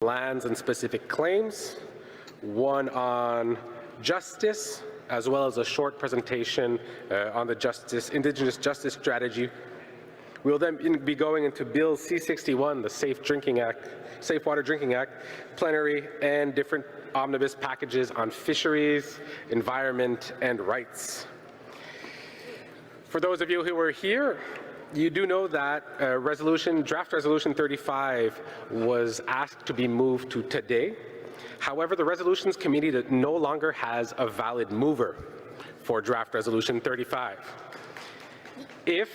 lands and specific claims, one on justice, as well as a short presentation on the Indigenous justice strategy. We will then be going into Bill C-61, the Safe Water Drinking Act, plenary, and different omnibus packages on fisheries, environment, and rights. For those of you who were here, you do know that draft resolution 35 was asked to be moved to today. However, the Resolutions Committee no longer has a valid mover for draft resolution 35. If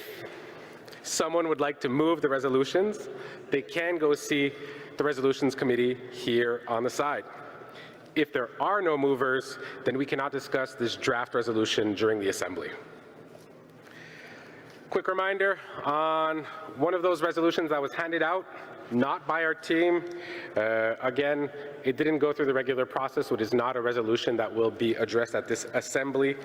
someone would like to move the resolutions, they can go see the Resolutions Committee here on the side. If there are no movers, then we cannot discuss this draft resolution during the Assembly. Quick reminder on one of those resolutions that was handed out, not by our team. Again, it didn't go through the regular process, so it is not a resolution that will be addressed at this Assembly.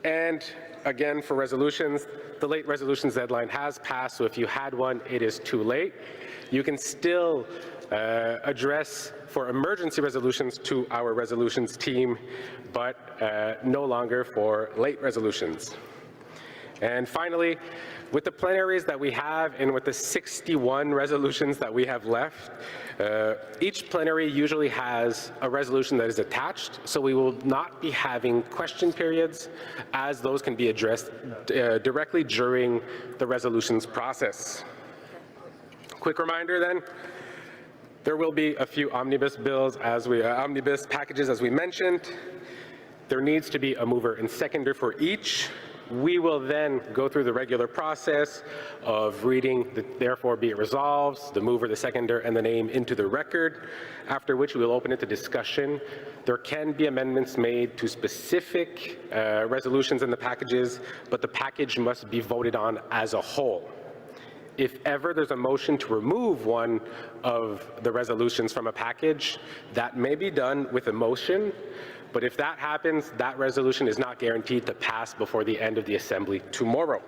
And again, for resolutions, the late resolutions deadline has passed, so if you had one, it is too late. You can still address for emergency resolutions to our resolutions team, but no longer for late resolutions. And finally, with the plenaries that we have and with the 61 resolutions that we have left, each plenary usually has a resolution that is attached, so we will not be having question periods, as those can be addressed directly during the resolutions process. Quick reminder then, there will be a few omnibus omnibus packages as we mentioned. There needs to be a mover and seconder for each. We will then go through the regular process of reading the therefore be it resolved, the mover, the seconder, and the name into the record, after which we will open it to discussion. There can be amendments made to specific resolutions in the packages, but the package must be voted on as a whole. If ever there's a motion to remove one of the resolutions from a package, that may be done with a motion. But if that happens, that resolution is not guaranteed to pass before the end of the Assembly tomorrow.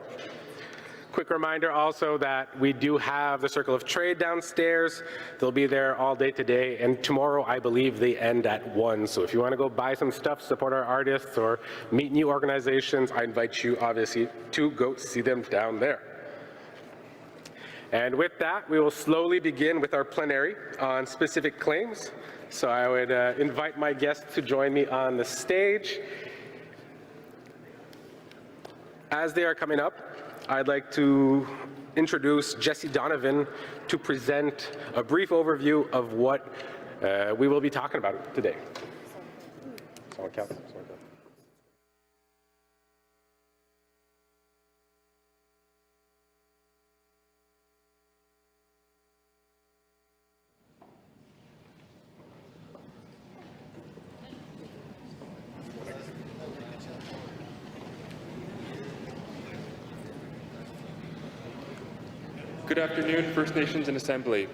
Quick reminder also that we do have the Circle of Trade downstairs. They'll be there all day today, and tomorrow I believe they end at 1. So if you want to go buy some stuff, support our artists, or meet new organizations, I invite you obviously to go see them down there. And with that, we will slowly begin with our plenary on specific claims. So I would invite my guests to join me on the stage. As they are coming up, I'd like to introduce Jesse Donovan to present a brief overview of what we will be talking about today. Good afternoon, First Nations and Assembly.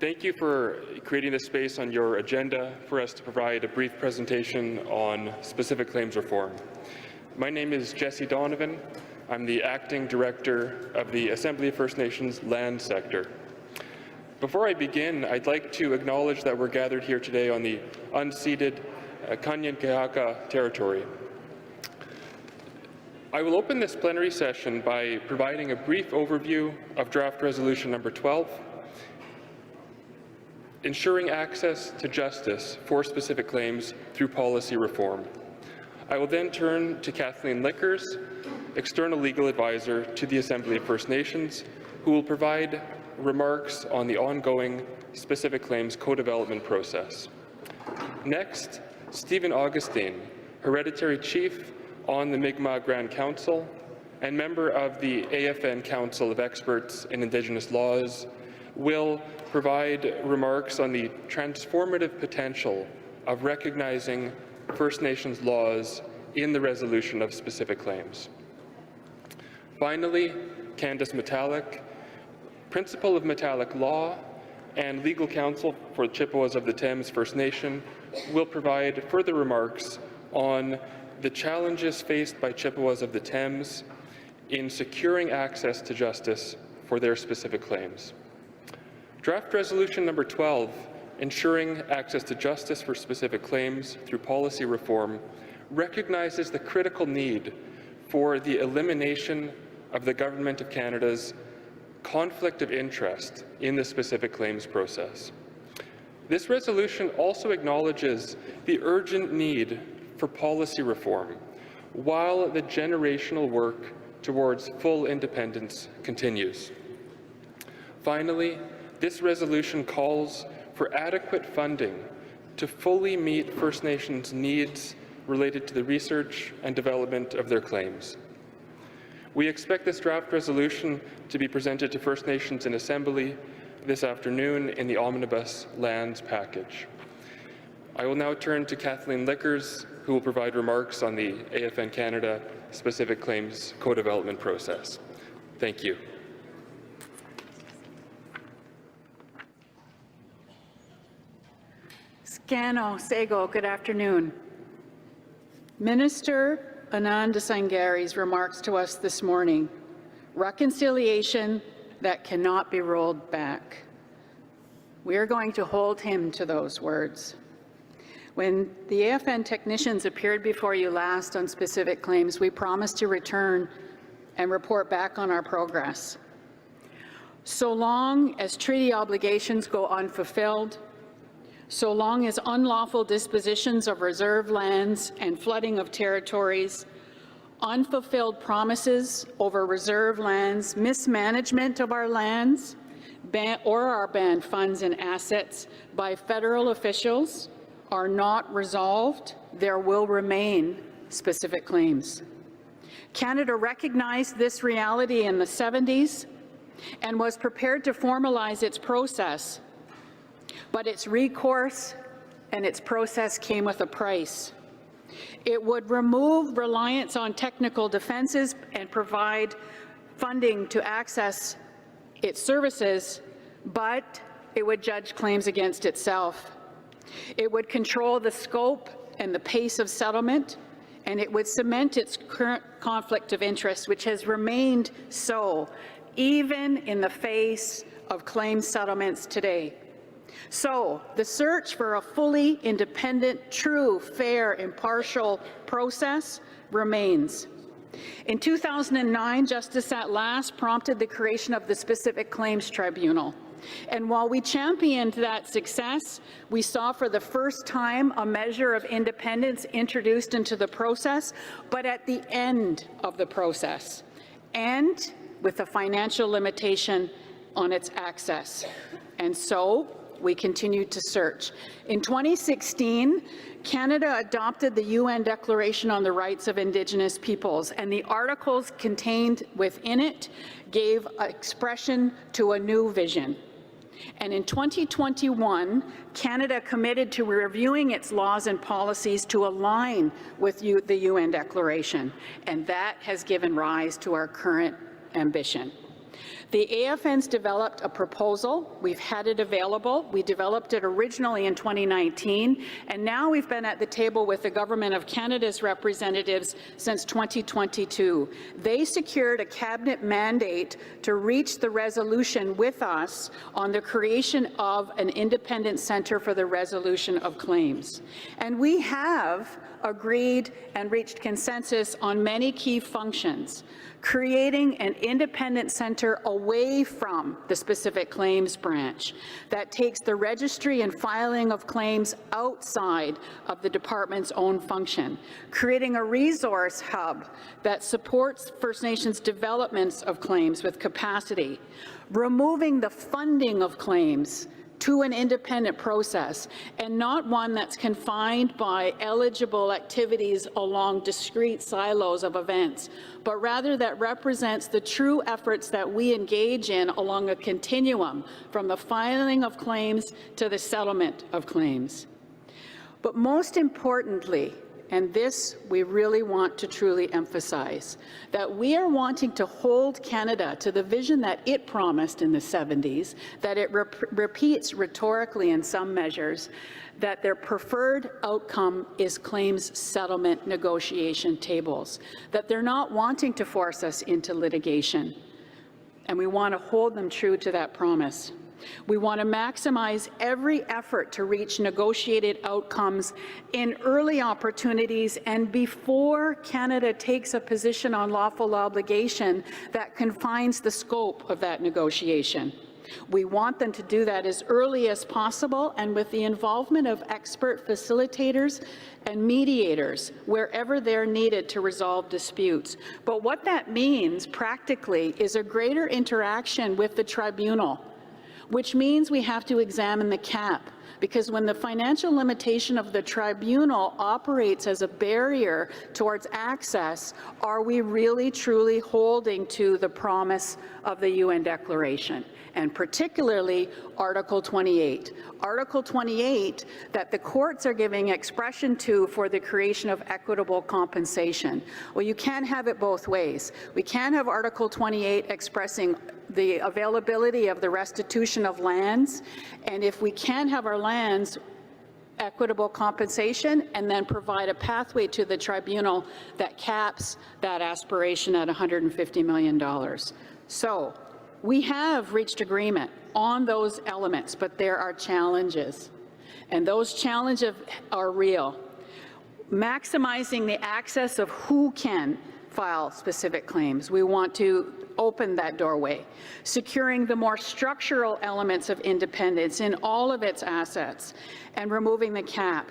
Thank you for creating this space on your agenda for us to provide a brief presentation on specific claims reform. My name is Jesse Donovan. I'm the Acting Director of the Assembly of First Nations Land Sector. Before I begin, I'd like to acknowledge that we're gathered here today on the unceded Kanien'kehá:ka territory. I will open this plenary session by providing a brief overview of draft resolution number 12, ensuring access to justice for specific claims through policy reform. I will then turn to Kathleen Lickers, external legal advisor to the Assembly of First Nations, who will provide remarks on the ongoing specific claims co-development process. Next, Stephen Augustine, Hereditary Chief on the Mi'kmaq Grand Council and member of the AFN Council of Experts in Indigenous Laws, will provide remarks on the transformative potential of recognizing First Nations laws in the resolution of specific claims. Finally, Candace Metallic, Principal of Metallic Law and Legal Counsel for Chippewas of the Thames First Nation, will provide further remarks on the challenges faced by Chippewas of the Thames in securing access to justice for their specific claims. Draft Resolution number 12, ensuring access to justice for specific claims through policy reform, recognizes the critical need for the elimination of the Government of Canada's conflict of interest in the specific claims process. This resolution also acknowledges the urgent need for policy reform while the generational work towards full independence continues. Finally, this resolution calls for adequate funding to fully meet First Nations needs related to the research and development of their claims. We expect this draft resolution to be presented to First Nations in Assembly this afternoon in the omnibus lands package. I will now turn to Kathleen Lickers, who will provide remarks on the AFN Canada specific claims co-development process. Thank you. Scano, Sego, good afternoon. Minister Anand Sangari's remarks to us this morning, reconciliation that cannot be rolled back. We are going to hold him to those words. When the AFN technicians appeared before you last on specific claims, we promised to return and report back on our progress. So long as treaty obligations go unfulfilled, so long as unlawful dispositions of reserve lands and flooding of territories, unfulfilled promises over reserve lands, mismanagement of our lands, or our banned funds and assets by federal officials are not resolved, there will remain specific claims. Canada recognized this reality in the 70s and was prepared to formalize its process, but its recourse and its process came with a price. It would remove reliance on technical defenses and provide funding to access its services, but it would judge claims against itself. It would control the scope and the pace of settlement, and it would cement its current conflict of interest, which has remained so, even in the face of claims settlements today. So, the search for a fully independent, true, fair, impartial process remains. In 2009, Justice at Last prompted the creation of the Specific Claims Tribunal. And while we championed that success, we saw for the first time a measure of independence introduced into the process, but at the end of the process, and with a financial limitation on its access. And so, we continued to search. In 2016, Canada adopted the UN Declaration on the Rights of Indigenous Peoples, and the articles contained within it gave expression to a new vision. And in 2021, Canada committed to reviewing its laws and policies to align with the UN Declaration, and that has given rise to our current ambition. The AFN's developed a proposal. We've had it available. We developed it originally in 2019, and now we've been at the table with the Government of Canada's representatives since 2022. They secured a cabinet mandate to reach the resolution with us on the creation of an independent centre for the resolution of claims. And we have agreed and reached consensus on many key functions, creating an independent centre away from the specific claims branch that takes the registry and filing of claims outside of the department's own function, creating a resource hub that supports First Nations developments of claims with capacity, removing the funding of claims to an independent process, and not one that's confined by eligible activities along discrete silos of events, but rather that represents the true efforts that we engage in along a continuum from the filing of claims to the settlement of claims. But most importantly, and this we really want to truly emphasize, that we are wanting to hold Canada to the vision that it promised in the 70s, that it repeats rhetorically in some measures, that their preferred outcome is claims settlement negotiation tables, that they're not wanting to force us into litigation, and we want to hold them true to that promise. We want to maximize every effort to reach negotiated outcomes in early opportunities and before Canada takes a position on lawful obligation that confines the scope of that negotiation. We want them to do that as early as possible and with the involvement of expert facilitators and mediators wherever they're needed to resolve disputes. But what that means practically is a greater interaction with the tribunal, which means we have to examine the cap, because when the financial limitation of the tribunal operates as a barrier towards access, are we really truly holding to the promise of the UN Declaration? And particularly Article 28. Article 28 that the courts are giving expression to for the creation of equitable compensation. Well, you can't have it both ways. We can't have Article 28 expressing the availability of the restitution of lands, and if we can't have our lands equitable compensation and then provide a pathway to the tribunal that caps that aspiration at $150 million. So we have reached agreement on those elements, but there are challenges, and those challenges are real. Maximizing the access of who can file specific claims. We want to open that doorway. Securing the more structural elements of independence in all of its assets and removing the cap.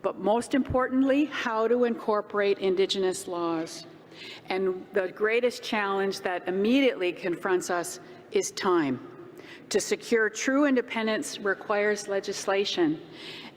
But most importantly, how to incorporate Indigenous laws. And the greatest challenge that immediately confronts us is time. To secure true independence requires legislation,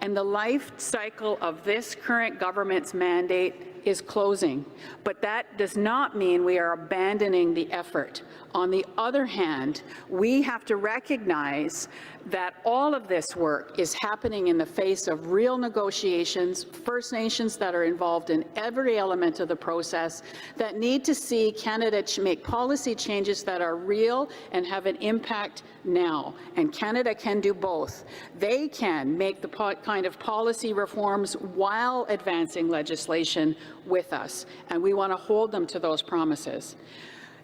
and the life cycle of this current government's mandate is closing, but that does not mean we are abandoning the effort. On the other hand, we have to recognize that all of this work is happening in the face of real negotiations, First Nations that are involved in every element of the process, that need to see Canada make policy changes that are real and have an impact now. And Canada can do both. They can make the kind of policy reforms while advancing legislation with us, and we want to hold them to those promises.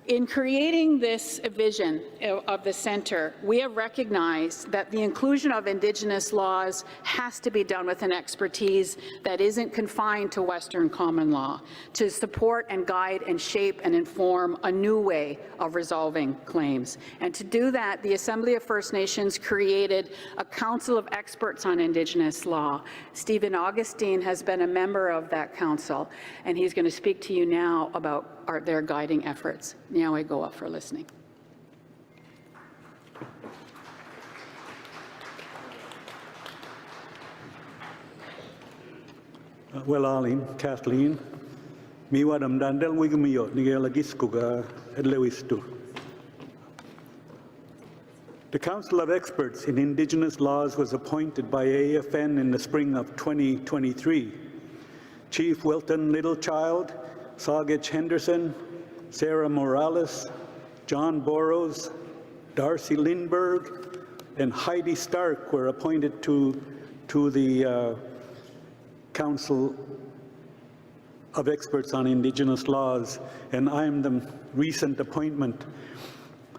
In creating this vision of the centre, we have recognized that the inclusion of Indigenous laws has to be done with an expertise that isn't confined to Western common law, to support and guide and shape and inform a new way of resolving claims. And to do that, the Assembly of First Nations created a Council of Experts on Indigenous Law. Stephen Augustine has been a member of that council, and he's going to speak to you now about their guiding efforts. Now I go up for listening. Well, Arlene, Kathleen, miwa dam dandel wigmiyo nigela giskuga edlewistu. The Council of Experts in Indigenous Laws was appointed by AFN in the spring of 2023. Chief Wilton Littlechild, Saugich Henderson, Sarah Morales, John Borrows, Darcy Lindbergh, and Heidi Stark were appointed to the Council of Experts on Indigenous Laws, and I'm the recent appointment.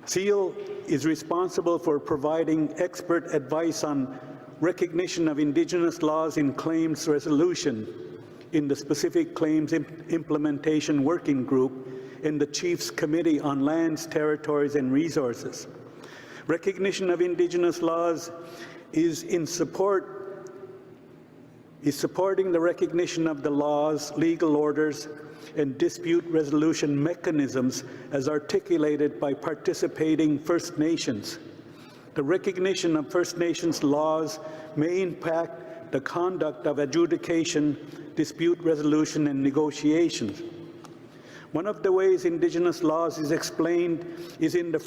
CEIL is responsible for providing expert advice on recognition of Indigenous laws in claims resolution in the Specific Claims Implementation Working Group in the Chiefs Committee on Lands, Territories and Resources. Recognition of Indigenous laws is supporting the recognition of the laws, legal orders and dispute resolution mechanisms as articulated by participating First Nations. The recognition of First Nations laws may impact the conduct of adjudication, dispute resolution and negotiations. One of the ways Indigenous laws is explained is in the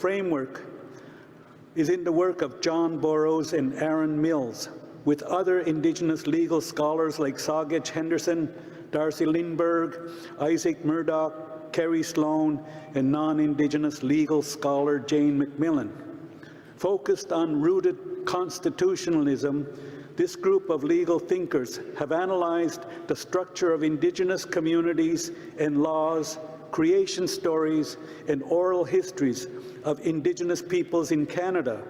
work of John Borrows and Aaron Mills, with other Indigenous legal scholars like Saugich Henderson, Darcy Lindbergh, Isaac Murdoch, Kerry Sloan, and non-Indigenous legal scholar Jane McMillan. Focused on rooted constitutionalism, this group of legal thinkers have analyzed the structure of Indigenous communities and laws, creation stories, and oral histories of Indigenous peoples in Canada,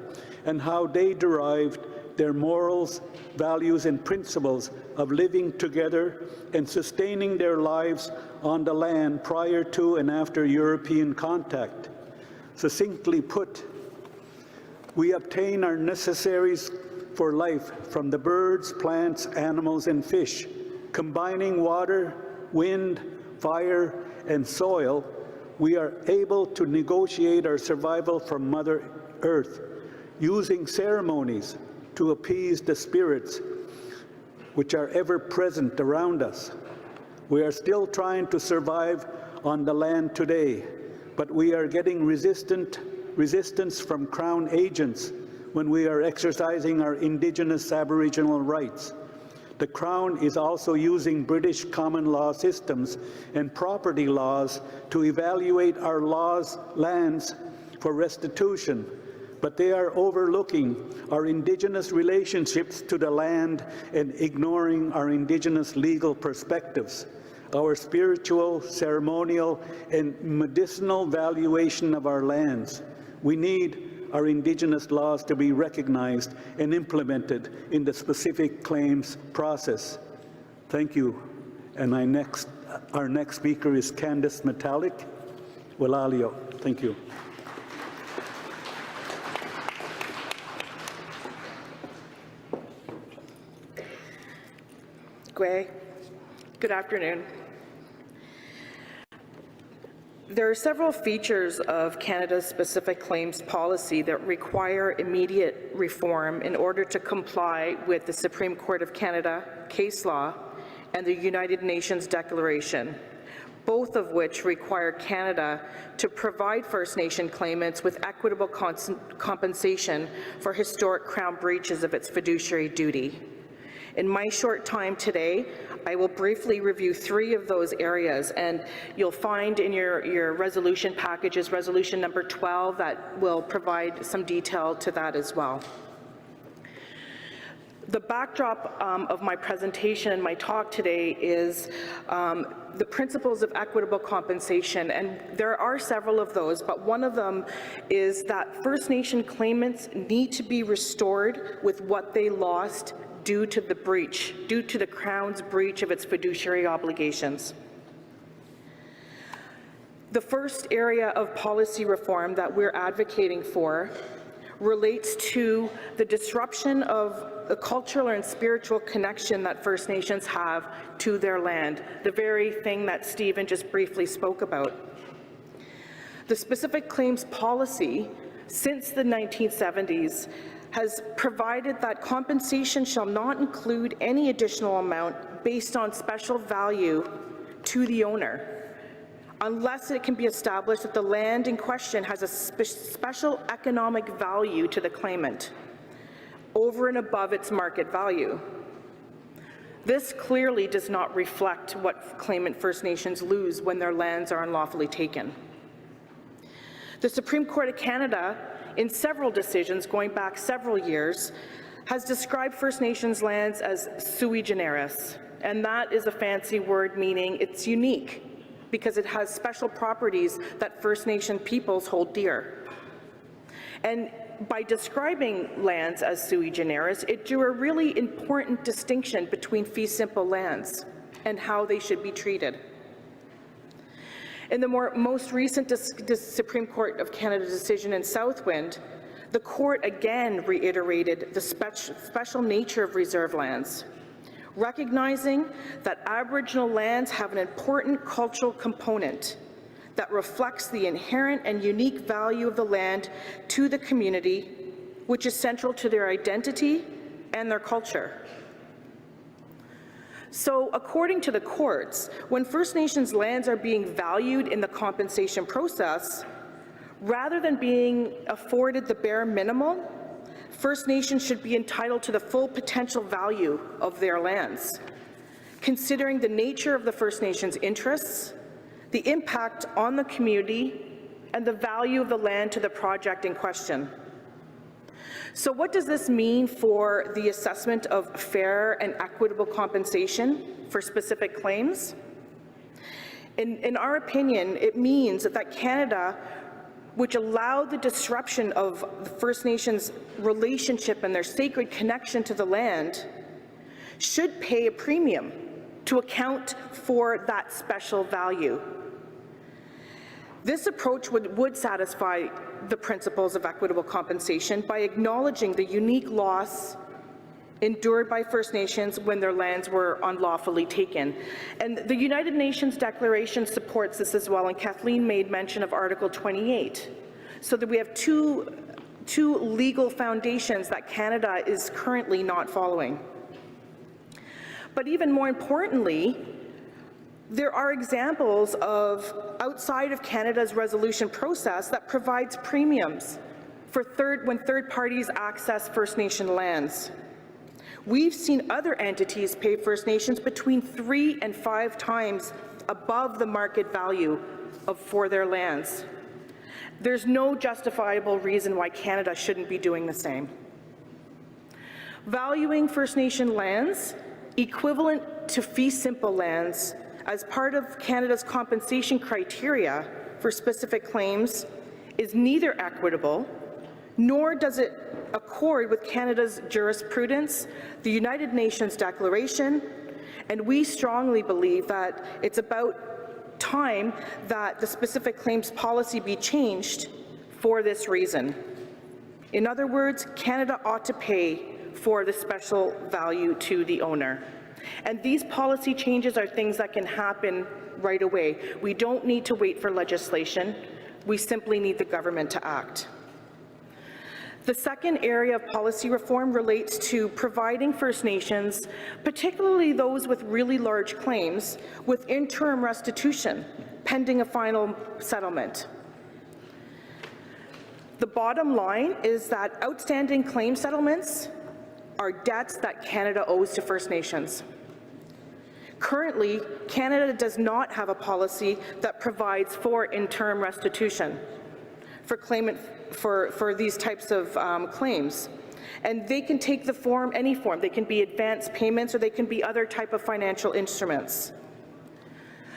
and how they derived their morals, values, and principles of living together and sustaining their lives on the land prior to and after European contact. Succinctly put, we obtain our necessaries for life from the birds, plants, animals, and fish. Combining water, wind, fire, and soil, we are able to negotiate our survival from Mother Earth, using ceremonies to appease the spirits which are ever present around us. We are still trying to survive on the land today, but we are getting resistance from Crown agents when we are exercising our Indigenous Aboriginal rights. The Crown is also using British common law systems and property laws to evaluate our lands for restitution, but they are overlooking our Indigenous relationships to the land and ignoring our Indigenous legal perspectives, our spiritual, ceremonial, and medicinal valuation of our lands. We need our Indigenous laws to be recognized and implemented in the specific claims process. Thank you. And our next speaker is Candice Metallic Walalio. Thank you. Good afternoon. There are several features of Canada's specific claims policy that require immediate reform in order to comply with the Supreme Court of Canada case law and the United Nations Declaration, both of which require Canada to provide First Nation claimants with equitable compensation for historic Crown breaches of its fiduciary duty. In my short time today, I will briefly review 3 of those areas, and you'll find in your resolution packages, resolution number 12, that will provide some detail to that as well. The backdrop of my presentation and my talk today is the principles of equitable compensation, and there are several of those, but one of them is that First Nation claimants need to be restored with what they lost due to the Crown's breach of its fiduciary obligations. The first area of policy reform that we're advocating for relates to the disruption of the cultural and spiritual connection that First Nations have to their land, the very thing that Stephen just briefly spoke about. The specific claims policy since the 1970s has provided that compensation shall not include any additional amount based on special value to the owner, unless it can be established that the land in question has a special economic value to the claimant over and above its market value. This clearly does not reflect what claimant First Nations lose when their lands are unlawfully taken. The Supreme Court of Canada, in several decisions going back several years, has described First Nations lands as sui generis, and that is a fancy word meaning it's unique because it has special properties that First Nation peoples hold dear. And by describing lands as sui generis, it drew a really important distinction between fee simple lands and how they should be treated. In the most recent Supreme Court of Canada decision in Southwind, the court again reiterated the special nature of reserve lands, recognizing that Aboriginal lands have an important cultural component that reflects the inherent and unique value of the land to the community, which is central to their identity and their culture. So, according to the courts, when First Nations lands are being valued in the compensation process, rather than being afforded the bare minimum, First Nations should be entitled to the full potential value of their lands, considering the nature of the First Nations interests, the impact on the community, and the value of the land to the project in question. So what does this mean for the assessment of fair and equitable compensation for specific claims? In our opinion, it means that Canada which allow the disruption of the First Nations relationship and their sacred connection to the land, should pay a premium to account for that special value. This approach would satisfy the principles of equitable compensation by acknowledging the unique loss endured by First Nations when their lands were unlawfully taken. And the United Nations Declaration supports this as well, and Kathleen made mention of Article 28, so that we have two legal foundations that Canada is currently not following. But even more importantly, there are examples of outside of Canada's resolution process that provides premiums for when third parties access First Nation lands. We've seen other entities pay First Nations between 3 and 5 times above the market value for their lands. There's no justifiable reason why Canada shouldn't be doing the same. Valuing First Nation lands equivalent to fee simple lands as part of Canada's compensation criteria for specific claims is neither equitable, nor does it accord with Canada's jurisprudence, the United Nations Declaration, and we strongly believe that it's about time that the specific claims policy be changed for this reason. In other words, Canada ought to pay for the special value to the owner. And these policy changes are things that can happen right away. We don't need to wait for legislation. We simply need the government to act. The second area of policy reform relates to providing First Nations, particularly those with really large claims, with interim restitution pending a final settlement. The bottom line is that outstanding claim settlements are debts that Canada owes to First Nations. Currently, Canada does not have a policy that provides for interim restitution for these types of claims. And they can take the form, any form. They can be advance payments or they can be other type of financial instruments.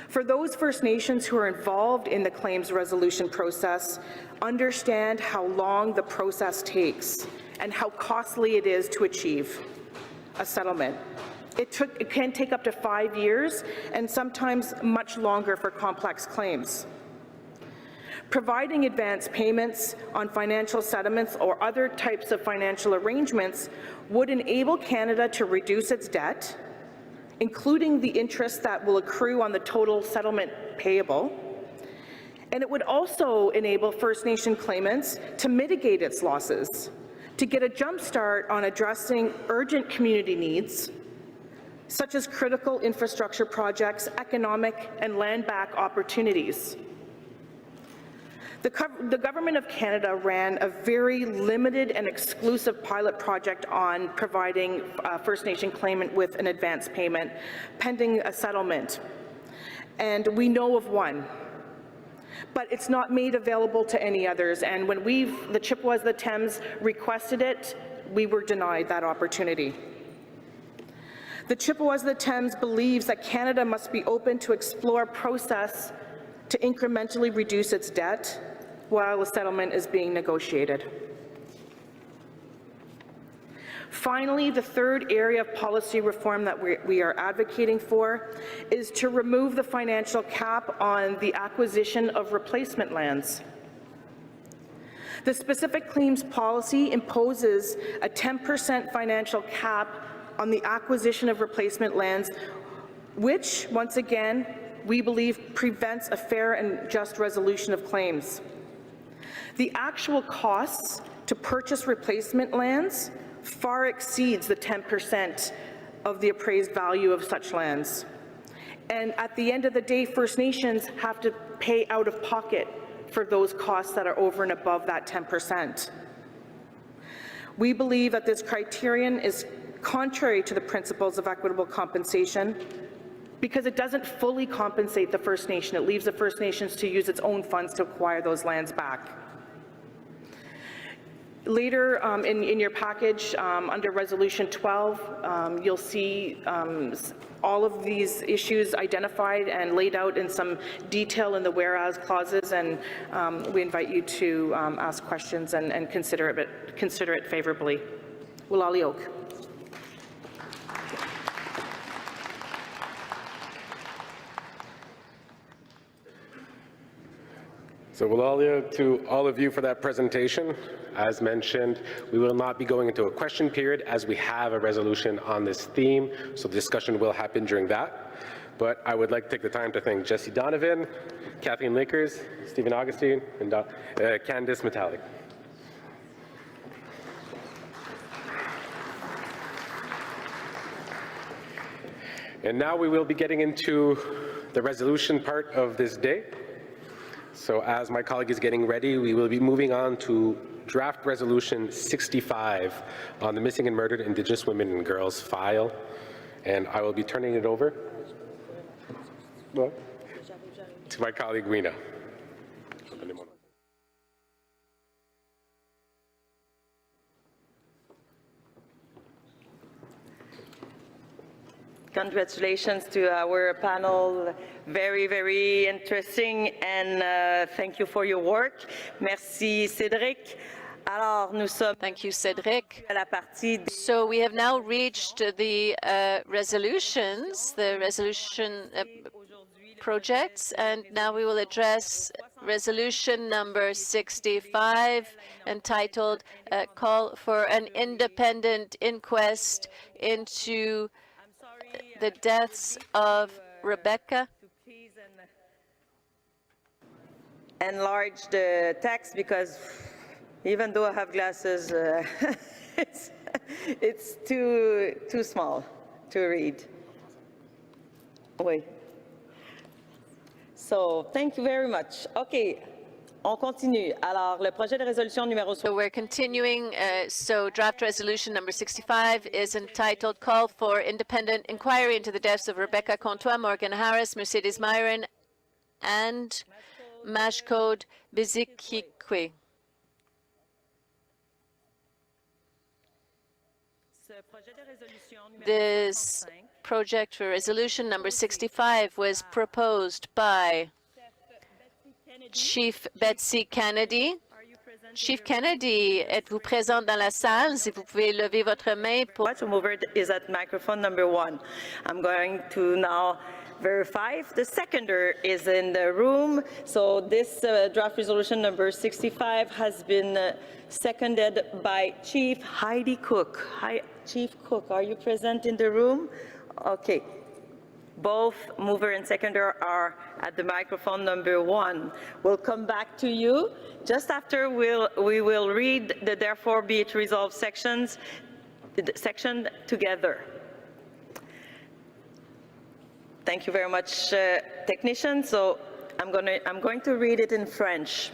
For those First Nations who are involved in the claims resolution process, understand how long the process takes and how costly it is to achieve a settlement. It can take up to 5 years and sometimes much longer for complex claims. Providing advance payments on financial settlements or other types of financial arrangements would enable Canada to reduce its debt, including the interest that will accrue on the total settlement payable. And it would also enable First Nation claimants to mitigate its losses, to get a jump start on addressing urgent community needs, such as critical infrastructure projects, economic and land back opportunities. The Government of Canada ran a very limited and exclusive pilot project on providing First Nation claimant with an advance payment pending a settlement. And we know of one, but it's not made available to any others. And when the Chippewas, the Thames requested it, we were denied that opportunity. The Chippewas, the Thames believes that Canada must be open to explore a process to incrementally reduce its debt while a settlement is being negotiated. Finally, the third area of policy reform that we are advocating for is to remove the financial cap on the acquisition of replacement lands. The specific claims policy imposes a 10% financial cap on the acquisition of replacement lands, which, once again, we believe prevents a fair and just resolution of claims. The actual costs to purchase replacement lands far exceeds the 10% of the appraised value of such lands. And at the end of the day, First Nations have to pay out of pocket for those costs that are over and above that 10%. We believe that this criterion is contrary to the principles of equitable compensation because it doesn't fully compensate the First Nation. It leaves the First Nations to use its own funds to acquire those lands back. Later in your package, under Resolution 12, you'll see all of these issues identified and laid out in some detail in the whereas clauses, and we invite you to ask questions and consider it favorably. Wilali Oak. So Walalia, to all of you for that presentation. As mentioned, we will not be going into a question period as we have a resolution on this theme, so the discussion will happen during that. But I would like to take the time to thank Jesse Donovan, Kathleen Lakers, Stephen Augustine, and Candice Metallic. And now we will be getting into the resolution part of this day. So as my colleague is getting ready, we will be moving on to draft resolution 65 on the missing and murdered Indigenous women and girls file. And I will be turning it over to my colleague Rena. Congratulations to our panel. Very, very interesting, and thank you for your work. Merci, Cédric. Alors, nous sommes Thank you, Cédric. à la partie So we have now reached the resolutions, the resolution projects, and now we will address resolution number 65, entitled Call for an Independent Inquest into the deaths of Rebecca. enlarge the text because even though I have glasses, it's too small to read. Wait. So, thank you very much. Okay, on continue. Alors, le projet de résolution numéro... So we're continuing. So draft resolution number 65 is entitled Call for Independent Inquiry into the Deaths of Rebecca Comtois, Morgan Harris, Mercedes Myron, and Mashcode Bizikikwe. This project for resolution number 65 was proposed by Chief Betsy Kennedy. Chief Kennedy, êtes-vous présente dans la salle? Si vous pouvez lever votre main pour... Watch mover is at microphone number 1. I'm going to now verify if the seconder is in the room. So this draft resolution number 65 has been seconded by Chief Heidi Cook. Hi, Chief Cook, are you present in the room? Okay. Both mover and seconder are at the microphone number 1. We'll come back to you. Just after we will read the therefore be it resolved section together. Thank you very much, technician. So I'm going to read it in French.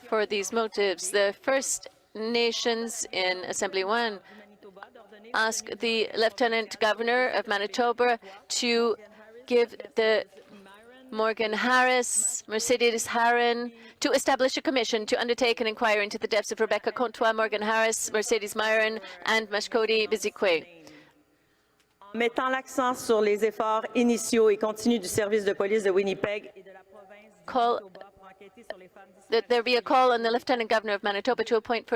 For these motives, the First Nations in Assembly 1 ask the Lieutenant Governor of Manitoba to give the Morgan Harris, Mercedes Myron, to establish a commission to undertake an inquiry into the deaths of Rebecca Comtois, Morgan Harris, Mercedes Myron, and Mashcode Bizikwe. Mettant l'accent sur les efforts initiaux et continus du service de police de Winnipeg et de la province du Manitoba pour enquêter sur les femmes disparues. That there be a call on the Lieutenant Governor of Manitoba to appoint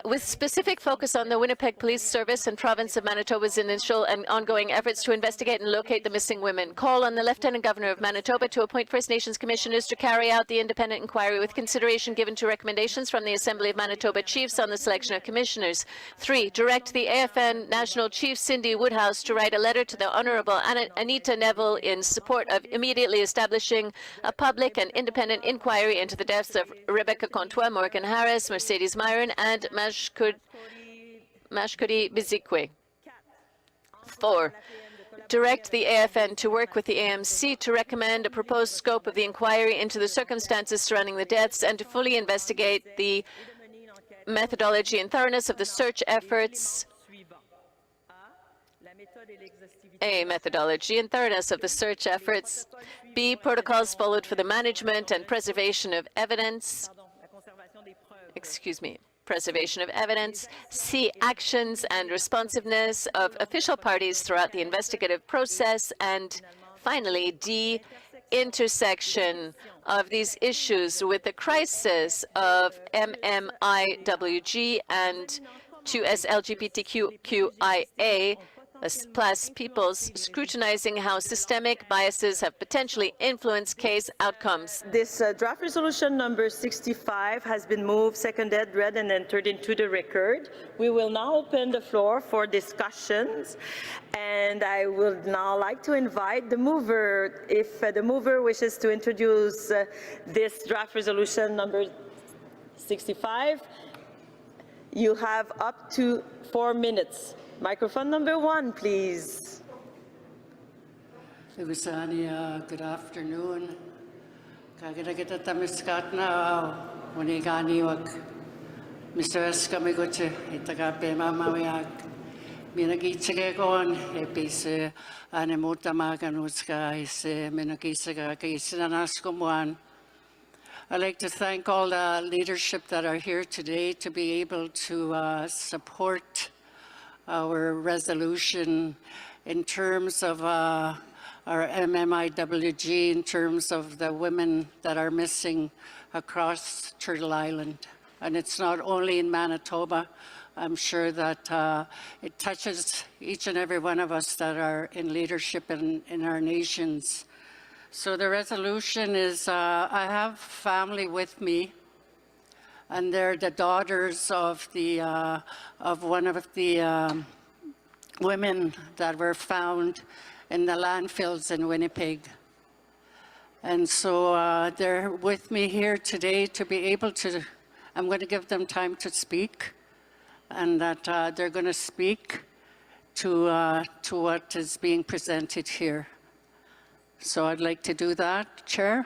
with specific focus on the Winnipeg Police Service and Province of Manitoba's initial and ongoing efforts to investigate and locate the missing women. Call on the Lieutenant Governor of Manitoba to appoint First Nations commissioners to carry out the independent inquiry with consideration given to recommendations from the Assembly of Manitoba Chiefs on the selection of commissioners. 3. Direct the AFN National Chief Cindy Woodhouse to write a letter to the Honourable Anita Neville in support of immediately establishing a public and independent inquiry into the deaths of Rebecca Comtois, Morgan Harris, Mercedes Myron, and Mashcode Bizikwe. 4. Direct the AFN to work with the AMC to recommend a proposed scope of the inquiry into the circumstances surrounding the deaths and to fully investigate the methodology and thoroughness of the search efforts A, methodology and thoroughness of the search efforts. B, protocols followed for the management and preservation of evidence. Preservation of evidence. C, actions and responsiveness of official parties throughout the investigative process. And finally, D, intersection of these issues with the crisis of MMIWG and 2S LGBTQIA plus peoples, scrutinizing how systemic biases have potentially influenced case outcomes. This draft resolution number 65 has been moved, seconded, read, and entered into the record. We will now open the floor for discussions, and I would now like to invite the mover, if the mover wishes to introduce this draft resolution number 65. You have up to 4 minutes. Microphone number 1, please. Good afternoon. Kagita tamiskat na waniganiwag. Mr. Escamigoche, itagape mamawag. Minagitsige kon, epis anemuta maganuska, is minagisaga, kisanaskumwan. I'd like to thank all the leadership that are here today to be able to support our resolution in terms of our MMIWG, in terms of the women that are missing across Turtle Island. And it's not only in Manitoba. I'm sure that it touches each and every one of us that are in leadership in our nations. So the resolution is, I have family with me, and they're the daughters of one of the women that were found in the landfills in Winnipeg. And so they're with me here today to be able to, I'm going to give them time to speak, and that they're going to speak to what is being presented here. So I'd like to do that, Chair.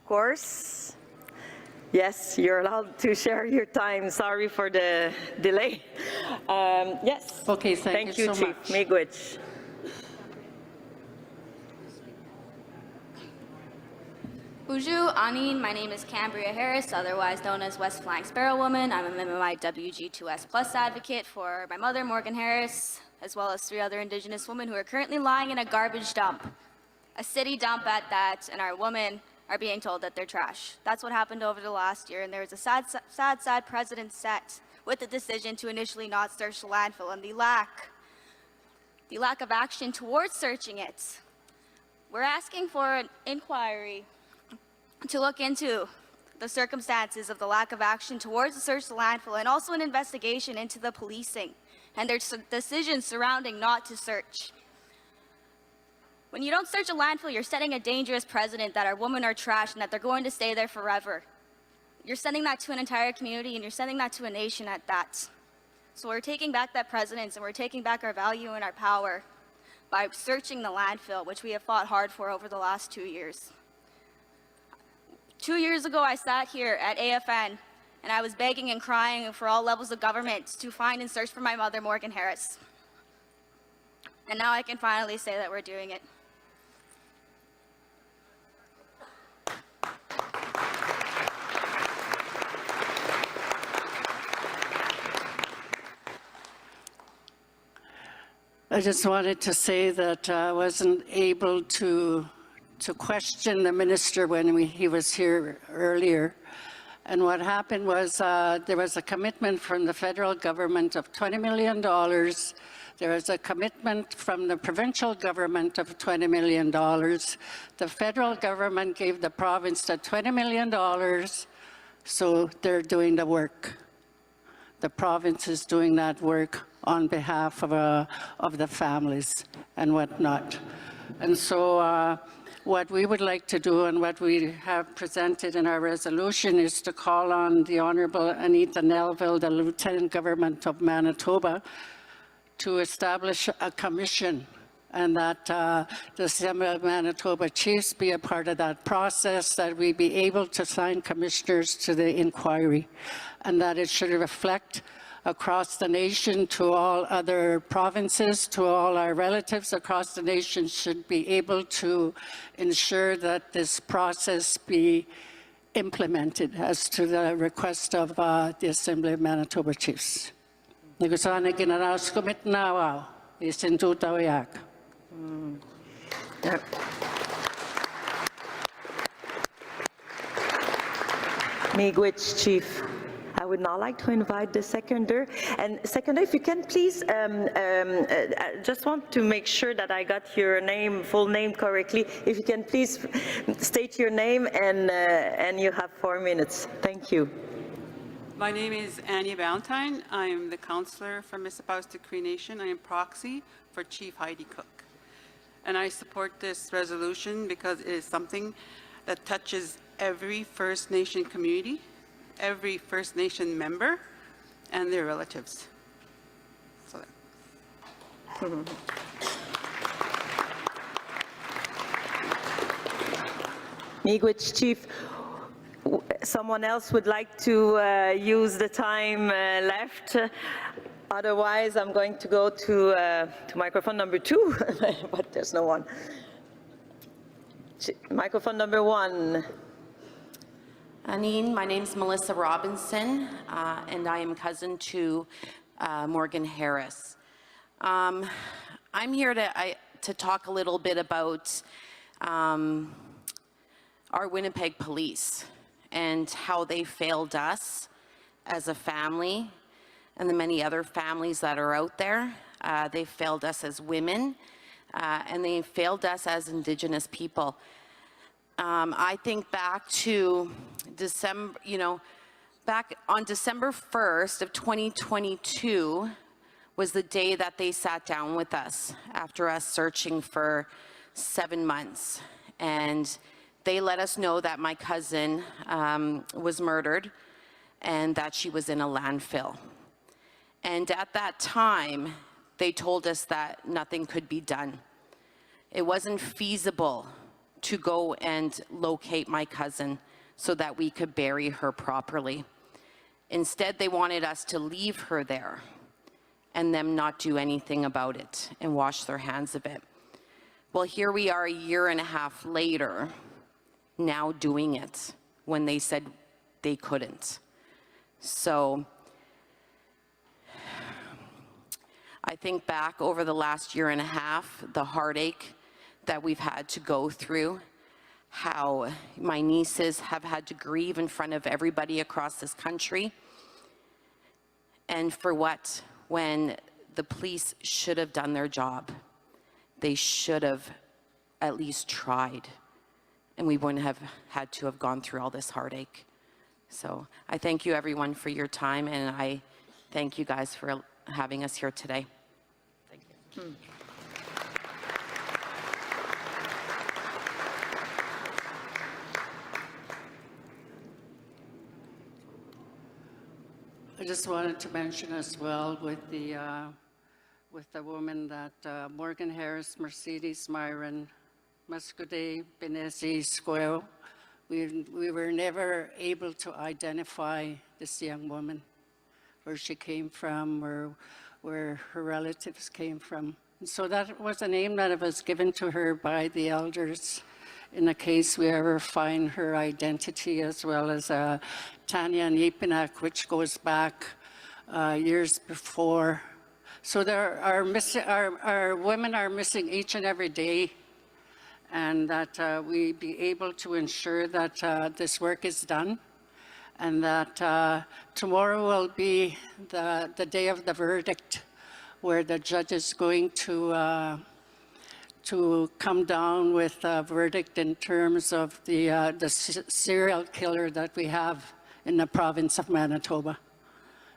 Of course. Yes, you're allowed to share your time. Sorry for the delay. Yes. Okay, thank you so Chief much. Miigwech. Bonjour, Anin. My name is Cambria Harris, otherwise known as West Flank Sparrow Woman. I'm a MMIWG 2S Plus advocate for my mother, Morgan Harris, as well as 3 other Indigenous women who are currently lying in a garbage dump, a city dump at that, and our women are being told that they're trash. That's what happened over the last year, and there was a sad precedent set with the decision to initially not search the landfill and the lack of action towards searching it. We're asking for an inquiry to look into the circumstances of the lack of action towards the search of the landfill, and also an investigation into the policing and their decisions surrounding not to search. When you don't search a landfill, you're setting a dangerous precedent that our women are trash and that they're going to stay there forever. You're sending that to an entire community, and you're sending that to a nation at that. So we're taking back that precedence, and we're taking back our value and our power by searching the landfill, which we have fought hard for over the last 2 years. 2 years ago, I sat here at AFN, and I was begging and crying for all levels of government to find and search for my mother, Morgan Harris. And now I can finally say that we're doing it. I just wanted to say that I wasn't able to question the minister when he was here earlier. And what happened was there was a commitment from the federal government of $20 million. There was a commitment from the provincial government of $20 million. The federal government gave the province the $20 million, so they're doing the work. The province is doing that work on behalf of the families and whatnot. And so what we would like to do, and what we have presented in our resolution, is to call on the Honourable Anita Nelville, the Lieutenant Government of Manitoba, to establish a commission and that the Assembly of Manitoba Chiefs be a part of that process, that we be able to assign commissioners to the inquiry, and that it should reflect across the nation to all other provinces, to all our relatives across the nation, should be able to ensure that this process be implemented as to the request of the Assembly of Manitoba Chiefs. Negusana ginaraos kumit nawao, isintu tawiak. MMIWG Chief. I would now like to invite the seconder. And seconder, if you can please, just want to make sure that I got your name, full name correctly. If you can please state your name and you have 4 minutes. Thank you. My name is Anya Valentine. I am the counselor from Mississipauga Cree Nation. I am proxy for Chief Heidi Cook. And I support this resolution because it is something that touches every First Nation community, every First Nation member, and their relatives. So MMIWG Chief, someone else would like to use the time left? Otherwise, I'm going to go to microphone number 2, but there's no one. Microphone number 1. Anine, my name is Melissa Robinson, and I am cousin to Morgan Harris. I'm here to talk a little bit about our Winnipeg police and how they failed us as a family and the many other families that are out there. They failed us as women, and they failed us as Indigenous people. I think back to December, back on December 1st of 2022 was the day that they sat down with us after us searching for 7 months. And they let us know that my cousin was murdered and that she was in a landfill. And at that time, they told us that nothing could be done. It wasn't feasible to go and locate my cousin so that we could bury her properly. Instead, they wanted us to leave her there and them not do anything about it and wash their hands of it. Well, here we are 1.5 years later, now doing it when they said they couldn't. So I think back over the last 1.5 years, the heartache that we've had to go through, how my nieces have had to grieve in front of everybody across this country. And for what? When the police should have done their job. They should have at least tried, and we wouldn't have had to have gone through all this heartache. So I thank you everyone for your time, and I thank you guys for having us here today. Thank you. I just wanted to mention as well with the woman that Morgan Harris, Mercedes Myron, Muscude, Benesi, Square, we were never able to identify this young woman, where she came from, or where her relatives came from. And so that was a name that was given to her by the elders in the case we ever find her identity, as well as Tanya Nipinak, which goes back years before. So there are our women are missing each and every day, and that we be able to ensure that this work is done, and that tomorrow will be the day of the verdict, where the judge is going to come down with a verdict in terms of the serial killer that we have in the province of Manitoba.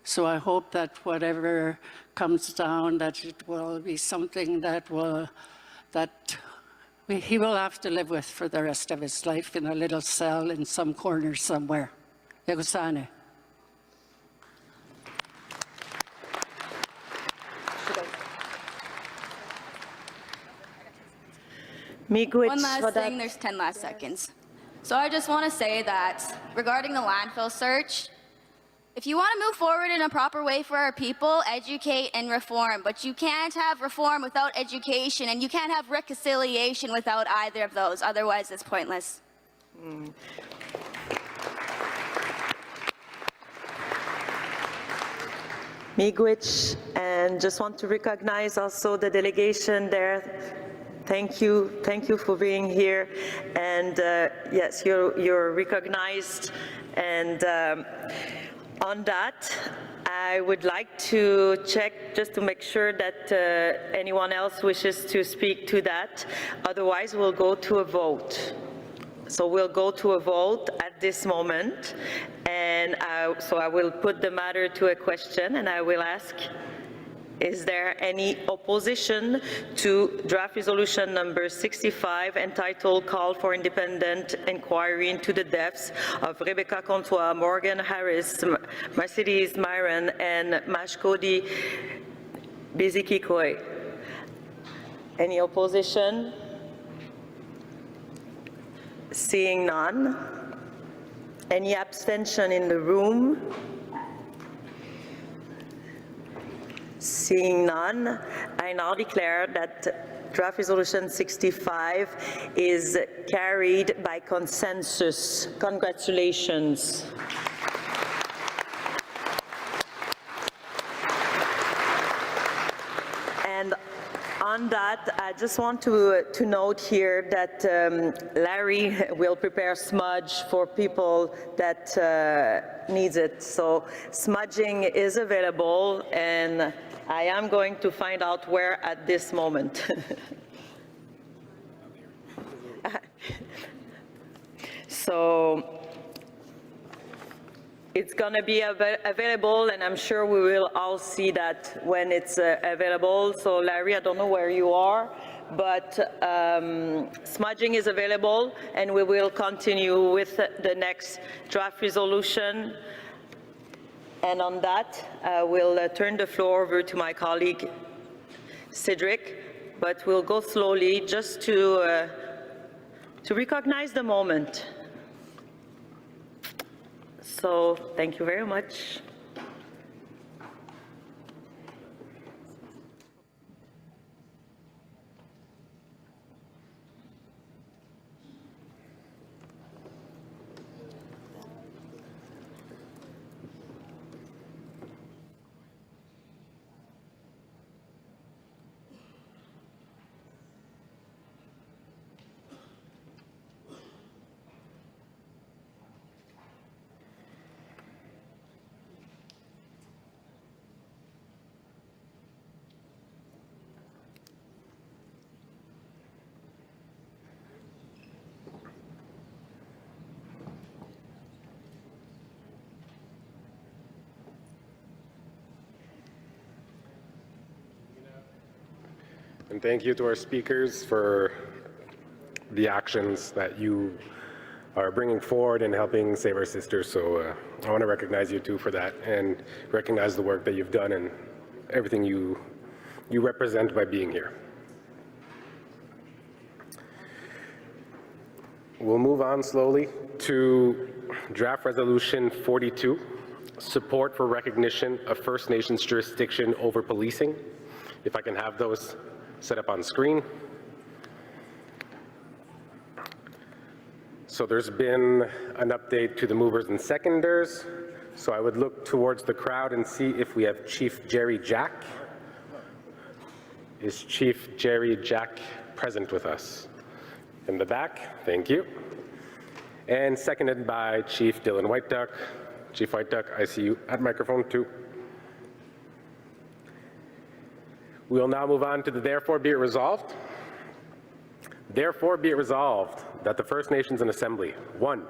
So I hope that whatever comes down, that it will be something that he will have to live with for the rest of his life in a little cell in some corner somewhere. Yagusane. One last thing, there's 10 last seconds. So I just want to say that regarding the landfill search, if you want to move forward in a proper way for our people, educate and reform. But you can't have reform without education, and you can't have reconciliation without either of those. Otherwise, it's pointless. Miigwech, and just want to recognize also the delegation there. Thank you for being here. And yes, you're recognized. And on that, I would like to check just to make sure that anyone else wishes to speak to that. Otherwise, we'll go to a vote. So we'll go to a vote at this moment. And so I will put the matter to a question, and I will ask, is there any opposition to draft resolution number 65 entitled Call for Independent Inquiry into the Deaths of Rebecca Comtois, Morgan Harris, Mercedes Myron, and Mashkodi Bizikikoi? Any opposition? Seeing none. Any abstention in the room? Seeing none, I now declare that draft resolution 65 is carried by consensus. Congratulations. And on that, I just want to note here that Larry will prepare smudge for people that needs it. So smudging is available, and I am going to find out where at this moment. So it's going to be available, and I'm sure we will all see that when it's available. So Larry, I don't know where you are, but smudging is available, and we will continue with the next draft resolution. And on that, I will turn the floor over to my colleague, Cedric, but we'll go slowly just to recognize the moment. So thank you very much. And thank you to our speakers for the actions that you are bringing forward and helping save our sisters. So I want to recognize you too for that, and recognize the work that you've done and everything you represent by being here. We'll move on slowly to draft resolution 42, support for recognition of First Nations jurisdiction over policing. If I can have those set up on screen. So there's been an update to the movers and seconders. So I would look towards the crowd and see if we have Chief Jerry Jack. Is Chief Jerry Jack present with us? In the back, thank you. And seconded by Chief Dylan White Duck. Chief White Duck, I see you at microphone 2. We will now move on to the therefore be it resolved. Therefore be it resolved that the First Nations in Assembly, 1,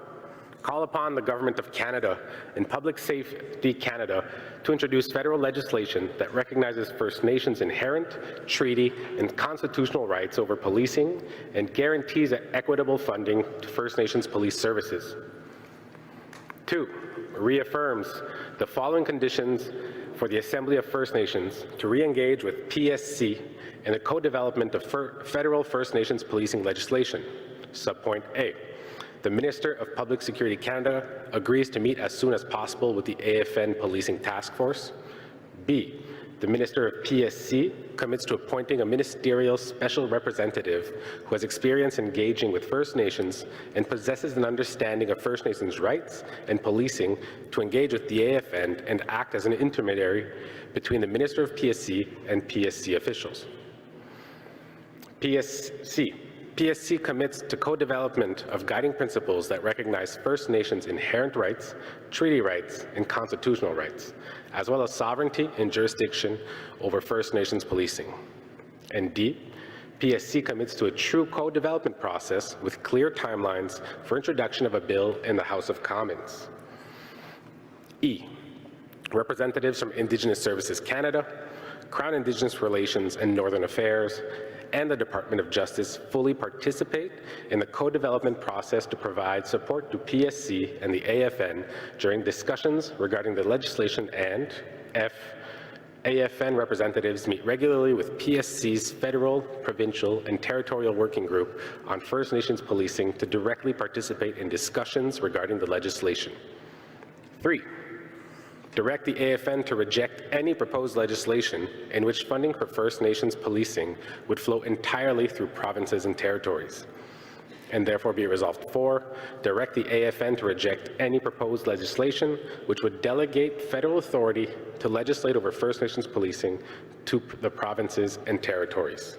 call upon the Government of Canada and Public Safety Canada to introduce federal legislation that recognizes First Nations' inherent treaty and constitutional rights over policing and guarantees equitable funding to First Nations police services. 2, reaffirms the following conditions for the Assembly of First Nations to re-engage with PSC in the co-development of federal First Nations policing legislation. Subpoint A. The Minister of Public Security Canada agrees to meet as soon as possible with the AFN Policing Task Force. B. The Minister of PSC commits to appointing a ministerial special representative who has experience engaging with First Nations and possesses an understanding of First Nations rights and policing to engage with the AFN and act as an intermediary between the Minister of PSC and PSC officials. PSC commits to co-development of guiding principles that recognize First Nations' inherent rights, treaty rights, and constitutional rights, as well as sovereignty and jurisdiction over First Nations policing. And D, PSC commits to a true co-development process with clear timelines for introduction of a bill in the House of Commons. E, representatives from Indigenous Services Canada, Crown Indigenous Relations and Northern Affairs, and the Department of Justice fully participate in the co-development process to provide support to PSC and the AFN during discussions regarding the legislation, and F, AFN representatives meet regularly with PSC's federal, provincial, and territorial working group on First Nations policing to directly participate in discussions regarding the legislation. 3. Direct the AFN to reject any proposed legislation in which funding for First Nations policing would flow entirely through provinces and territories. And therefore be resolved 4, direct the AFN to reject any proposed legislation which would delegate federal authority to legislate over First Nations policing to the provinces and territories.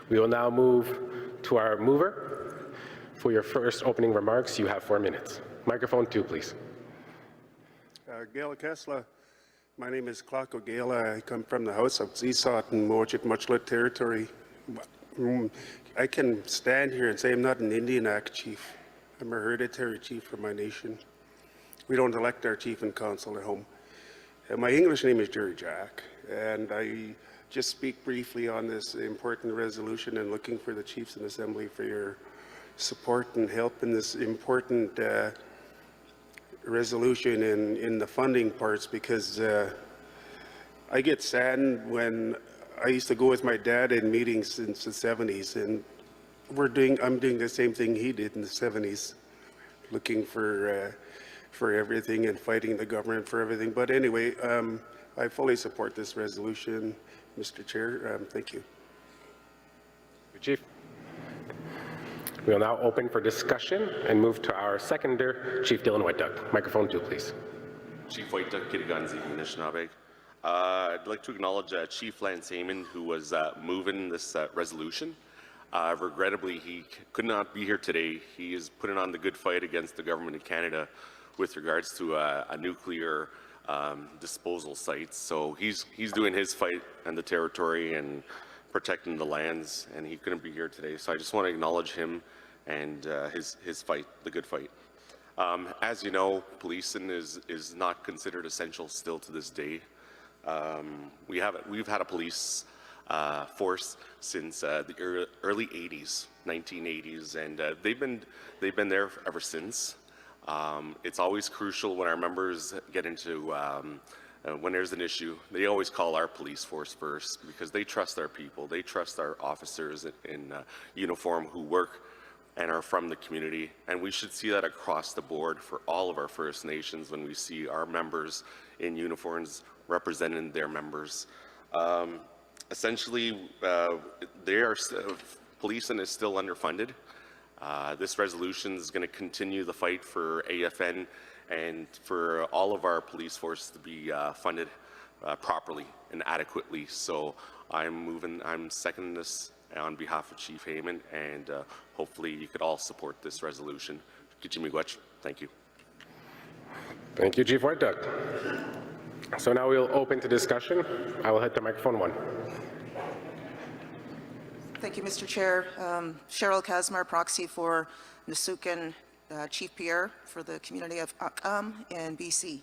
We will now move to our mover. For your first opening remarks, you have 4 minutes. Microphone 2, please. Gala Kessler, my name is Clark Gala. I come from the House of Zisot and Mojit Muchlet territory. I can stand here and say I'm not an Indian Act chief. I'm a hereditary chief for my nation. We don't elect our chief and council at home. My English name is Jerry Jack, and I just speak briefly on this important resolution and looking for the chiefs and assembly for your support and help in this important resolution in the funding parts, because I get saddened when I used to go with my dad in meetings since the 70s, and I'm doing the same thing he did in the 70s, looking for everything and fighting the government for everything. But anyway, I fully support this resolution, Mr. Chair. Thank you. Chief. We will now open for discussion and move to our seconder, Chief Dylan White Duck. Microphone 2, please. Chief White Duck, Kitiganzi, Anishinaabe. I'd like to acknowledge Chief Lance Heyman, who was moving this resolution. Regrettably, he could not be here today. He is putting on the good fight against the government of Canada with regards to a nuclear disposal site. So he's doing his fight in the territory and protecting the lands, and he couldn't be here today. So I just want to acknowledge him and his fight, the good fight. As you know, policing is not considered essential still to this day. We've had a police force since the early 80s, 1980s, and they've been there ever since. It's always crucial when our members get into when there's an issue, they always call our police force first, because they trust our people. They trust our officers in uniform who work and are from the community. And we should see that across the board for all of our First Nations when we see our members in uniforms representing their members. Essentially, policing is still underfunded. This resolution is going to continue the fight for AFN and for all of our police force to be funded properly and adequately. So I'm seconding this on behalf of Chief Heyman, and hopefully you could all support this resolution. Thank you. Thank you, Chief White Duck. So now we'll open to discussion. I will head to microphone 1. Thank you, Mr. Chair. Cheryl Kazmar, proxy for Nisukan Chief Pierre for the community of Akam and BC.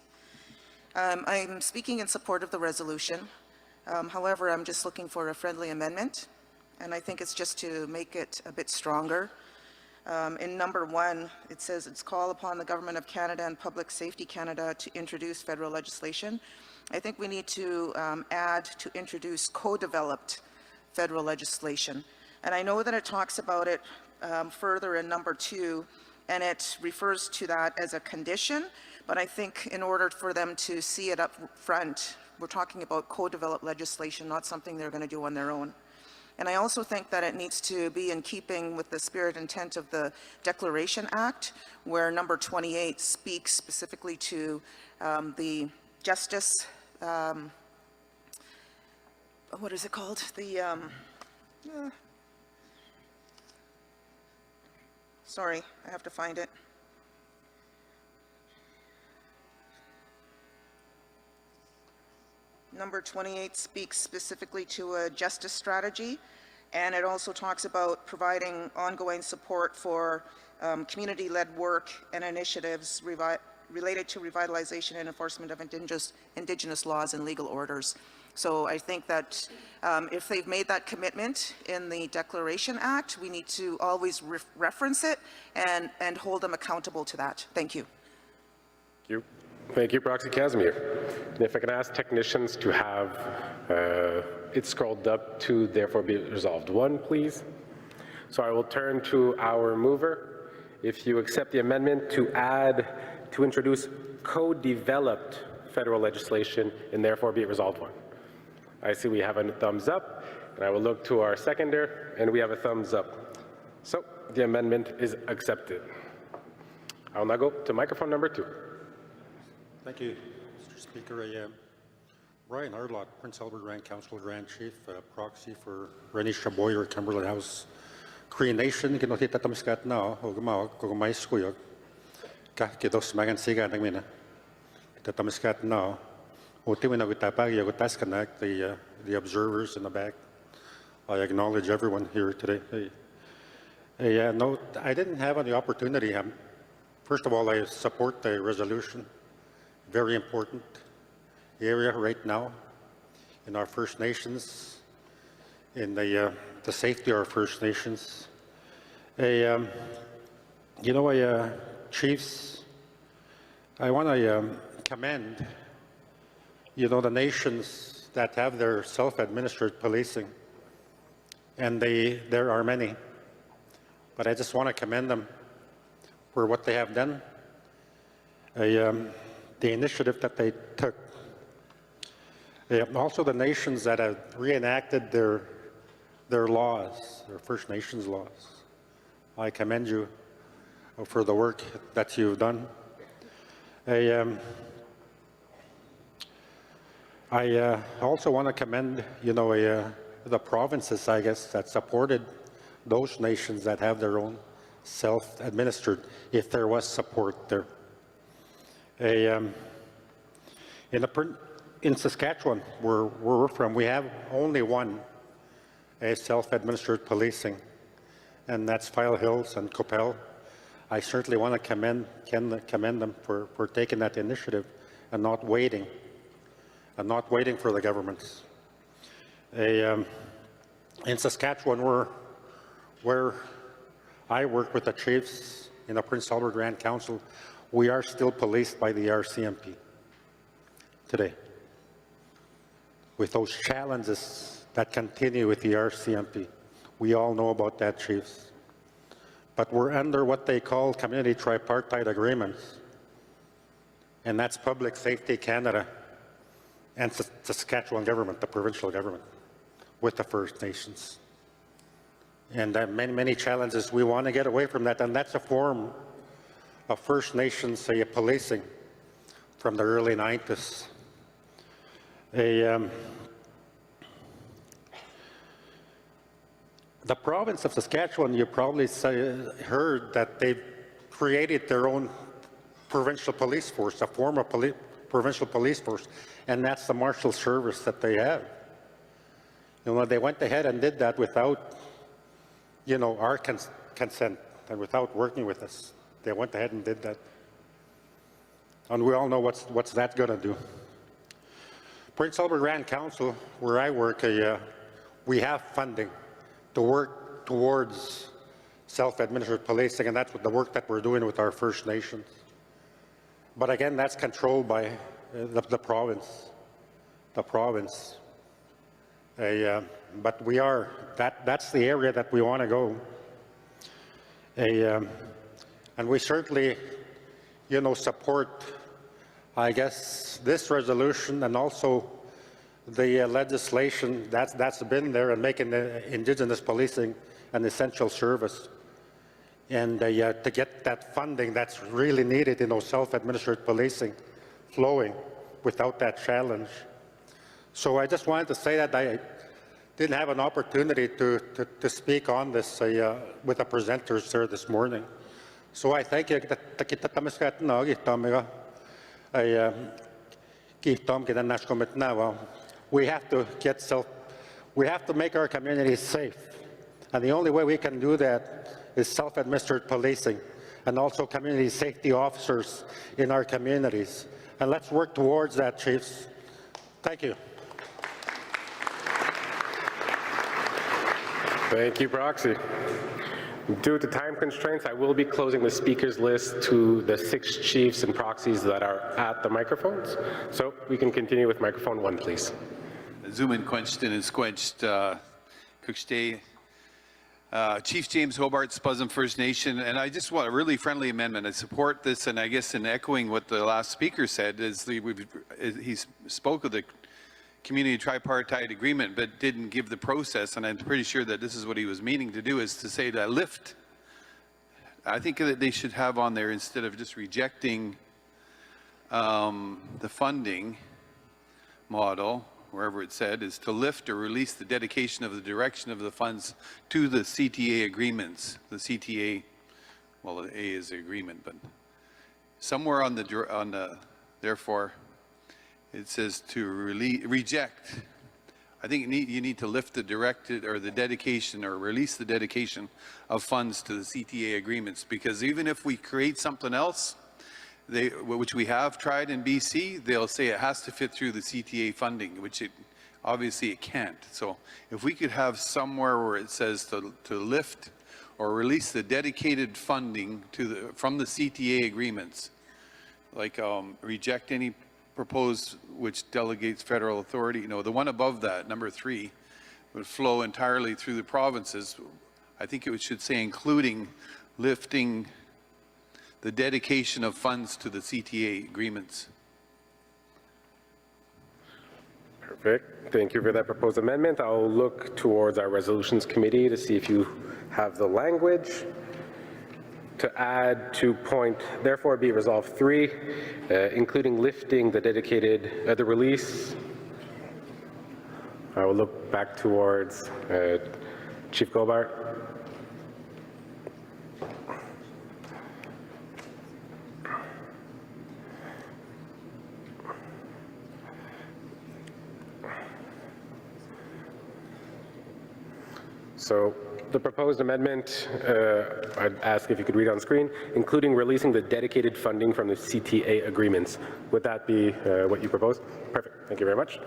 I'm speaking in support of the resolution. However, I'm just looking for a friendly amendment, and I think it's just to make it a bit stronger. In number 1, it says it's call upon the Government of Canada and Public Safety Canada to introduce federal legislation. I think we need to add to introduce co-developed federal legislation. And I know that it talks about it further in number 2, and it refers to that as a condition, but I think in order for them to see it up front, we're talking about co-developed legislation, not something they're going to do on their own. And I also think that it needs to be in keeping with the spirit and intent of the Declaration Act, where number 28 speaks specifically to the justice, what is it called? Sorry, I have to find it. Number 28 speaks specifically to a justice strategy, and it also talks about providing ongoing support for community-led work and initiatives related to revitalization and enforcement of Indigenous laws and legal orders. So I think that if they've made that commitment in the Declaration Act, we need to always reference it and hold them accountable to that. Thank you. Thank you. Thank you, Proxy Casimir. And if I can ask technicians to have it scrolled up to therefore be resolved 1, please. So I will turn to our mover. If you accept the amendment to introduce co-developed federal legislation and therefore be it resolved 1. I see we have a thumbs up, and I will look to our seconder, and we have a thumbs up. So the amendment is accepted. I will now go to microphone number 2. Thank you, Mr. Speaker. Ryan Hardlock, Prince Albert Grand Council Grand Chief, proxy for Rennie Chaboyer, Kimberley House, Cree Nation. Kinotita tamiskat na ogma kogmais kuyog. Kidos magan siga nagmina. Tamiskat na. Utimina gutapag yogutas connect the observers in the back. I acknowledge everyone here today. No, I didn't have any opportunity. First of all, I support the resolution. Very important area right now in our First Nations, in the safety of our First Nations. Chiefs, I want to commend, the nations that have their self-administered policing, and there are many, but I just want to commend them for what they have done. The initiative that they took. Also the nations that have reenacted their laws, their First Nations laws. I commend you for the work that you've done. I also want to commend, the provinces, I guess, that supported those nations that have their own self-administered, if there was support there. In Saskatchewan, where we're from, we have only one self-administered policing, and that's File Hills and Coppell. I certainly want to commend them for taking that initiative and not waiting for the governments. In Saskatchewan, where I work with the chiefs in the Prince Albert Grand Council, we are still policed by the RCMP today, with those challenges that continue with the RCMP. We all know about that, chiefs. But we're under what they call community tripartite agreements, and that's Public Safety Canada and the Saskatchewan government, the provincial government, with the First Nations. And many challenges. We want to get away from that, and that's a form of First Nations policing from the early 90s. The province of Saskatchewan, you probably heard that they've created their own provincial police force, a form of provincial police force, and that's the Marshal Service that they have. They went ahead and did that without, our consent and without working with us. They went ahead and did that. And we all know what's that going to do. Prince Albert Grand Council, where I work, we have funding to work towards self-administered policing, and that's what the work that we're doing with our First Nations. But again, that's controlled by the province. The province. But we are, that's the area that we want to go. And we certainly, support, I guess, this resolution and also the legislation that's been there and making the Indigenous policing an essential service. And to get that funding that's really needed in self-administered policing flowing without that challenge. So I just wanted to say that I didn't have an opportunity to speak on this with the presenters there this morning. So I thank you. We have to make our communities safe. And the only way we can do that is self-administered policing and also community safety officers in our communities. And let's work towards that, chiefs. Thank you. Thank you, Proxy. Due to time constraints, I will be closing the speakers list to the 6 chiefs and proxies that are at the microphones. So we can continue with microphone 1, please. Zoom in quenched and squenched. Cookstay. Chief James Hobart, Spuzzum First Nation, and I just want a really friendly amendment. I support this, and I guess in echoing what the last speaker said, is he spoke of the community tripartite agreement, but didn't give the process, and I'm pretty sure that this is what he was meaning to do, is to say that lift. I think that they should have on there, instead of just rejecting the funding model, wherever it said, is to lift or release the dedication of the direction of the funds to the CTA agreements. The CTA, well, the A is the agreement, but somewhere on the therefore, it says to reject. I think you need to lift the directed or the dedication or release the dedication of funds to the CTA agreements, because even if we create something else, which we have tried in BC, they'll say it has to fit through the CTA funding, which obviously it can't. So if we could have somewhere where it says to lift or release the dedicated funding from the CTA agreements, like reject any proposed which delegates federal authority, the one above that, number 3, would flow entirely through the provinces. I think it should say including lifting the dedication of funds to the CTA agreements. Perfect. Thank you for that proposed amendment. I'll look towards our resolutions committee to see if you have the language to add to point, therefore be resolved 3, including lifting the dedicated, the release. I will look back towards Chief Gobart. So the proposed amendment, I'd ask if you could read on screen, including releasing the dedicated funding from the CTA agreements. Would that be what you propose? Perfect. Thank you very much.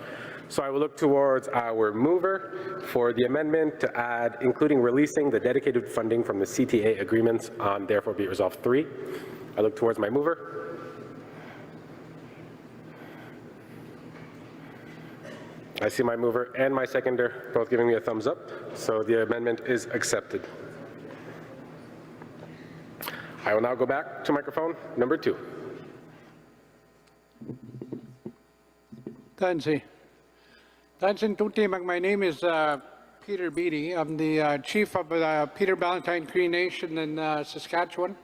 So I will look towards our mover for the amendment to add, including releasing the dedicated funding from the CTA agreements on therefore be resolved 3. I look towards my mover. I see my mover and my seconder both giving me a thumbs up, so the amendment is accepted. I will now go back to microphone number 2. My name is Peter Beattie. I'm the chief of the Peter Ballantyne Cree Nation in Saskatchewan,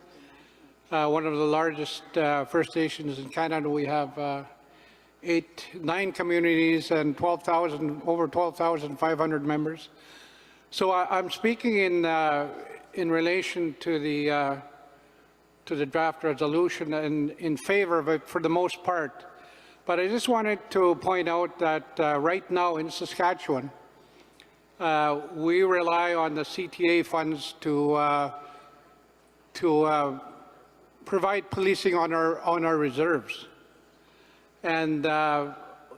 one of the largest First Nations in Canada. We have 9 communities and over 12,500 members. So I'm speaking in relation to the draft resolution and in favor of it for the most part. But I just wanted to point out that right now in Saskatchewan, we rely on the CTA funds to provide policing on our reserves. And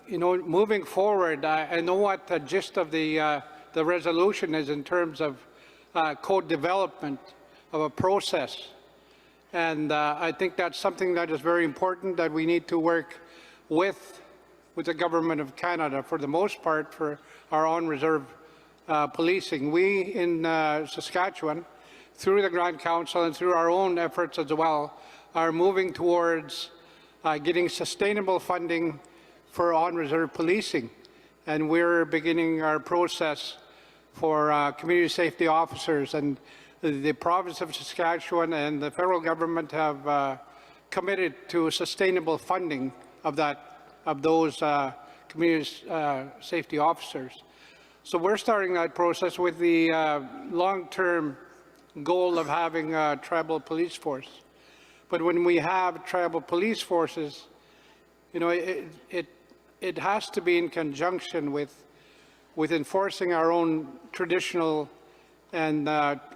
moving forward, I know what the gist of the resolution is in terms of code development. of a process. And I think that's something that is very important, that we need to work with the Government of Canada for the most part for our own reserve policing. We in Saskatchewan, through the Grand Council and through our own efforts as well, are moving towards getting sustainable funding for on-reserve policing. And we're beginning our process for community safety officers. And the province of Saskatchewan and the federal government have committed to sustainable funding of those community safety officers. So we're starting that process with the long-term goal of having a tribal police force. But when we have tribal police forces, you know, it has to be in conjunction with enforcing our own traditional and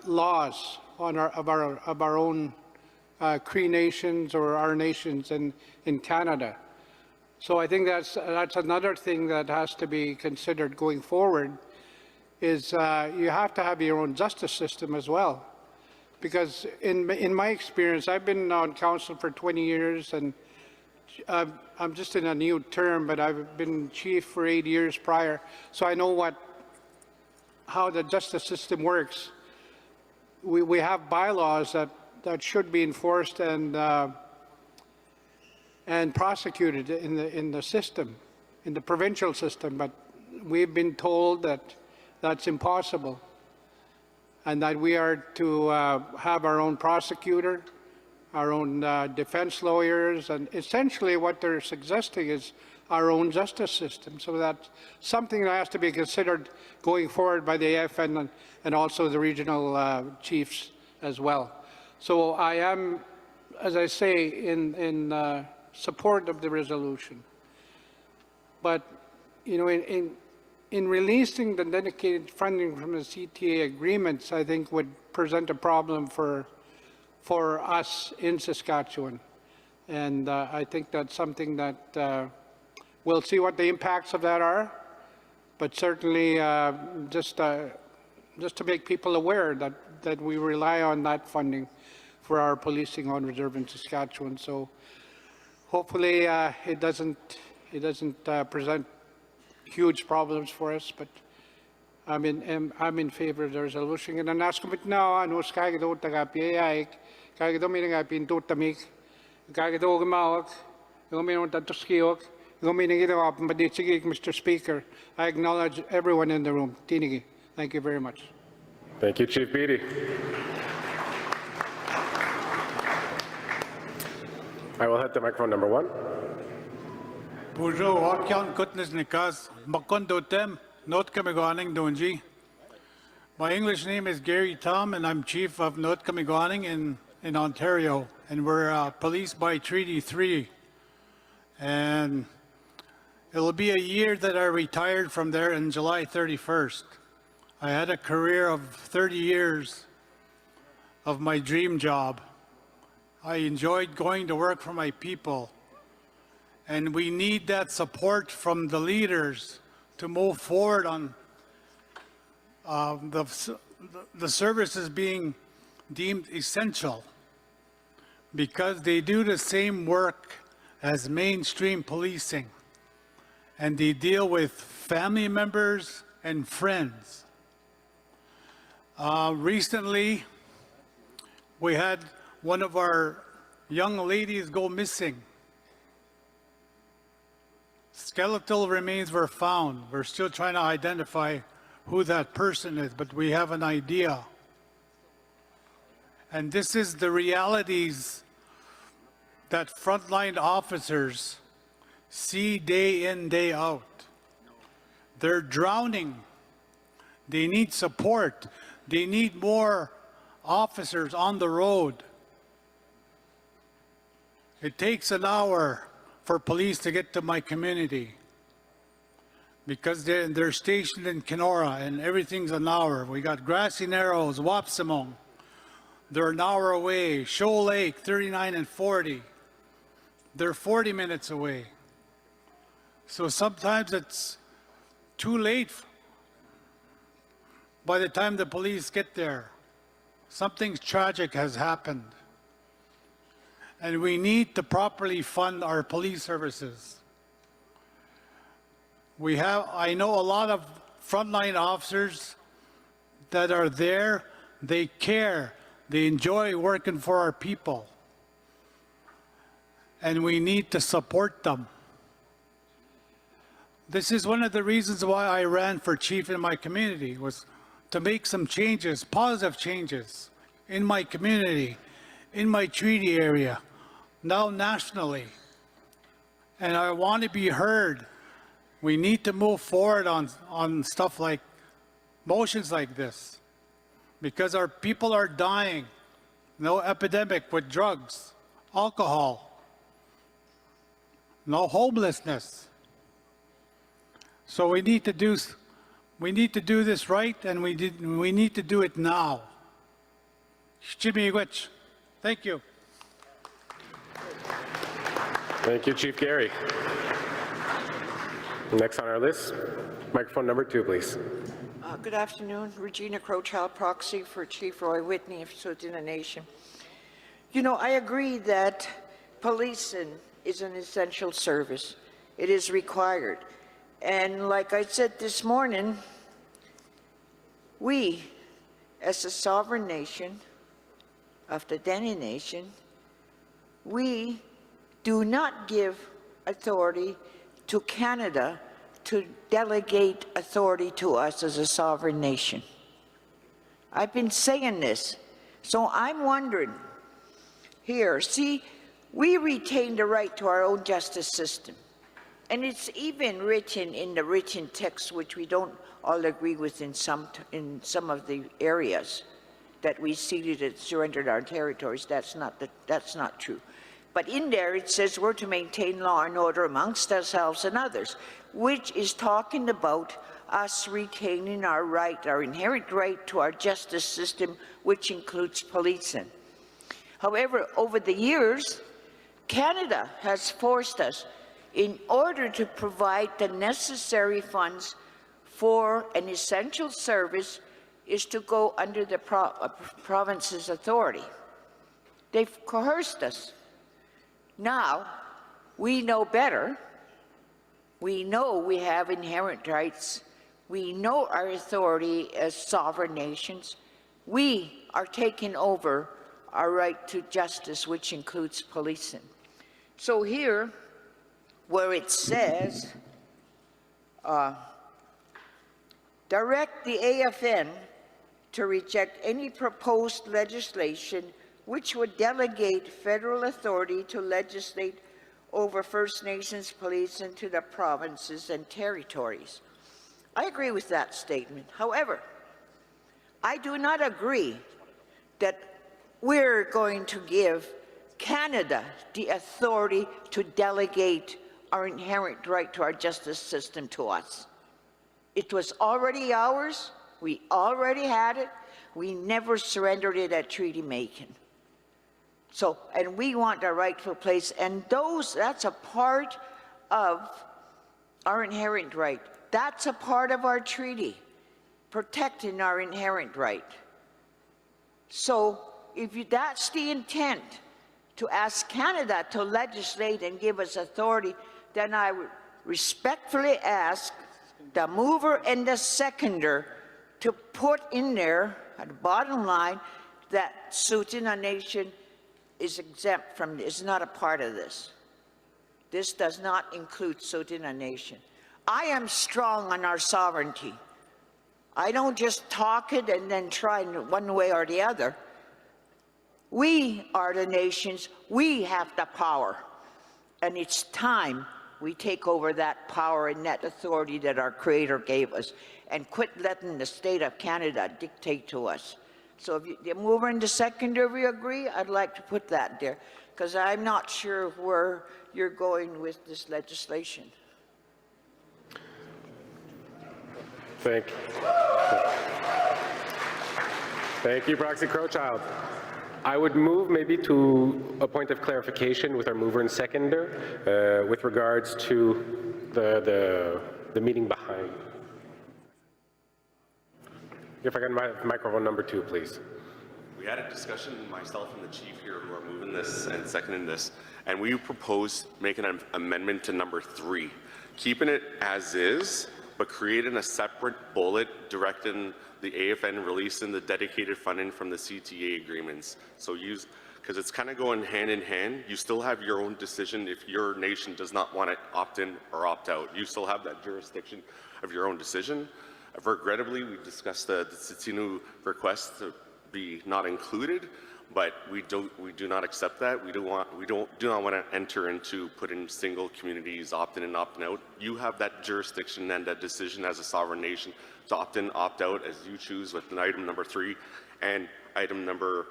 laws on of our own Cree nations or our nations in Canada. So I think that's another thing that has to be considered going forward, is you have to have your own justice system as well. Because in my experience, I've been on council for 20 years, and I'm just in a new term, but I've been chief for 8 years prior, so I know how the justice system works. We have bylaws that should be enforced and prosecuted in the system, in the provincial system, but we've been told that that's impossible, and that we are to have our own prosecutor, our own defense lawyers, and essentially what they're suggesting is our own justice system. So that's something that has to be considered going forward by the AFN and also the regional chiefs as well. So I am, as I say, in support of the resolution. But, you know, in releasing the dedicated funding from the CTA agreements, I think would present a problem for us in Saskatchewan. And I think that's something that we'll see what the impacts of that are, but certainly just to make people aware that we rely on that funding for our policing on reserve in Saskatchewan. So hopefully it doesn't present huge problems for us, but I'm in favor of the resolution. And ask ko now ano skag do taga PAI kag do mi nga pinto tamik kag do gumawak mi non tatuskiok mi ngi do paditsig Mr. Speaker. I acknowledge everyone in the room. Tinigi. Thank you very much. Thank you, Chief Beattie. I will head to microphone number 1. Bonjour, Wakyan Kutnis Nikas, Makondotem, North Kamigoning Donji. My English name is Gary Tom, and I'm Chief of North Kamigoning in Ontario, and we're police by Treaty 3. And it'll be a year that I retired from there in July 31st. I had a career of 30 years of my dream job. I enjoyed going to work for my people. And we need that support from the leaders to move forward on the services being deemed essential, because they do the same work as mainstream policing, and they deal with family members and friends. Recently, we had one of our young ladies go missing. Skeletal remains were found. We're still trying to identify who that person is, but we have an idea. And this is the realities that frontline officers see day in, day out. They're drowning. They need support. They need more officers on the road. It takes an hour for police to get to my community because they're stationed in Kenora and everything's an hour. We got Grassy Narrows, Wapsimong. They're an hour away. Shoal Lake, 39 and 40. They're 40 minutes away. So sometimes it's too late by the time the police get there. something tragic has happened. And we need to properly fund our police services. I know a lot of frontline officers that are there, they care, they enjoy working for our people. And we need to support them. This is one of the reasons why I ran for chief in my community, was to make some changes, positive changes in my community, in my treaty area, now nationally. And I want to be heard. We need to move forward on stuff like motions like this, because our people are dying. No epidemic with drugs, alcohol, no homelessness. So we need to do this right, and we need to do it now. Thank you. Thank you, Chief Gary. Next on our list, microphone number 2, please. Good afternoon. Regina Crowchild, proxy for Chief Roy Whitney of Tsuut'ina Nation. You know, I agree that policing is an essential service. It is required. And like I said this morning, we, as a sovereign nation of the Dene Nation, we do not give authority to Canada to delegate authority to us as a sovereign nation. I've been saying this, so I'm wondering here, see, we retain the right to our own justice system. And it's even written in the written text, which we don't all agree with in some of the areas that we ceded and surrendered our territories. That's not true. But in there it says we're to maintain law and order amongst ourselves and others, which is talking about us retaining our right, our inherent right to our justice system, which includes policing. However, over the years, Canada has forced us, in order to provide the necessary funds for an essential service, is to go under the province's authority. They've coerced us. Now, we know better. We know we have inherent rights. We know our authority as sovereign nations. We are taking over our right to justice, which includes policing. So here, where it says, direct the AFN to reject any proposed legislation which would delegate federal authority to legislate over First Nations policing to the provinces and territories. I agree with that statement. However, I do not agree that we're going to give Canada the authority to delegate our inherent right to our justice system to us. It was already ours. We already had it. We never surrendered it at treaty making. So, and we want our rightful place, and that's a part of our inherent right. That's a part of our treaty, protecting our inherent right. So, if that's the intent, to ask Canada to legislate and give us authority, then I would respectfully ask the mover and the seconder to put in there, at the bottom line, that Tsuut'ina Nation is exempt from, is not a part of this. This does not include Tsuut'ina Nation. I am strong on our sovereignty. I don't just talk it and then try one way or the other. We are the nations, we have the power, and it's time we take over that power and that authority that our Creator gave us, and quit letting the state of Canada dictate to us. So if the mover and the seconder, if you agree, I'd like to put that there, because I'm not sure where you're going with this legislation. Thank you, Proxy Crowchild. I would move maybe to a point of clarification with our mover and seconder with regards to the meeting behind. If I can have microphone number 2, please. We had a discussion, myself and the chief here who are moving this and seconding this, and we proposed making an amendment to number 3, keeping it as is, but creating a separate bullet directing the AFN releasing the dedicated funding from the CTA agreements. So because it's kind of going hand in hand, you still have your own decision if your nation does not want to opt in or opt out. You still have that jurisdiction of your own decision. Regrettably, we discussed the Tsitsinu request to be not included, but we do not accept that. We do not want to enter into putting single communities opt in and opt out. You have that jurisdiction and that decision as a sovereign nation to opt in, opt out as you choose with item number 3 and item number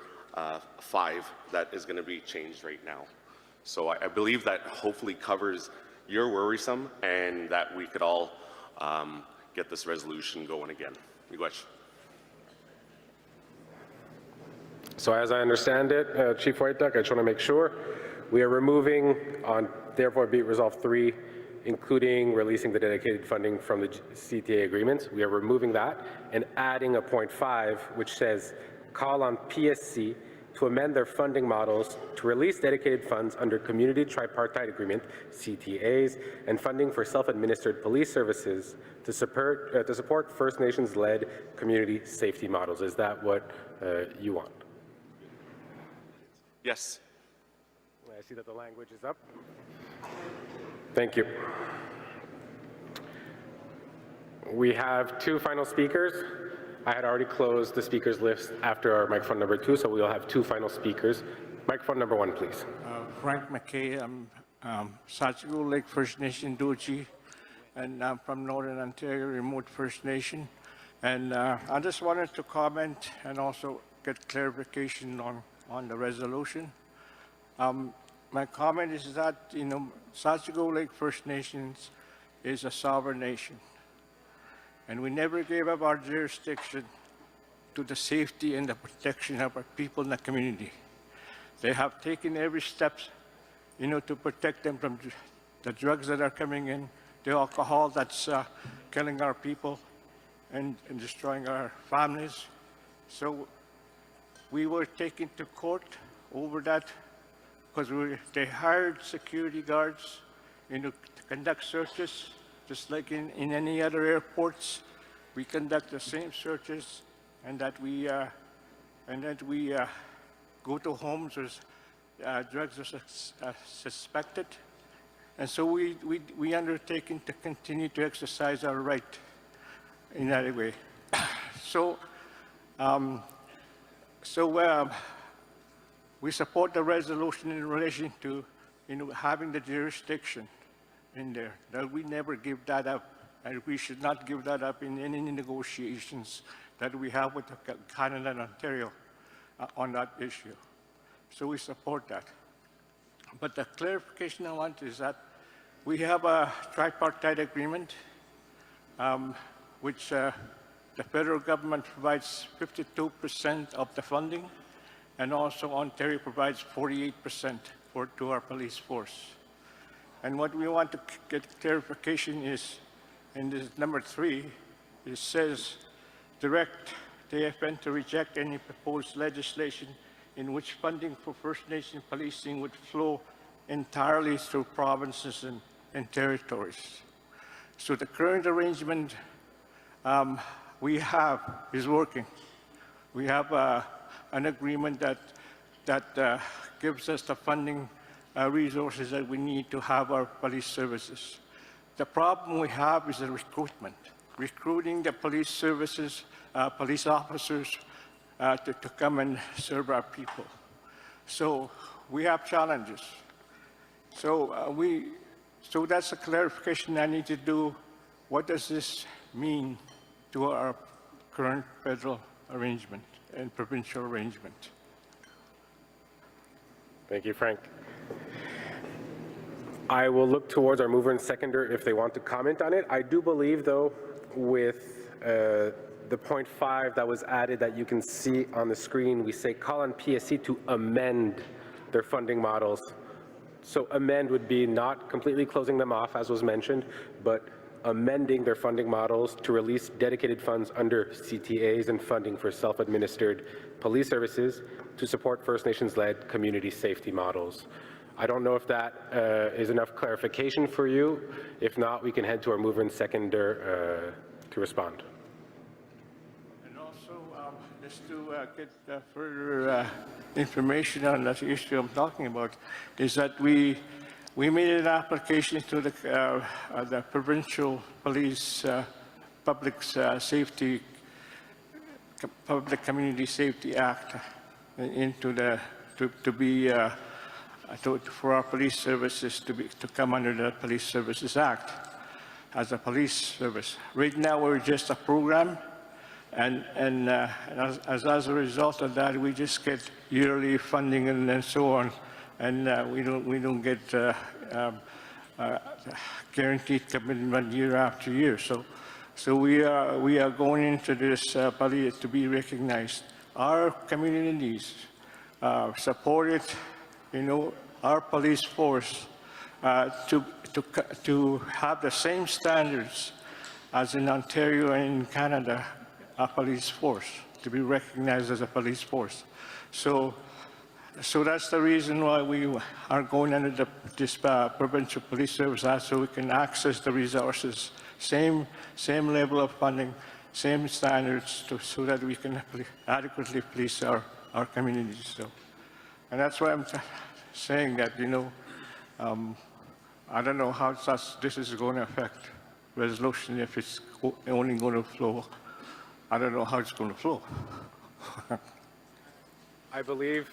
5 that is going to be changed right now. So I believe that hopefully covers your worrisome and that we could all get this resolution going again. Miigwech. So as I understand it, Chief Wojtek, I just want to make sure we are removing on therefore be it resolved 3, including releasing the dedicated funding from the CTA agreements. We are removing that and adding a point 5, which says call on PSC to amend their funding models to release dedicated funds under Community Tripartite Agreement, CTAs, and funding for self-administered police services to support First Nations-led community safety models. Is that what you want? Yes. I see that the language is up. Thank you. We have 2 final speakers. I had already closed the speakers list after our microphone number 2, so we'll have 2 final speakers. Microphone number 1, please. Frank McKay, I'm Sachigo Lake First Nation Doji, and I'm from Northern Ontario Remote First Nation. And I just wanted to comment and also get clarification on the resolution. My comment is that, Sachigo Lake First Nations is a sovereign nation. And we never gave up our jurisdiction to the safety and the protection of our people in the community. They have taken every step, to protect them from the drugs that are coming in, the alcohol that's killing our people and destroying our families. So we were taken to court over that because they hired security guards, to conduct searches. Just like in any other airports, we conduct the same searches, and that we go to homes where drugs are suspected, and so we undertaken to continue to exercise our right in that way. So we support the resolution in relation to having the jurisdiction in there, that we never give that up, and we should not give that up in any negotiations that we have with Canada and Ontario on that issue. So we support that. But the clarification I want is that we have a tripartite agreement, which the federal government provides 52% of the funding, and also Ontario provides 48% to our police force. And what we want to get clarification is, in this number 3, it says, direct the AFN to reject any proposed legislation in which funding for First Nation policing would flow entirely through provinces and territories. So the current arrangement we have is working. We have an agreement that gives us the funding resources that we need to have our police services. The problem we have is the recruitment, recruiting the police services, police officers to come and serve our people. So we have challenges. So so that's a clarification I need to do. What does this mean to our current federal arrangement and provincial arrangement? Thank you, Frank. I will look towards our mover and seconder if they want to comment on it. I do believe, though, with the point 5 that was added that you can see on the screen, we say call on PSC to amend their funding models. So amend would be not completely closing them off, as was mentioned, but amending their funding models to release dedicated funds under CTAs and funding for self-administered police services to support First Nations-led community safety models. I don't know if that is enough clarification for you. If not, we can head to our mover and seconder to respond. And also, just to get further information on that issue I'm talking about, is that we made an application to the provincial police public community safety act into the for our police services to come under the Police Services Act as a police service. Right now, we're just a program, and as a result of that, we just get yearly funding and so on, and we don't get guaranteed commitment year after year. So we are going into this to be recognized. Our communities support it. You know, our police force to have the same standards as in Ontario and in Canada, a police force, to be recognized as a police force. So that's the reason why we are going under this provincial police service act, so we can access the resources, same level of funding, same standards, so that we can adequately police our communities. So, and that's why I'm saying that, you know, I don't know how this is going to affect resolution, if it's only going to flow. I don't know how it's going to flow. I believe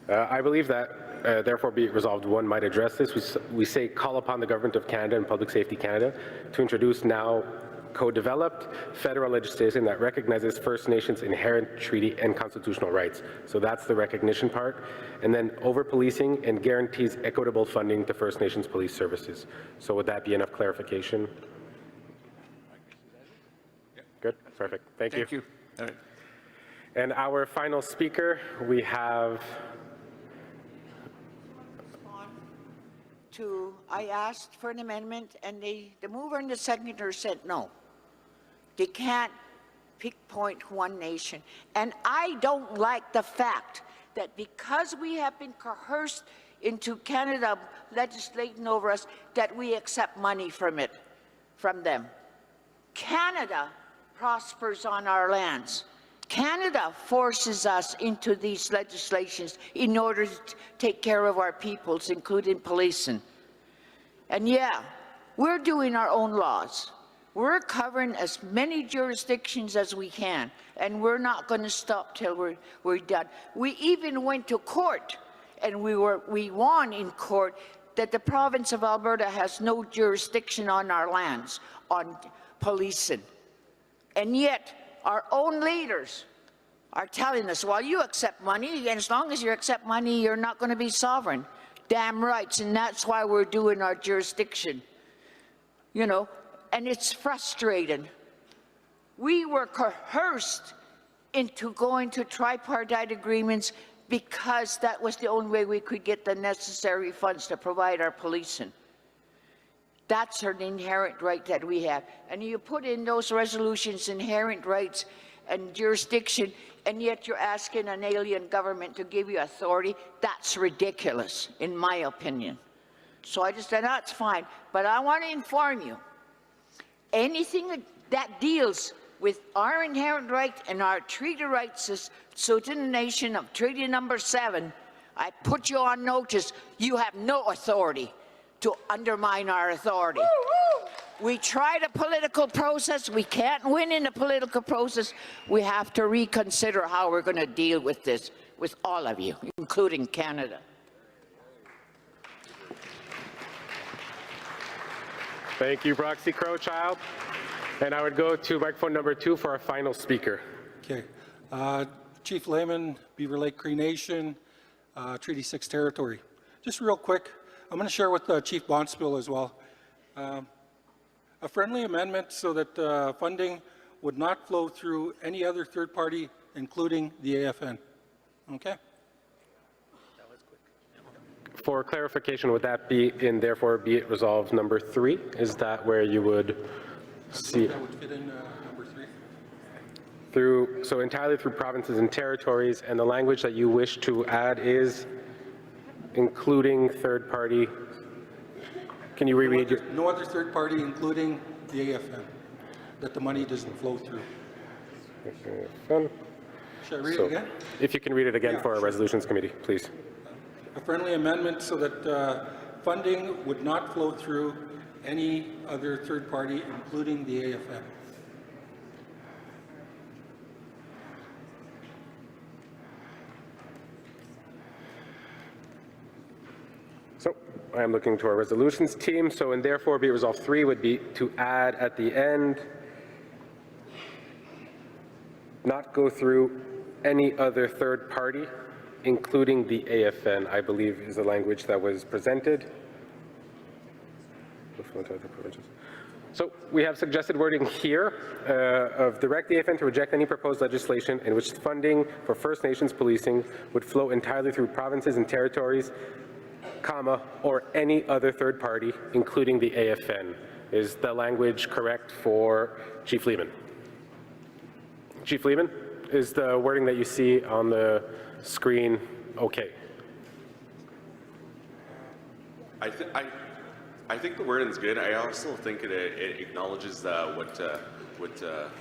that, therefore be it resolved, one might address this. We say call upon the Government of Canada and Public Safety Canada to introduce now co-developed federal legislation that recognizes First Nations inherent treaty and constitutional rights. So that's the recognition part. And then over-policing and guarantees equitable funding to First Nations police services. So would that be enough clarification? Good, perfect. Thank you. Thank you. All right. And our final speaker, we have... I asked for an amendment, and the mover and the seconder said no. They can't pinpoint one nation. And I don't like the fact that because we have been coerced into Canada legislating over us, that we accept money from them. Canada prospers on our lands. Canada forces us into these legislations in order to take care of our peoples, including policing. And yeah, we're doing our own laws. We're covering as many jurisdictions as we can, and we're not going to stop till we're done. We even went to court, and we won in court that the province of Alberta has no jurisdiction on our lands, on policing. And yet, our own leaders are telling us, well, you accept money, and as long as you accept money, you're not going to be sovereign. Damn rights, and that's why we're doing our jurisdiction. You know, and it's frustrating. We were coerced into going to tripartite agreements because that was the only way we could get the necessary funds to provide our policing. That's an inherent right that we have. And you put in those resolutions inherent rights and jurisdiction, and yet you're asking an alien government to give you authority. That's ridiculous, in my opinion. So I just said, that's fine. But I want to inform you, anything that deals with our inherent right and our treaty rights as certain nation of Treaty Number 7, I put you on notice, you have no authority to undermine our authority. We tried a political process. We can't win in a political process. We have to reconsider how we're going to deal with this, with all of you, including Canada. Thank you, Proxy Crowchild. And I would go to microphone number 2 for our final speaker. Okay. Chief Lehman, Beaver Lake Cree Nation, Treaty 6 territory. Just real quick, I'm going to share with Chief Bonspiel as well. A friendly amendment so that funding would not flow through any other third party, including the AFN. Okay? For clarification, would that be in therefore be it resolved number 3? Is that where you would see That would fit in number 3. through, so entirely through provinces and territories, and the language that you wish to add is including third party? Can you reread your? No other third party, including the AFN, that the money doesn't flow through. Should I read it again? If you can read it again for our resolutions committee, please. A friendly amendment so that funding would not flow through any other third party, including the AFN. So I am looking to our resolutions team. So and therefore be resolved 3 would be to add at the end, not go through any other third party, including the AFN, I believe is the language that was presented. So we have suggested wording here of direct the AFN to reject any proposed legislation in which funding for First Nations policing would flow entirely through provinces and territories, comma, or any other third party, including the AFN. Is the language correct for Chief Lehman? Chief Lehman, is the wording that you see on the screen okay? I think the wording's good. I also think it acknowledges what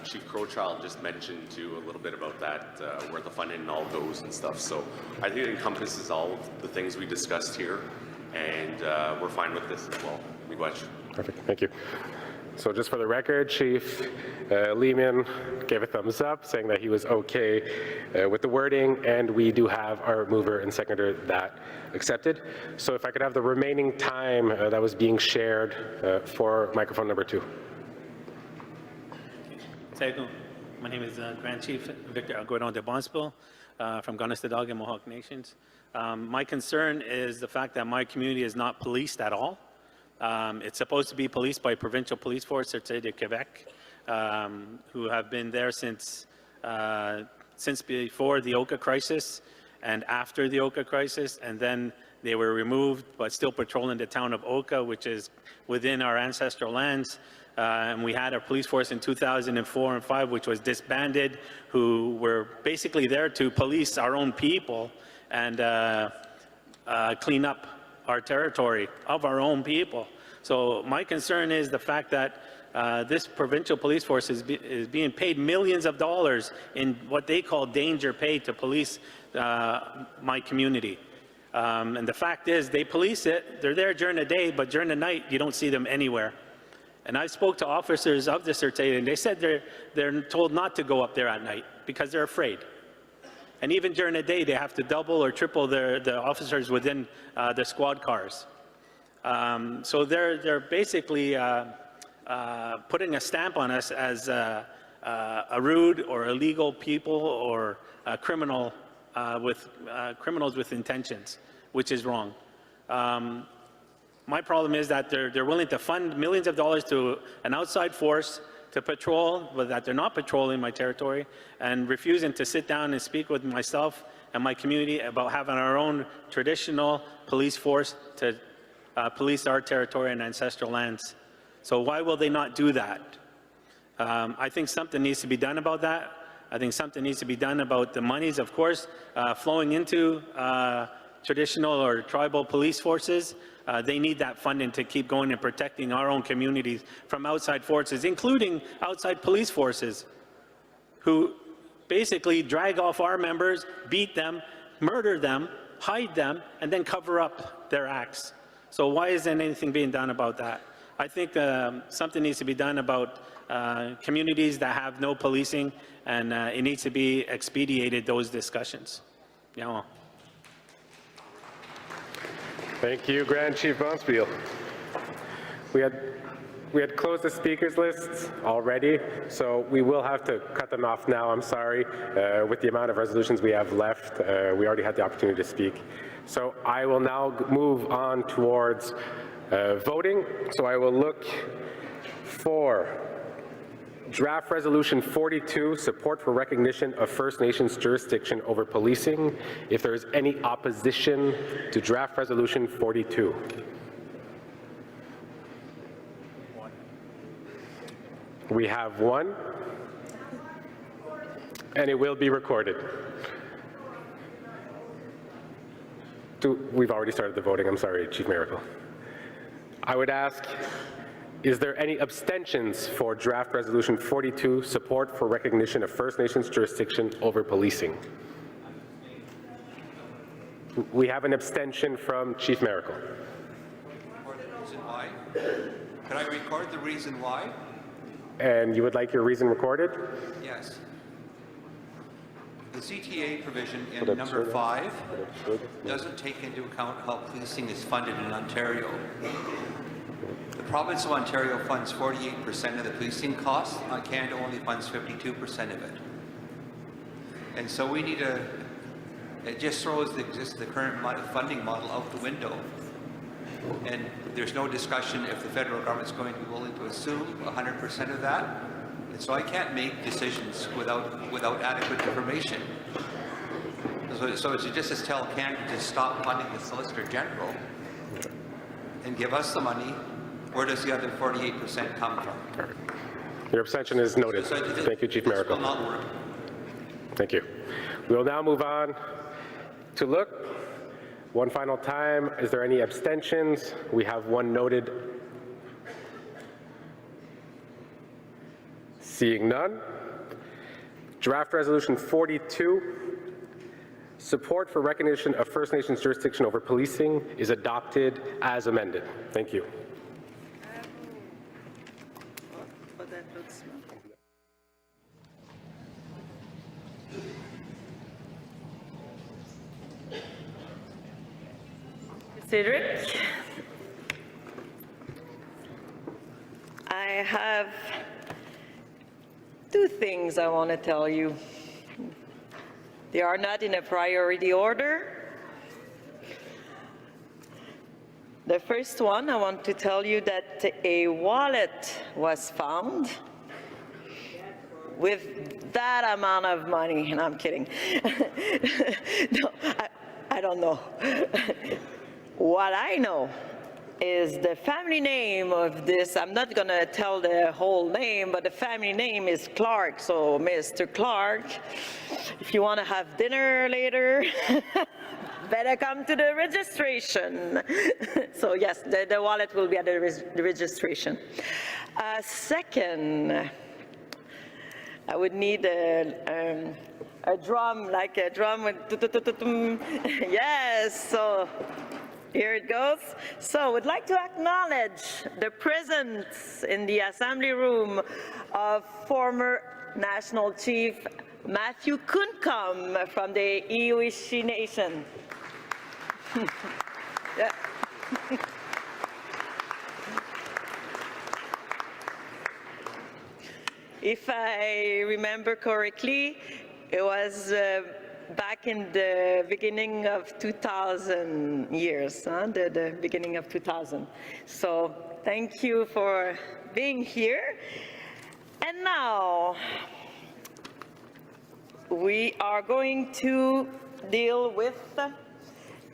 Chief Crowchild just mentioned too, a little bit about that, where the funding all goes and stuff. So I think it encompasses all of the things we discussed here, and we're fine with this as well. Miigwech. Perfect, thank you. So just for the record, Chief Lehman gave a thumbs up, saying that he was okay with the wording, and we do have our mover and seconder that accepted. So if I could have the remaining time that was being shared for microphone number 2. My name is Grand Chief Victor Algordon de Bonspiel from Gunnistadag and Mohawk Nations. My concern is the fact that my community is not policed at all. It's supposed to be policed by provincial police force, Sûreté de Quebec, who have been there since before the Oka crisis and after the Oka crisis, and then they were removed, but still patrolling the town of Oka, which is within our ancestral lands. And we had a police force in 2004 and 5, which was disbanded, who were basically there to police our own people and clean up our territory of our own people. So my concern is the fact that this provincial police force is being paid millions of dollars in what they call danger pay to police my community. And the fact is they police it, they're there during the day, but during the night you don't see them anywhere. And I spoke to officers of the Sûreté, and they said they're told not to go up there at night because they're afraid. And even during the day, they have to double or triple the officers within the squad cars. So they're basically putting a stamp on us as a rude or illegal people or a criminal criminals with intentions, which is wrong. My problem is that they're willing to fund millions of dollars to an outside force to patrol, but that they're not patrolling my territory, and refusing to sit down and speak with myself and my community about having our own traditional police force to police our territory and ancestral lands. So why will they not do that? I think something needs to be done about that. I think something needs to be done about the monies, of course, flowing into traditional or tribal police forces. They need that funding to keep going and protecting our own communities from outside forces, including outside police forces, who basically drag off our members, beat them, murder them, hide them, and then cover up their acts. So why isn't anything being done about that? I think something needs to be done about communities that have no policing, and it needs to be expedited, those discussions. Yeah. Thank you, Grand Chief Bonspiel. We had closed the speakers lists already, so we will have to cut them off now. I'm sorry. With the amount of resolutions we have left, we already had the opportunity to speak. So I will now move on towards voting. So I will look for Draft Resolution 42, support for recognition of First Nations jurisdiction over policing. If there is any opposition to Draft Resolution 42. We have one, and it will be recorded. We've already started the voting. I'm sorry, Chief Miracle. I would ask, is there any abstentions for Draft Resolution 42, support for recognition of First Nations jurisdiction over policing? We have an abstention from Chief Miracle. Reason why? Can I record the reason why? And you would like your reason recorded? Yes. The CTA provision in number 5 doesn't take into account how policing is funded in Ontario. The province of Ontario funds 48% of the policing costs. Canada only funds 52% of it. And so we need it just throws the current funding model out the window. And there's no discussion if the federal government's going to be willing to assume 100% of that. And so I can't make decisions without adequate information. So it's just as tell Canada to stop funding the Solicitor General and give us the money. Where does the other 48% come from? Your abstention is noted. Thank you, Chief Miracle. This will not work. Thank you. We will now move on to look. One final time, is there any abstentions? We have one noted. Seeing none. Draft Resolution 42, support for recognition of First Nations jurisdiction over policing, is adopted as amended. Thank you. Cedric, I have two things I want to tell you. They are not in a priority order. The first one, I want to tell you that a wallet was found with that amount of money, and I'm kidding. No, I don't know. What I know is the family name of this. I'm not going to tell the whole name, but the family name is Clark. So, Mr. Clark, if you want to have dinner later, better come to the registration. So, yes, the wallet will be at the registration. Second, I would need a drum, like a drum with yes, so here it goes. So, would like to acknowledge the presence in the assembly room of former National Chief Matthew Kuncombe from the Iwishi Nation. Yeah. If I remember correctly, it was back in the beginning of 2000 years, the beginning of 2000. So thank you for being here. And now we are going to deal with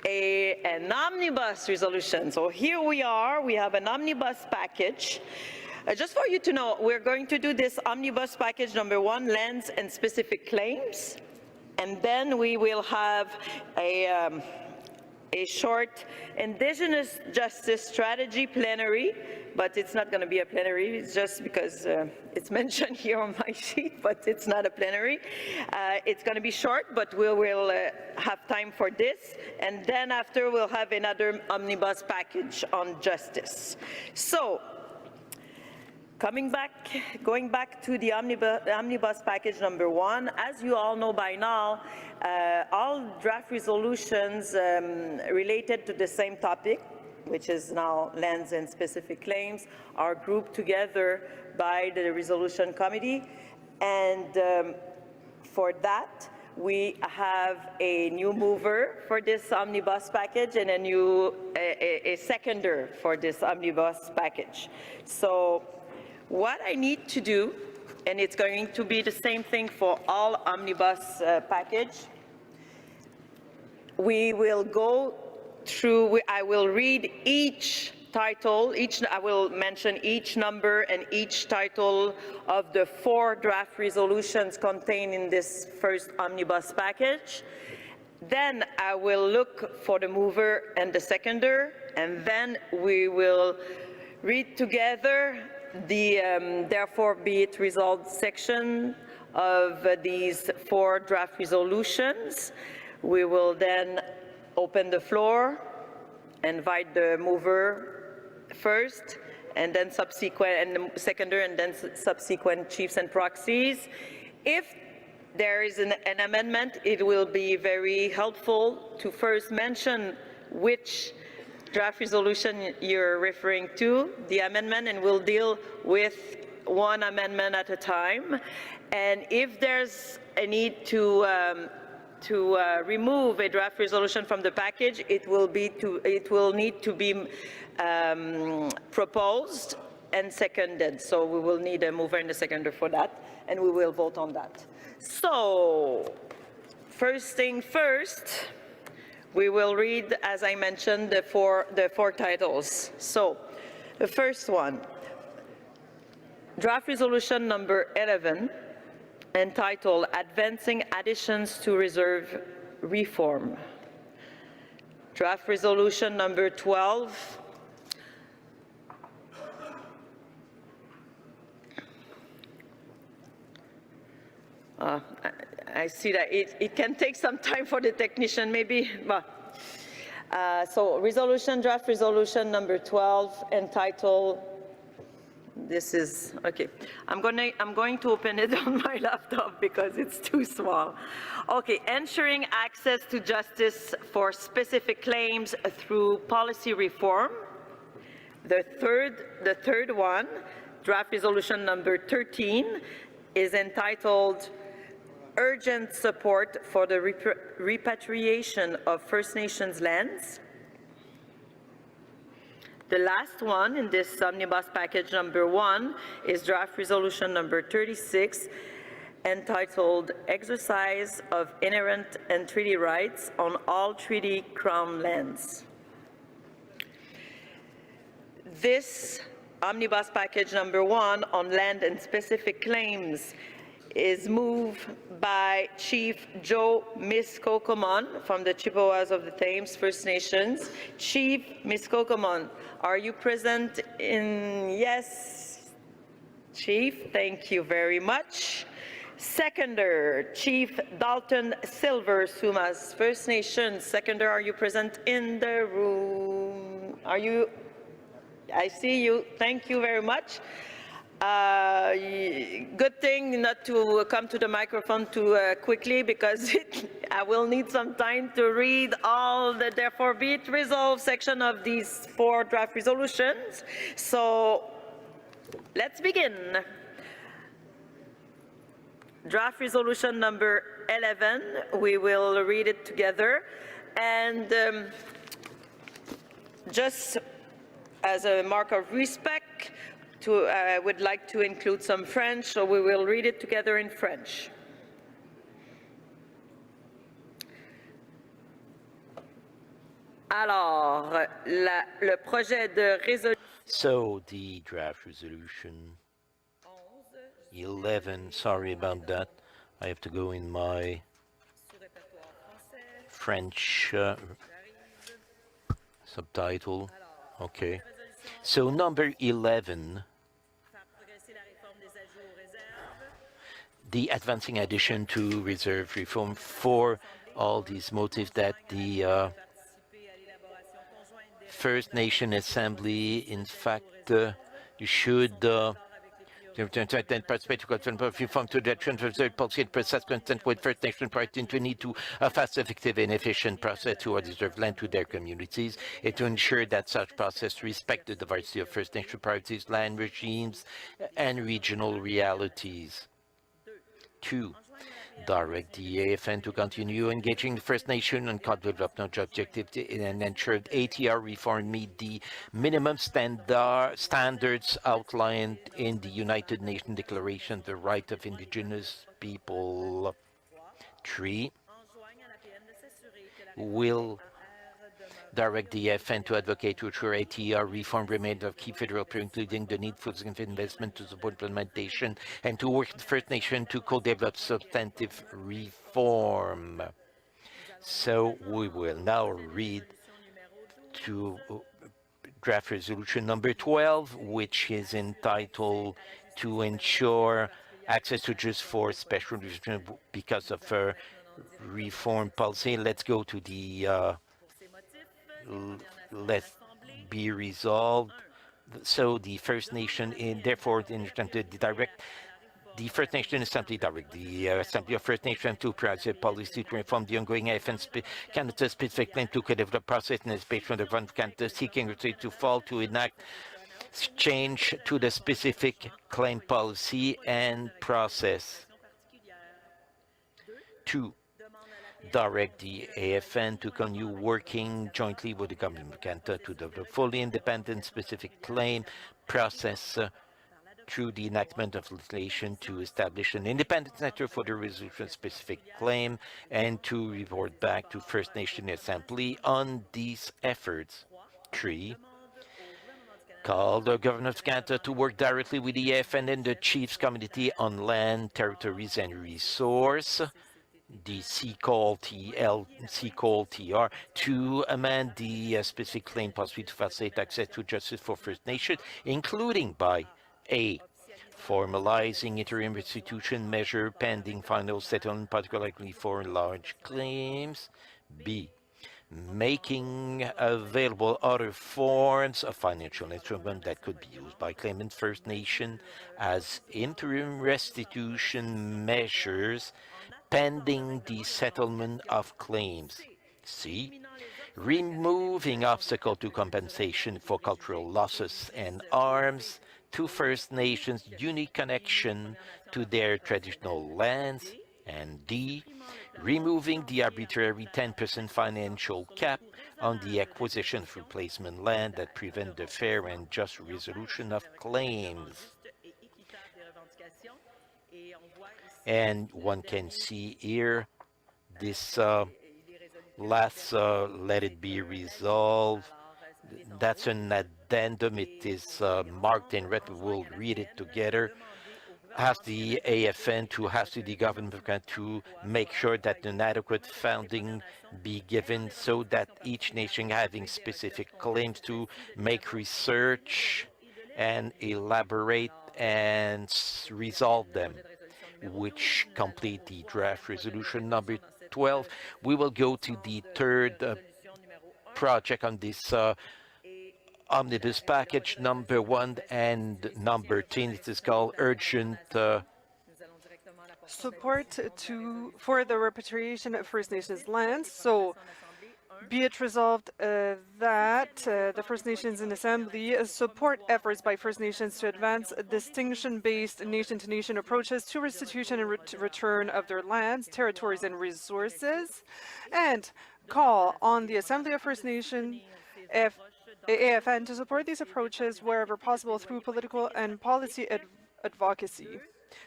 an omnibus resolution. So here we are, we have an omnibus package. Just for you to know, we're going to do this omnibus package number 1, lands and specific claims. And then we will have a short Indigenous justice strategy plenary, but it's not going to be a plenary. It's just because it's mentioned here on my sheet, but it's not a plenary. It's going to be short, but we will have time for this. And then after, we'll have another omnibus package on justice. So, going back to the omnibus package number 1, as you all know by now, all draft resolutions related to the same topic, which is now lands and specific claims, are grouped together by the resolution committee. And for that, we have a new mover for this omnibus package and a seconder for this omnibus package. So what I need to do and it's going to be the same thing for all omnibus package. We will go through, I will read each title, I will mention each number and each title of the 4 draft resolutions contained in this first omnibus package. Then I will look for the mover and the seconder, and then we will read together the therefore be it resolved section of these 4 draft resolutions. We will then open the floor, invite the mover first, and then subsequent, and the seconder, and then subsequent chiefs and proxies. If there is an amendment, it will be very helpful to first mention which draft resolution you're referring to, the amendment, and we'll deal with one amendment at a time. And if there's a need to remove a draft resolution from the package, it will need to be proposed and seconded. So we will need a mover and a seconder for that, and we will vote on that. So first thing first, we will read, as I mentioned, the four titles. So the first one, draft resolution number 11, entitled Advancing Additions to Reserve Reform. Draft resolution number 12, I see that it can take some time for the technician, maybe. So draft resolution number 12, entitled, this is, okay, I'm going to open it on my laptop because it's too small. Okay, ensuring access to justice for specific claims through policy reform. The third one, draft resolution number 13, is entitled Urgent Support for the Repatriation of First Nations Lands. The last one in this omnibus package number 1 is draft resolution number 36, entitled Exercise of Inherent and Treaty Rights on All Treaty Crown Lands. This omnibus package number 1 on land and specific claims is moved by Chief Joe Miskokomon from the Chippewas of the Thames First Nations. Chief Miskokomon, are you present in? Yes, Chief, thank you very much. Seconder, Chief Dalton Silver, Sumas First Nations. Seconder, are you present in the room? Are you? I see you, thank you very much. Good thing not to come to the microphone too quickly, because I will need some time to read all the therefore be it resolved section of these 4 draft resolutions. So let's begin. Draft resolution number 11, we will read it together. And just as a mark of respect, I would like to include some French, so we will read it together in French. Alors, le projet de résolution. So the draft resolution 11, sorry about that. I have to go in my French subtitle. Okay. So number 11, the advancing addition to reserve reform, for all these motives that the First Nation Assembly, in fact, should participate to reform to the transfer policy and process consent with First Nation parties to need to a fast, effective, and efficient process to reserve land to their communities, and to ensure that such process respect the diversity of First Nation parties, land regimes, and regional realities. 2. Direct the AFN to continue engaging the First Nation on co-development objectives and ensure ATR reform meet the minimum standards outlined in the United Nations Declaration of the Right of Indigenous People. 3. Will direct the AFN to advocate to ensure ATR reform remains a key federal priority, including the need for significant investment to support implementation and to work with the First Nation to co-develop substantive reform. So we will now read to draft resolution number 12, which is entitled to ensure access to justice for special because of reform policy. Let's go to the let be resolved. So the First Nation, therefore, the First Nation Assembly direct the Assembly of First Nation to prioritize policy to reform the ongoing AFN Canada specific claim to co-develop process and is based on the Fund of Canada seeking to fall to enact change to the specific claim policy and process. 2. Direct the AFN to continue working jointly with the Government of Canada to develop fully independent specific claim process through the enactment of legislation to establish an independent center for the resolution of specific claim and to report back to First Nation Assembly on these efforts. 3. Call the Government of Canada to work directly with the AFN and the Chiefs Committee on Land, Territories and Resource, the CCALTR, to amend the specific claim policy to facilitate access to justice for First Nation, including by A. Formalizing interim restitution measure pending final settlement, particularly for large claims. B. Making available other forms of financial instrument that could be used by claimant First Nation as interim restitution measures pending the settlement of claims. C. Removing obstacle to compensation for cultural losses and harms to First Nations' unique connection to their traditional lands. And D. Removing the arbitrary 10% financial cap on the acquisition of replacement land that prevent the fair and just resolution of claims. And one can see here this last let it be resolved. That's an addendum. It is marked in red. We'll read it together. Ask the AFN to ask the Government of Canada to make sure that an adequate funding be given so that each nation having specific claims to make research and elaborate and resolve them, which complete the draft resolution number 12. We will go to the third project on this omnibus package, number 1 and number 10. It is called urgent support for the repatriation of First Nations lands. So be it resolved that the First Nations in Assembly support efforts by First Nations to advance distinction-based nation-to-nation approaches to restitution and return of their lands, territories and resources, and call on the Assembly of First Nations AFN to support these approaches wherever possible through political and policy advocacy.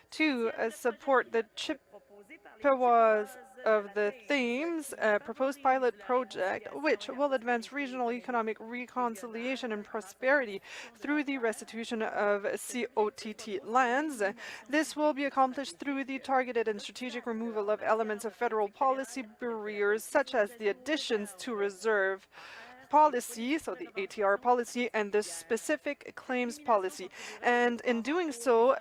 2. Support the Chippewas of the Thames proposed pilot project, which will advance regional economic reconciliation and prosperity through the restitution of COTT lands. This will be accomplished through the targeted and strategic removal of elements of federal policy barriers, such as the additions to reserve policy, so the ATR policy, and the specific claims policy. And in doing so,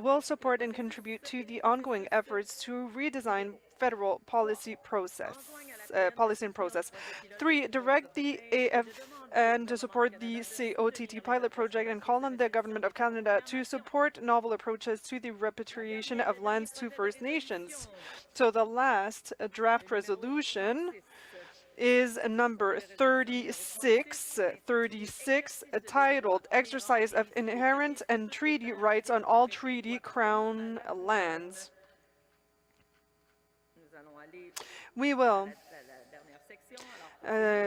will support and contribute to the ongoing efforts to redesign federal policy process. 3. Direct the AFN to support the COTT pilot project and call on the Government of Canada to support novel approaches to the repatriation of lands to First Nations. So the last draft resolution is number 36, titled Exercise of Inherent and Treaty Rights on All Treaty Crown Lands. We will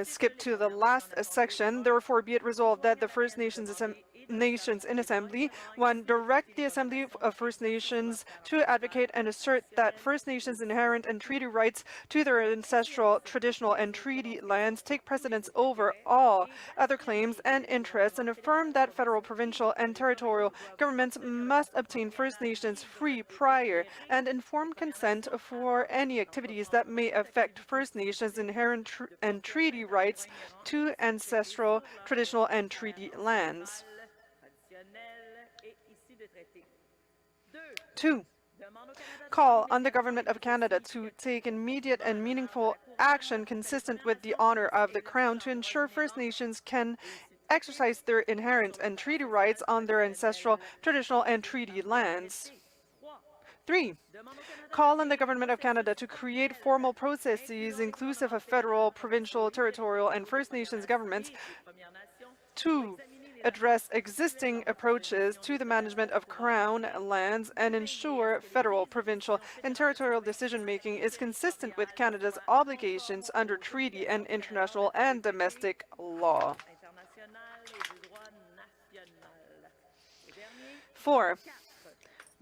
skip to the last section. Therefore, be it resolved that the First Nations in Assembly, 1, direct the Assembly of First Nations to advocate and assert that First Nations' inherent and treaty rights to their ancestral, traditional, and treaty lands take precedence over all other claims and interests, and affirm that federal, provincial, and territorial governments must obtain First Nations free, prior, and informed consent for any activities that may affect First Nations' inherent and treaty rights to ancestral, traditional, and treaty lands. 2, call on the Government of Canada to take immediate and meaningful action consistent with the honour of the Crown to ensure First Nations can exercise their inherent and treaty rights on their ancestral, traditional, and treaty lands. 3, call on the Government of Canada to create formal processes inclusive of federal, provincial, territorial, and First Nations governments to address existing approaches to the management of Crown lands and ensure federal, provincial, and territorial decision-making is consistent with Canada's obligations under treaty and international and domestic law. 4,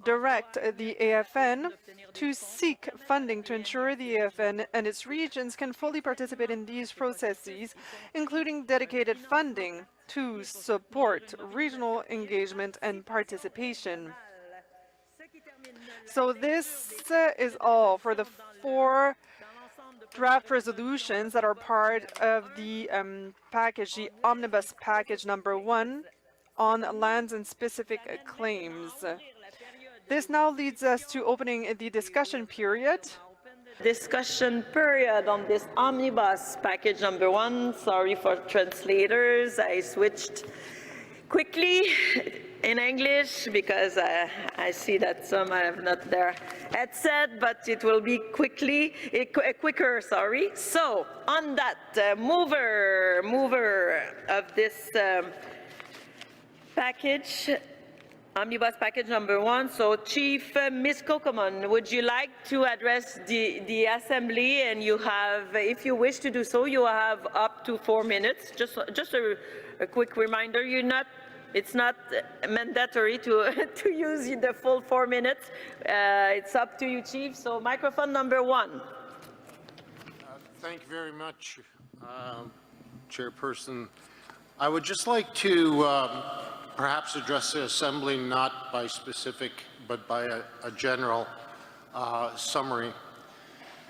direct the AFN to seek funding to ensure the AFN and its regions can fully participate in these processes, including dedicated funding to support regional engagement and participation. So this is all for the 4 draft resolutions that are part of the package, the omnibus package number 1 on lands and specific claims. This now leads us to opening the discussion period. Discussion period on this omnibus package number 1. Sorry for translators. I switched quickly in English because I see that some have not their headset, but it will be quicker. Sorry. So on that, mover of this package. Omnibus package number 1. So Chief Ms. Kokomon, would you like to address the Assembly? And you have, if you wish to do so, you have up to 4 minutes. Just a quick reminder, it's not mandatory to use the full 4 minutes. It's up to you, Chief. So microphone number 1. Thank you very much, Chairperson. I would just like to perhaps address the Assembly not by specific, but by a general summary,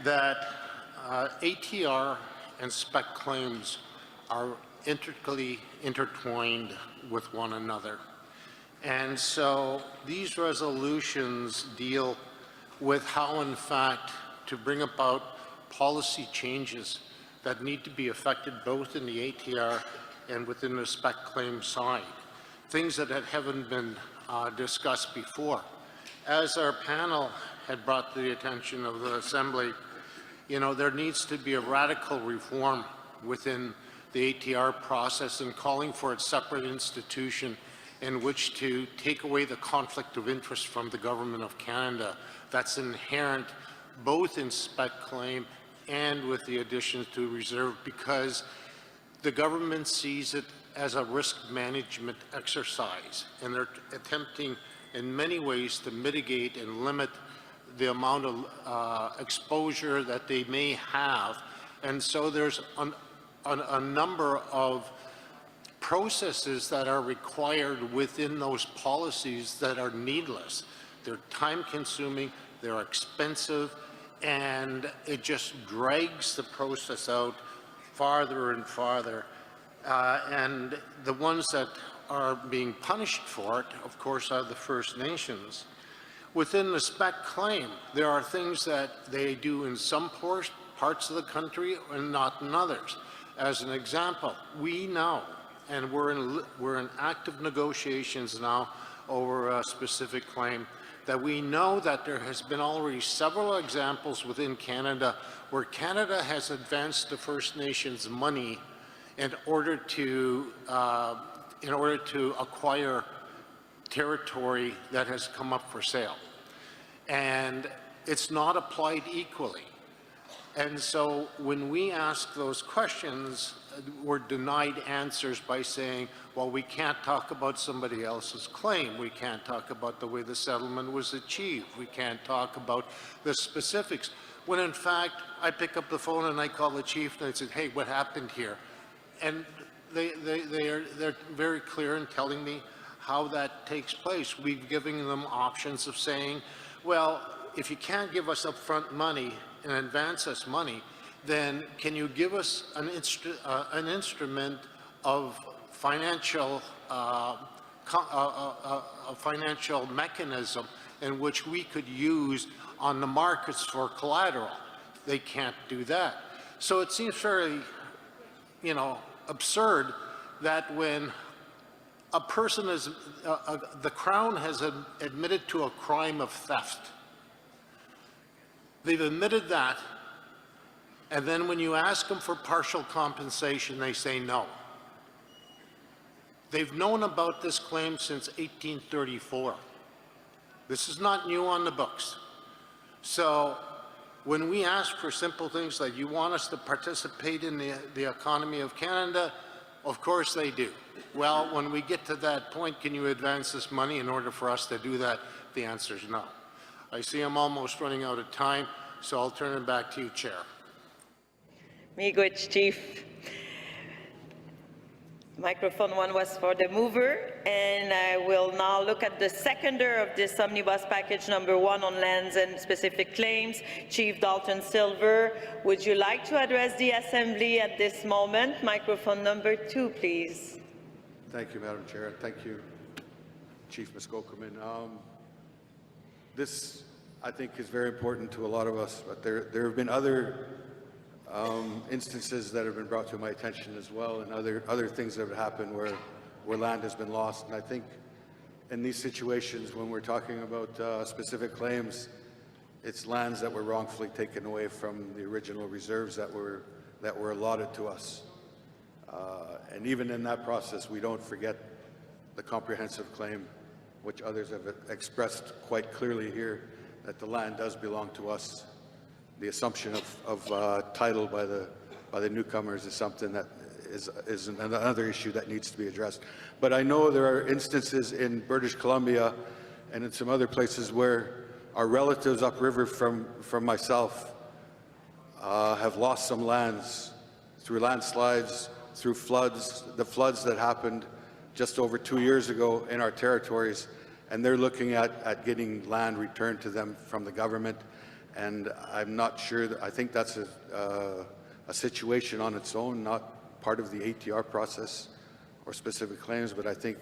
that ATR and spec claims are intricately intertwined with one another. And so these resolutions deal with how, in fact, to bring about policy changes that need to be affected both in the ATR and within the spec claim side. Things that haven't been discussed before. As our panel had brought to the attention of the Assembly, there needs to be a radical reform within the ATR process and calling for a separate institution in which to take away the conflict of interest from the Government of Canada that's inherent both in spec claim and with the additions to reserve, because the government sees it as a risk management exercise, and they're attempting in many ways to mitigate and limit the amount of exposure that they may have. And so there's a number of processes that are required within those policies that are needless. They're time-consuming, they're expensive, and it just drags the process out farther and farther. And the ones that are being punished for it, of course, are the First Nations. Within the spec claim, there are things that they do in some parts of the country and not in others. As an example, we know, and we're in active negotiations now over a specific claim, that we know that there has been already several examples within Canada where Canada has advanced the First Nations money in order to acquire territory that has come up for sale. And it's not applied equally. And so when we ask those questions, we're denied answers by saying, well, we can't talk about somebody else's claim. We can't talk about the way the settlement was achieved. We can't talk about the specifics. When in fact, I pick up the phone and I call the chief and I said, hey, what happened here? And they're very clear in telling me how that takes place. We've given them options of saying, well, if you can't give us upfront money and advance us money, then can you give us an instrument of financial a financial mechanism in which we could use on the markets for collateral? They can't do that. So it seems very, absurd that when a person is, the Crown has admitted to a crime of theft. They've admitted that, and then when you ask them for partial compensation, they say no. They've known about this claim since 1834. This is not new on the books. So when we ask for simple things like, you want us to participate in the economy of Canada, of course they do. Well, when we get to that point, can you advance this money in order for us to do that? The answer is no. I see I'm almost running out of time, so I'll turn it back to you, Chair. Miigwech, Chief. Microphone 1 was for the mover, and I will now look at the seconder of this omnibus package number 1 on lands and specific claims. Chief Dalton Silver, would you like to address the Assembly at this moment? Microphone number 2, please. Thank you, Madam Chair. Thank you, Chief Muskokomin. This, I think, is very important to a lot of us, but there have been other instances that have been brought to my attention as well, and other things that have happened where land has been lost. And I think in these situations, when we're talking about specific claims, it's lands that were wrongfully taken away from the original reserves that were allotted to us. And even in that process, we don't forget the comprehensive claim, which others have expressed quite clearly here, that the land does belong to us. The assumption of title by the newcomers is something that is another issue that needs to be addressed. But I know there are instances in British Columbia and in some other places where our relatives upriver from myself have lost some lands through landslides, through floods, the floods that happened just over 2 years ago in our territories, and they're looking at getting land returned to them from the government. And I'm not sure, I think that's a situation on its own, not part of the ATR process or specific claims, but I think,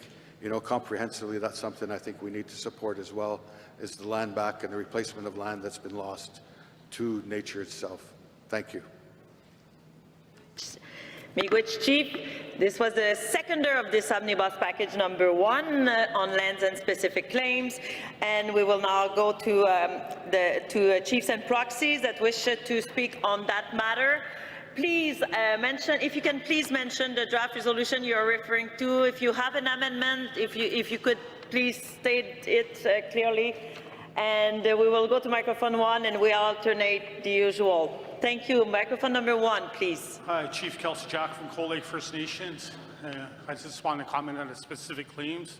comprehensively, that's something I think we need to support as well, is the land back and the replacement of land that's been lost to nature itself. Thank you. Miigwech, Chief. This was the seconder of this omnibus package number 1 on lands and specific claims, and we will now go to chiefs and proxies that wish to speak on that matter. Please mention, if you can please mention the draft resolution you're referring to. If you have an amendment, if you could please state it clearly. And we will go to microphone 1 and we alternate the usual. Thank you. Microphone number 1, please. Hi, Chief Kelsey Jack from Cold Lake First Nations. I just want to comment on the specific claims.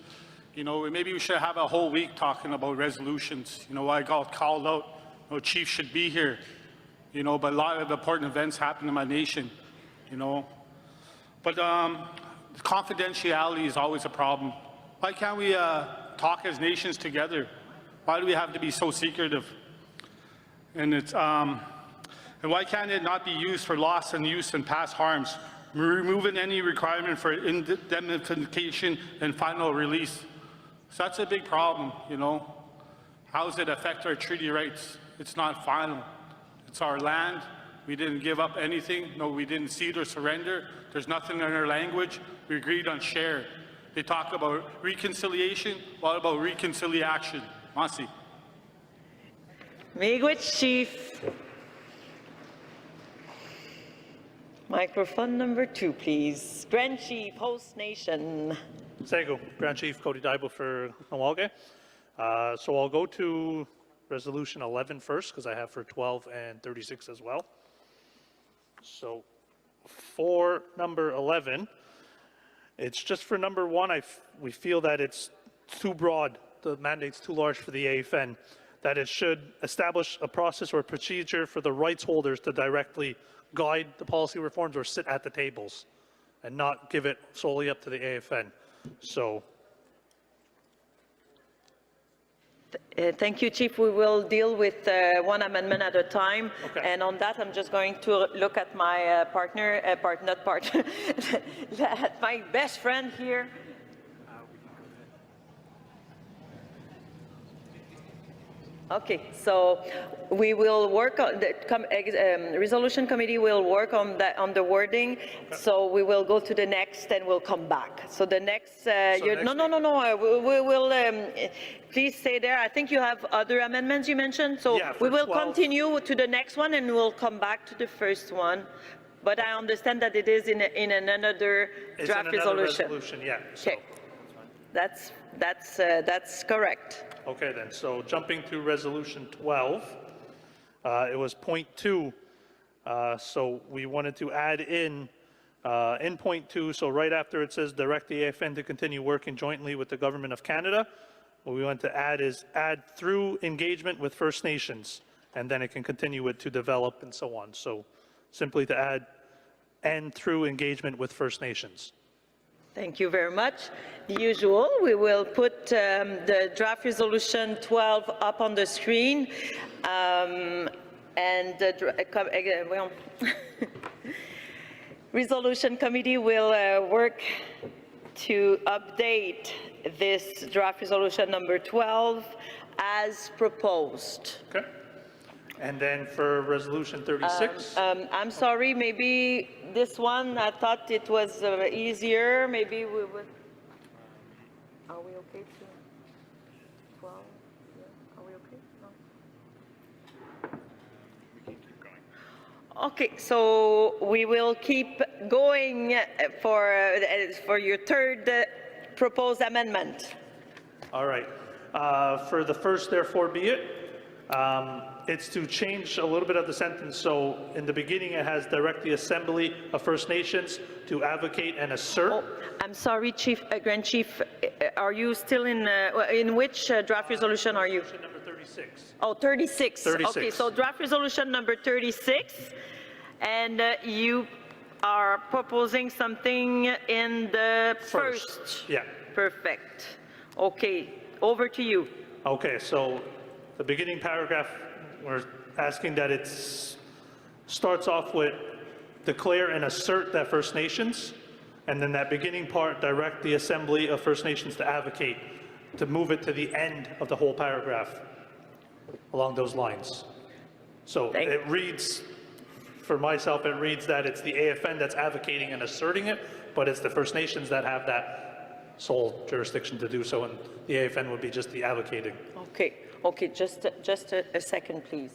Maybe we should have a whole week talking about resolutions. I got called out. Chief should be here. But a lot of important events happen in my nation. But confidentiality is always a problem. Why can't we talk as nations together? Why do we have to be so secretive? And why can't it not be used for loss and use and past harms? Removing any requirement for indemnification and final release. So that's a big problem, How does it affect our treaty rights? It's not final. It's our land. We didn't give up anything. No, we didn't cede or surrender. There's nothing in our language. We agreed on share. They talk about reconciliation. What about reconciliation? Masi. Miigwech, Chief. Microphone number 2, please. Grand Chief, Host Nation. Sego, Grand Chief Cody Daibo for Nawalge. So I'll go to Resolution 11 first, because I have for 12 and 36 as well. So for number 11, it's just for number 1, we feel that it's too broad, the mandate's too large for the AFN, that it should establish a process or a procedure for the rights holders to directly guide the policy reforms or sit at the tables and not give it solely up to the AFN. So. Thank you, Chief. We will deal with one amendment at a time. Okay. And on that, I'm just going to look at my my best friend here. Okay, so we will work on the resolution committee will work on that, on the wording. Okay. So we will go to the next and we'll come back. So the next, we will please stay there. I think you have other amendments you mentioned. So yeah, we will 12. Continue to the next one and we'll come back to the first one. But I understand that it is in another draft resolution. Yeah. So. Okay, that's correct. Okay then, so jumping to resolution 12, it was point 2. So we wanted to add in point 2, so right after it says direct the AFN to continue working jointly with the Government of Canada, what we want to add is add through engagement with First Nations, and then it can continue it to develop and so on. So simply to add and through engagement with First Nations. Thank you very much. The usual, we will put the draft resolution 12 up on the screen. Resolution committee will work to update this draft resolution number 12 as proposed. Okay. And then for resolution 36? I'm sorry, maybe this one, I thought it was easier. Maybe we would. Are we okay to 12? Yeah. Are we okay? No. Okay, so we will keep going for your third proposed amendment. All right. For the first, therefore be it. It's to change a little bit of the sentence. So in the beginning, it has direct the Assembly of First Nations to advocate and assert. Oh, I'm sorry, Chief, Grand Chief. Are you still in which draft resolution are you? Resolution number 36. Oh, 36. 36. Okay, so draft resolution number 36, and you are proposing something in the first. Yeah. Perfect. Okay, over to you. Okay, so the beginning paragraph, we're asking that it starts off with declare and assert that First Nations, and then that beginning part, direct the Assembly of First Nations to advocate, to move it to the end of the whole paragraph along those lines. So it reads, for myself, it reads that it's the AFN that's advocating and asserting it, but it's the First Nations that have that sole jurisdiction to do so, and the AFN would be just the advocating. Okay. Okay, just a second, please.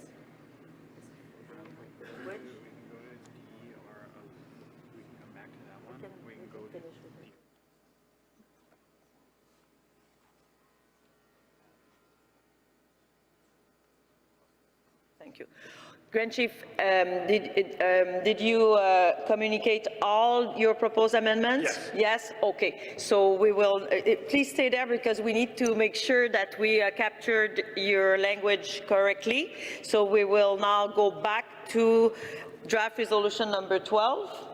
Thank you. Grand Chief, did you communicate all your proposed amendments? Yes. Yes? Okay. So we will, please stay there because we need to make sure that we captured your language correctly. So we will now go back to draft resolution number 12.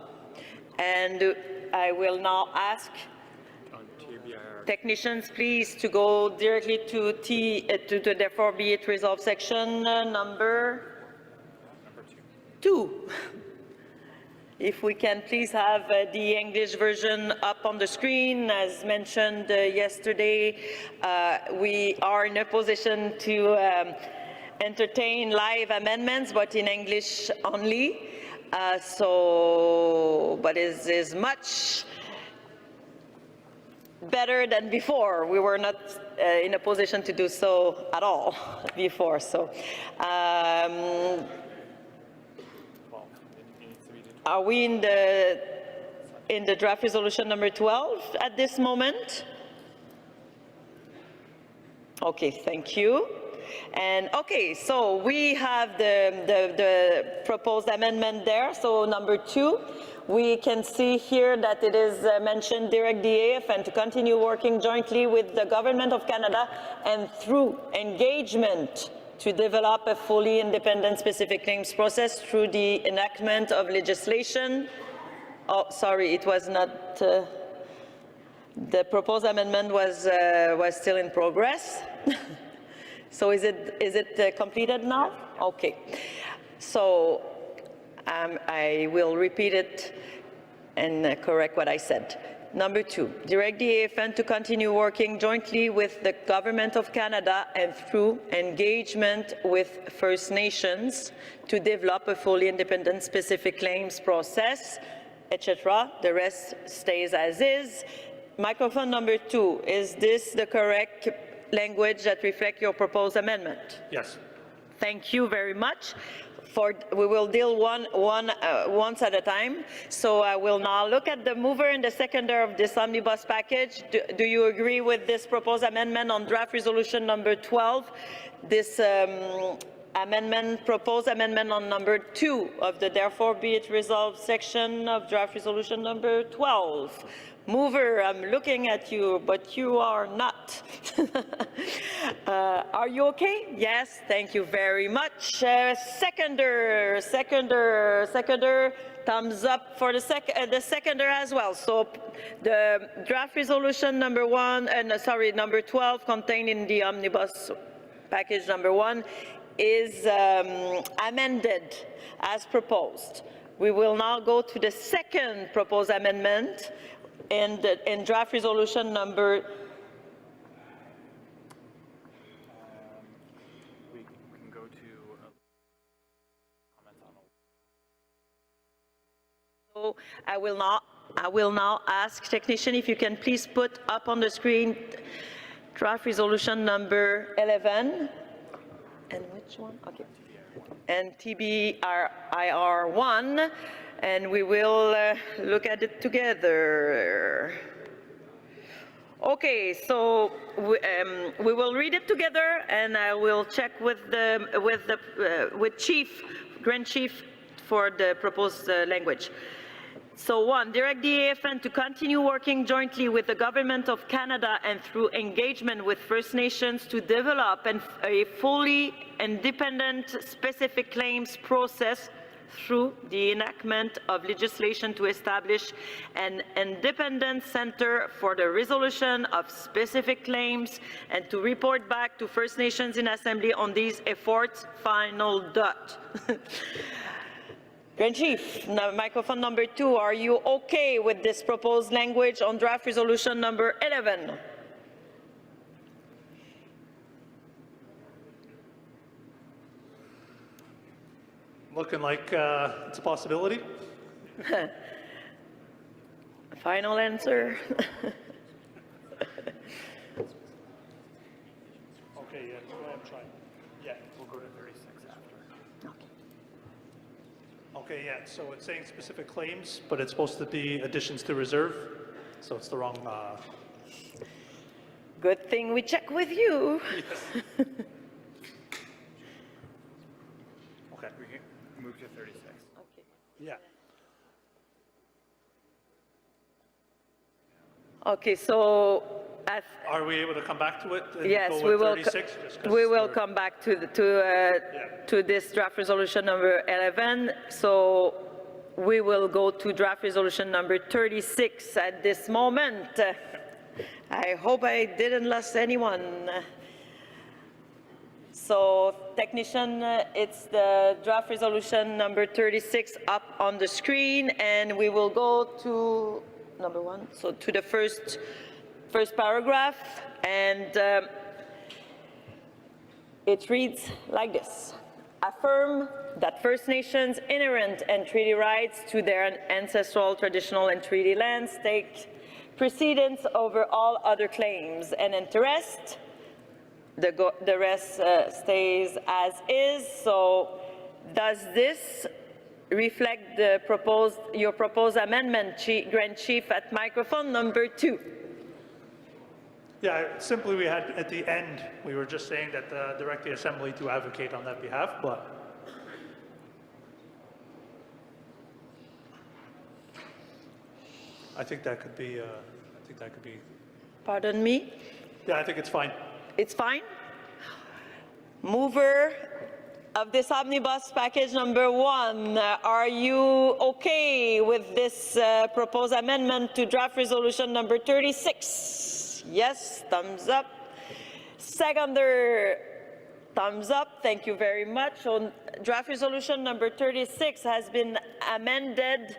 And I will now ask technicians, please, to go directly to the therefore be it resolved section number 2. If we can please have the English version up on the screen. As mentioned yesterday, we are in a position to entertain live amendments, but in English only. But it is much better than before. We were not in a position to do so at all before. So. Are we in the draft resolution number 12 at this moment? Okay, thank you. And okay, so we have the proposed amendment there. So number 2, we can see here that it is mentioned direct the AFN to continue working jointly with the Government of Canada and through engagement to develop a fully independent specific claims process through the enactment of legislation. Oh, sorry, it was not, the proposed amendment was still in progress. So is it completed now? Okay. So I will repeat it and correct what I said. Number 2, direct the AFN to continue working jointly with the Government of Canada and through engagement with First Nations to develop a fully independent specific claims process, etc. The rest stays as is. Microphone number 2, is this the correct language that reflects your proposed amendment? Yes. Thank you very much. We will deal once at a time. So I will now look at the mover and the seconder of this omnibus package. Do you agree with this proposed amendment on draft resolution number 12? This proposed amendment on number 2 of the therefore be it resolved section of draft resolution number 12. Mover, I'm looking at you, but you are not. Are you okay? Yes, thank you very much. Seconder, thumbs up for the seconder as well. So the draft resolution number 12 contained in the omnibus package number 1 is amended as proposed. We will now go to the second proposed amendment in draft resolution number we can go to comments on. So I will now ask technician if you can please put up on the screen draft resolution number 11 and which one? Okay. And TBIR 1. And we will look at it together. Okay, so we will read it together, and I will check with Chief, Grand Chief, for the proposed language. So 1, direct the AFN to continue working jointly with the Government of Canada and through engagement with First Nations to develop a fully independent specific claims process through the enactment of legislation to establish an independent center for the resolution of specific claims and to report back to First Nations in Assembly on these efforts. Final dot. Grand Chief, microphone number 2, are you okay with this proposed language on draft resolution number 11? Looking like it's a possibility. Final answer. Okay, yeah, go ahead and try. Yeah, we'll go to 36 after. Okay, yeah, so it's saying specific claims, but it's supposed to be additions to reserve, so it's the wrong. Good thing we check with you. Yes. Okay. We can move to 36. Okay. Yeah. Okay, so are we able to come back to it? And yes, go we with will. 36, We will come back to to this draft resolution number 11. So we will go to draft resolution number 36 at this moment. I hope I didn't lose anyone. So technician, it's the draft resolution number 36 up on the screen, and we will go to number 1, so to the first paragraph, and it reads like this. Affirm that First Nations inherent and treaty rights to their ancestral, traditional, and treaty lands take precedence over all other claims and interest. The rest stays as is. So does this reflect the your proposed amendment, Grand Chief, at microphone number 2? Yeah, simply we had, at the end, we were just saying that direct the Assembly to advocate on that behalf, but I think that could be, Pardon me? yeah, I think it's fine. It's fine? Mover of this omnibus package number 1, are you okay with this proposed amendment to draft resolution number 36? Yes, thumbs up. Seconder, thumbs up. Thank you very much. So draft resolution number 36 has been amended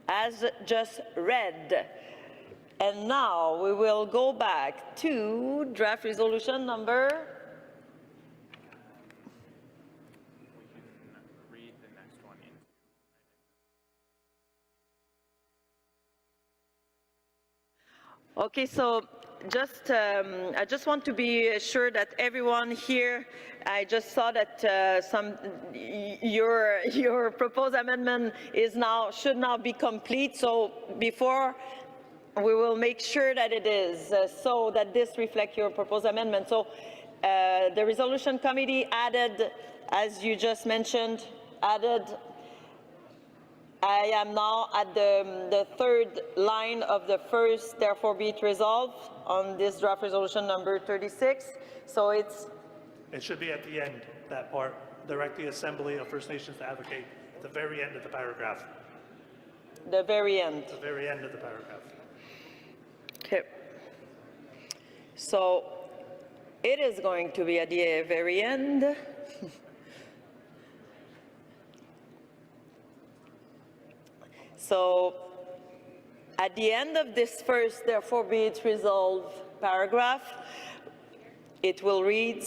as just read. And now we will go back to draft resolution number. We can read the next one. Okay, so I just want to be sure that everyone here, I just saw that your proposed amendment should now be complete. So before we will make sure that it is, so that this reflects your proposed amendment. So the resolution committee added, as you just mentioned, I am now at the third line of the first, therefore be it resolved on this draft resolution number 36. So It should be at the end, that part. Direct the Assembly of First Nations to advocate at the very end of the paragraph. The very end. The very end of the paragraph. Okay. So it is going to be at the very end. So at the end of this first, therefore be it resolved paragraph, it will read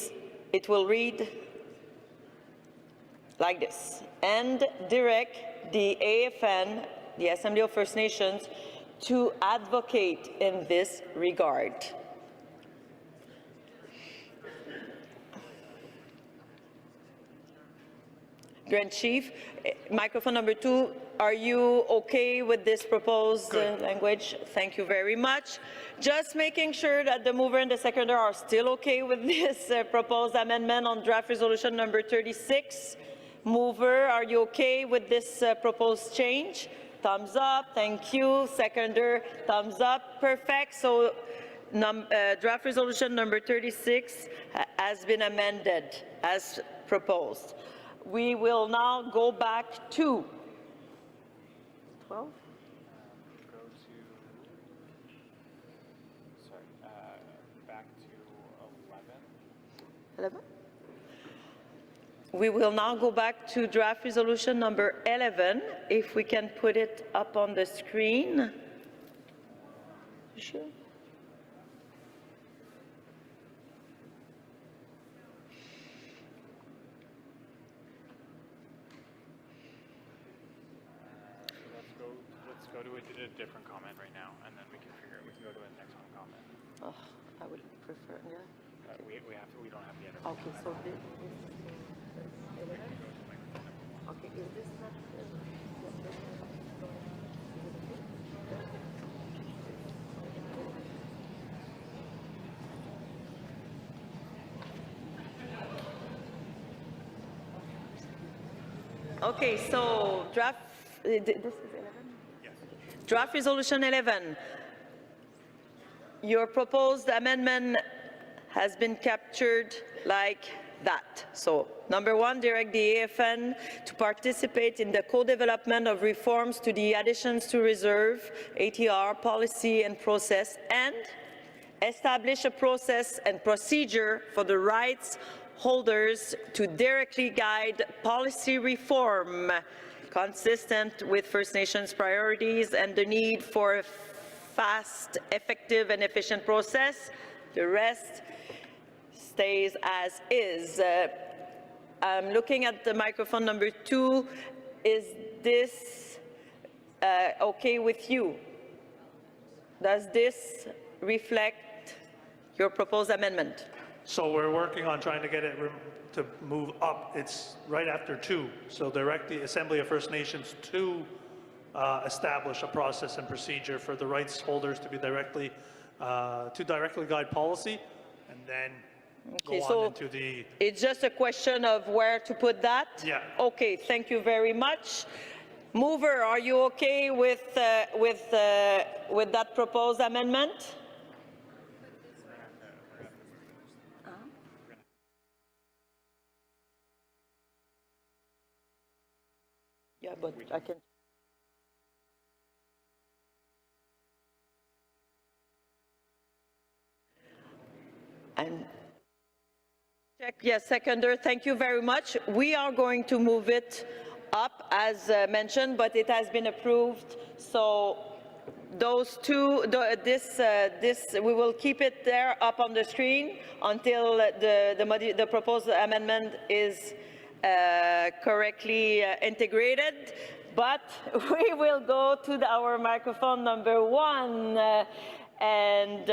like this: and direct the AFN, the Assembly of First Nations, to advocate in this regard. Grand Chief, microphone number 2, are you okay with this proposed language? Thank you very much. Just making sure that the mover and the seconder are still okay with this proposed amendment on draft resolution number 36. Mover, are you okay with this proposed change? Thumbs up, thank you. Seconder, thumbs up, perfect. So draft resolution number 36 has been amended as proposed. We will now go back to 12. Back to 11. We will now go back to draft resolution number 11. If we can put it up on the screen. Sure. Let's go to a different comment right now, and then we can go to the next one comment. Oh, I would prefer, yeah. We don't have the other. Okay, so this okay, is this not okay, so draft, this is 11? Yes. Draft resolution 11. Your proposed amendment has been captured like that. So, number 1, direct the AFN to participate in the co-development of reforms to the additions to reserve, ATR, policy and process, and establish a process and procedure for the rights holders to directly guide policy reform consistent with First Nations priorities and the need for a fast, effective, and efficient process. The rest stays as is. I'm looking at the microphone number 2. Is this okay with you? Does this reflect your proposed amendment? So we're working on trying to get it to move up. It's right after 2. So direct the Assembly of First Nations to establish a process and procedure for the rights holders to be directly to directly guide policy, and then Okay, go so on into the. it's just a question of where to put that? Yeah. Okay, thank you very much. Mover, are you okay with that proposed amendment? Yeah, but I can. And check, yes, seconder, thank you very much. We are going to move it up as mentioned, but it has been approved. So those two, we will keep it there up on the screen until the proposed amendment is correctly integrated. But we will go to our microphone number 1 and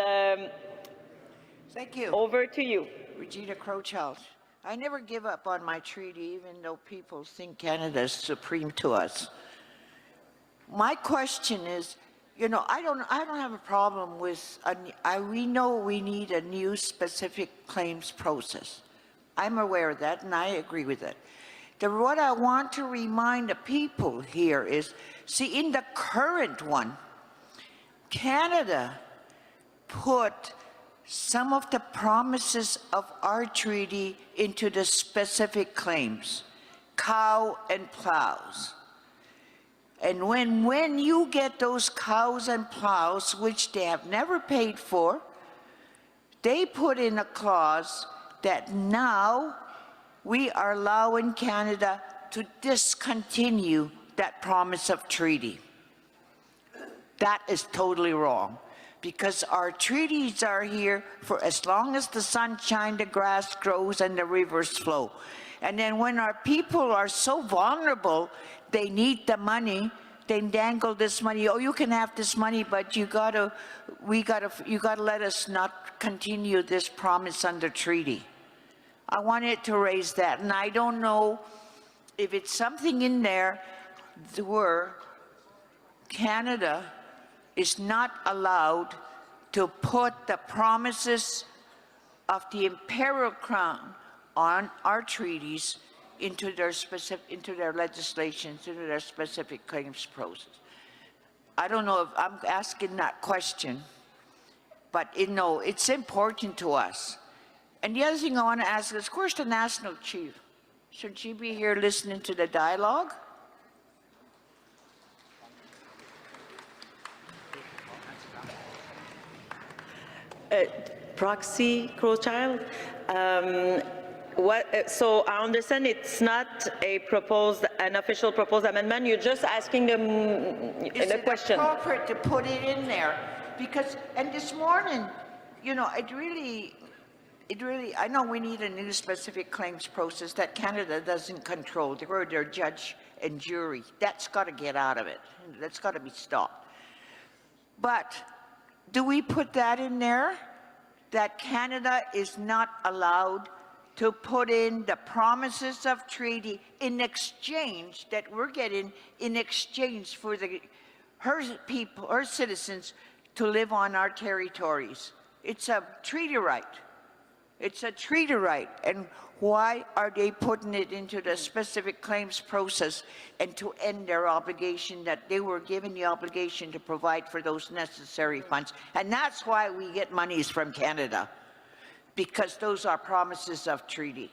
thank you. Over to you. Regina Crowchild. I never give up on my treaty, even though people think Canada is supreme to us. My question is, you know, I don't have a problem with, we know we need a new specific claims process. I'm aware of that, and I agree with it. What I want to remind the people here is, see, in the current one, Canada put some of the promises of our treaty into the specific claims, cow and plows. And when you get those cows and plows, which they have never paid for, they put in a clause that now we are allowing Canada to discontinue that promise of treaty. That is totally wrong, because our treaties are here for as long as the sun shines, the grass grows, and the rivers flow. And then when our people are so vulnerable, they need the money, they dangle this money. Oh, you can have this money, but you gotta let us not continue this promise under treaty. I wanted to raise that, and I don't know if it's something in there where Canada is not allowed to put the promises of the Imperial Crown on our treaties into their legislation, into their specific claims process. I don't know if I'm asking that question, but it's important to us. And the other thing I want to ask is, where's the National Chief? Should she be here listening to the dialogue? Proxy Crowchild, so I understand it's not an official proposed amendment. You're just asking them the question. Is it appropriate to put it in there? Because, and this morning, you know, it really, I know we need a new specific claims process that Canada doesn't control. They're their judge and jury. That's got to get out of it. That's got to be stopped. But do we put that in there? That Canada is not allowed to put in the promises of treaty in exchange, that we're getting in exchange for her people, her citizens, to live on our territories. It's a treaty right. It's a treaty right. And why are they putting it into the specific claims process and to end their obligation that they were given the obligation to provide for those necessary funds? And that's why we get monies from Canada, because those are promises of treaty.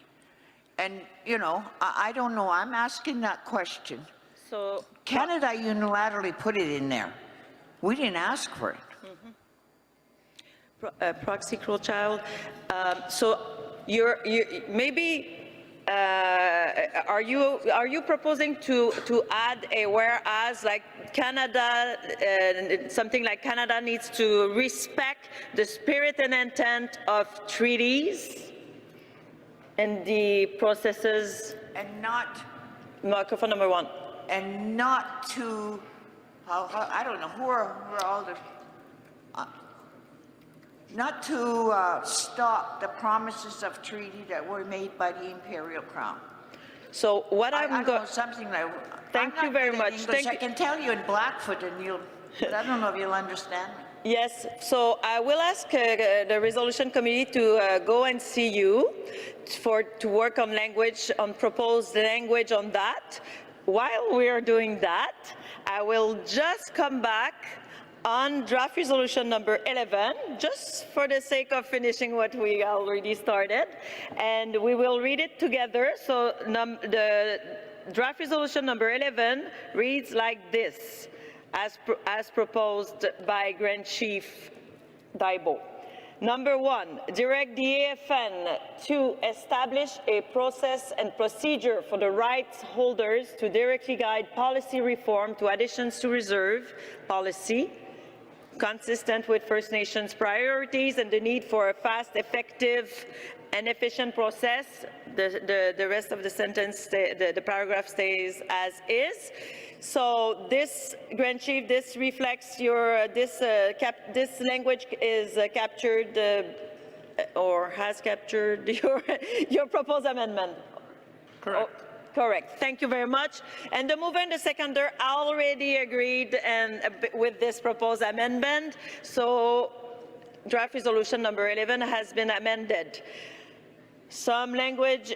And, you know, I don't know. I'm asking that question. So Canada unilaterally put it in there. We didn't ask for it. Proxy Crowchild, so are you proposing to add a whereas, like Canada, something like Canada needs to respect the spirit and intent of treaties and the processes? And not... Microphone number 1. And not to, I don't know, who are all the... not to stop the promises of treaty that were made by the Imperial Crown. So what I'm going... something like... Thank you very much. I can tell you in Blackfoot, and but I don't know if you'll understand me. Yes, so I will ask the resolution committee to go and see you to work on language, on proposed language on that. While we are doing that, I will just come back on draft resolution number 11, just for the sake of finishing what we already started, and we will read it together. So the draft resolution number 11 reads like this, as proposed by Grand Chief Daibo. Number 1, direct the AFN to establish a process and procedure for the rights holders to directly guide policy reform to additions to reserve policy, consistent with First Nations priorities and the need for a fast, effective, and efficient process. The rest of the sentence, the paragraph stays as is. So this, Grand Chief, this reflects your, this language is captured or has captured your proposed amendment. Correct. Oh, correct. Thank you very much. And the mover and the seconder already agreed with this proposed amendment. So draft resolution number 11 has been amended. Some language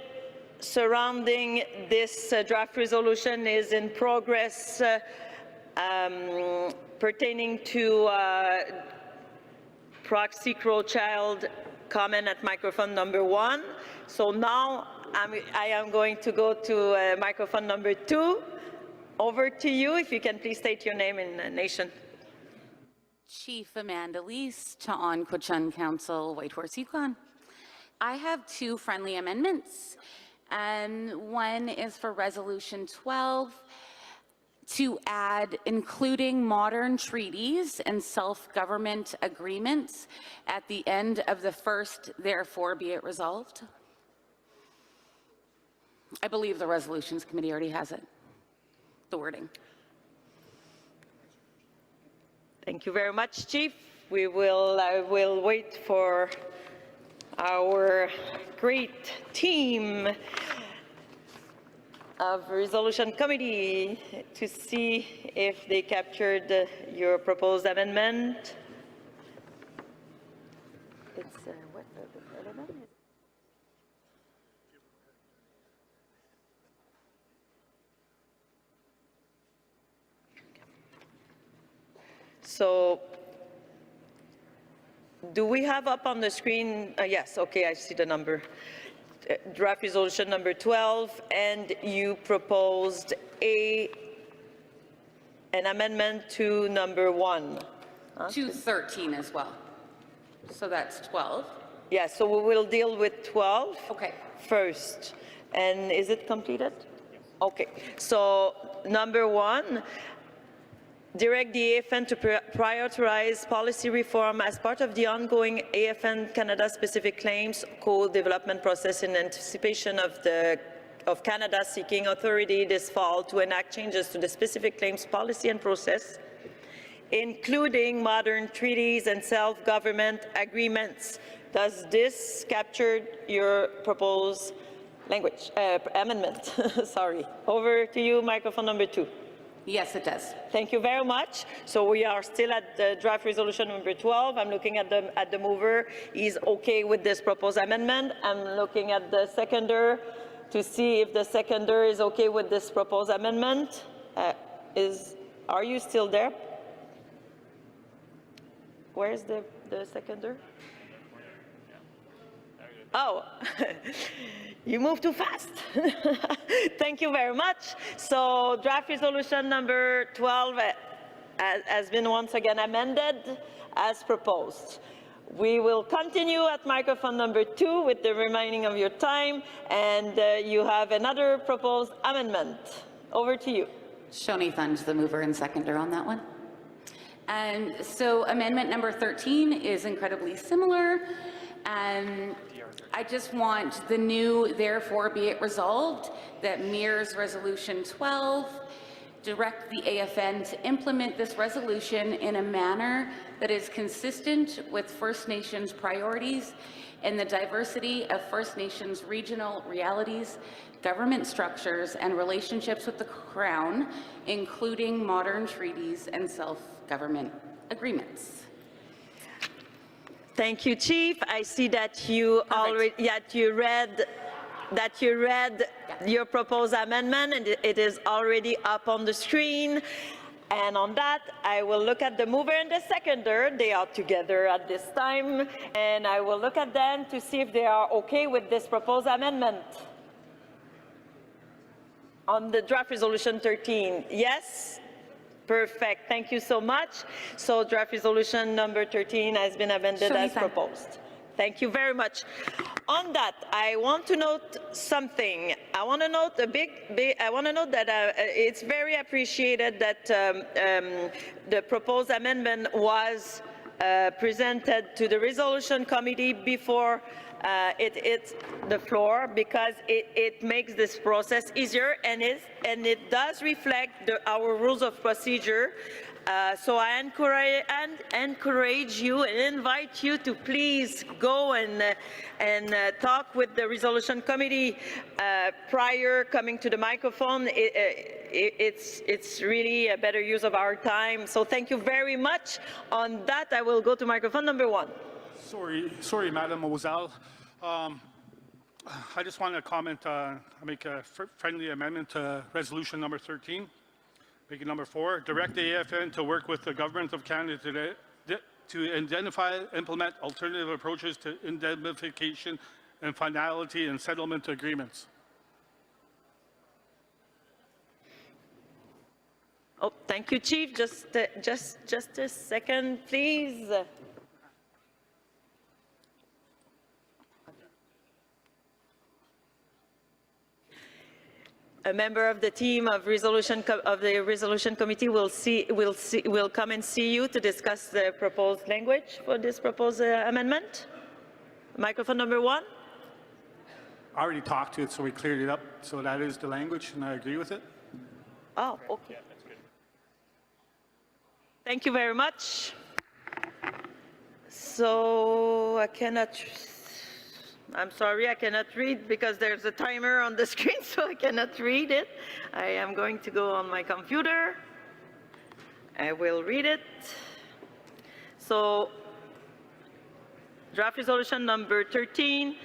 surrounding this draft resolution is in progress pertaining to proxy crow child comment at microphone number 1. So now I am going to go to microphone number 2. Over to you, if you can please state your name and nation. Chief Amanda Lease to Quechan Council, Whitehorse, Yukon. I have 2 friendly amendments. One is for Resolution 12 to add including modern treaties and self-government agreements at the end of the first, therefore be it resolved. I believe the Resolutions Committee already has it, the wording. Thank you very much, Chief. I will wait for our great team of Resolution Committee to see if they captured your proposed amendment. It's what the amendment is? So do we have up on the screen? Yes, okay, I see the number. Draft resolution number 12, and you proposed an amendment to number 1. To 13 as well. So that's 12. Yeah, so we will deal with 12 first. And is it completed? Okay, so number 1, direct the AFN to prioritize policy reform as part of the ongoing AFN Canada specific claims code development process in anticipation of Canada seeking authority this fall to enact changes to the specific claims policy and process, including modern treaties and self-government agreements. Does this capture your proposed language amendment? Sorry. Over to you, microphone number 2. Yes, it does. Thank you very much. So we are still at the draft resolution number 12. I'm looking at the mover. He's okay with this proposed amendment. I'm looking at the seconder to see if the seconder is okay with this proposed amendment. Are you still there? Where's the seconder? Oh, you move too fast. Thank you very much. So draft resolution number 12 has been once again amended as proposed. We will continue at microphone number 2 with the remaining of your time, and you have another proposed amendment. Over to you. Shoni Thunge, the mover and seconder on that one. And so amendment number 13 is incredibly similar. And I just want the new, therefore be it resolved, that mirrors Resolution 12, direct the AFN to implement this resolution in a manner that is consistent with First Nations priorities and the diversity of First Nations regional realities, government structures, and relationships with the Crown, including modern treaties and self-government agreements. Thank you, Chief. I see that you already read your proposed amendment, and it is already up on the screen. And on that, I will look at the mover and the seconder. They are together at this time, and I will look at them to see if they are okay with this proposed amendment. On the draft resolution 13, yes? Perfect, thank you so much. So draft resolution number 13 has been amended as proposed. Thank you very much. On that, I want to note something. I want to note that it's very appreciated that the proposed amendment was presented to the resolution committee before it hits the floor, because it makes this process easier, and it does reflect our rules of procedure. So I encourage you and invite you to please go and talk with the resolution committee prior coming to the microphone. It's really a better use of our time. So thank you very much. On that, I will go to microphone number 1. Sorry, Madam Moselle. I just want to comment, make a friendly amendment to resolution number 13. Make it number 4, direct the AFN to work with the Government of Canada to identify, implement alternative approaches to indemnification and finality and settlement agreements. Oh, thank you, Chief. Just a second, please. A member of the team of the resolution committee will come and see you to discuss the proposed language for this proposed amendment. Microphone number 1. I already talked to it, so we cleared it up. So that is the language, and I agree with it. Oh, okay. Yeah, that's good. Thank you very much. So I'm sorry, I cannot read because there's a timer on the screen, so I cannot read it. I am going to go on my computer. I will read it. So, draft resolution number 13,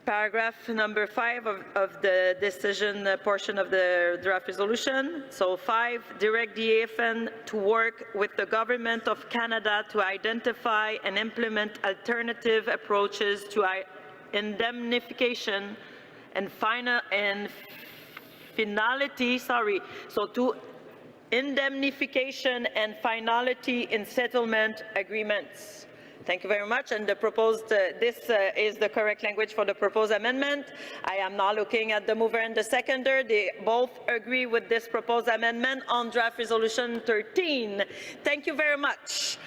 paragraph number 5 of the decision portion of the draft resolution. So 5, direct the AFN to work with the Government of Canada to identify and implement alternative approaches to indemnification and finality, so to indemnification and finality in settlement agreements. Thank you very much. And the proposed, this is the correct language for the proposed amendment. I am now looking at the mover and the seconder. They both agree with this proposed amendment on draft resolution 13. Thank you very much.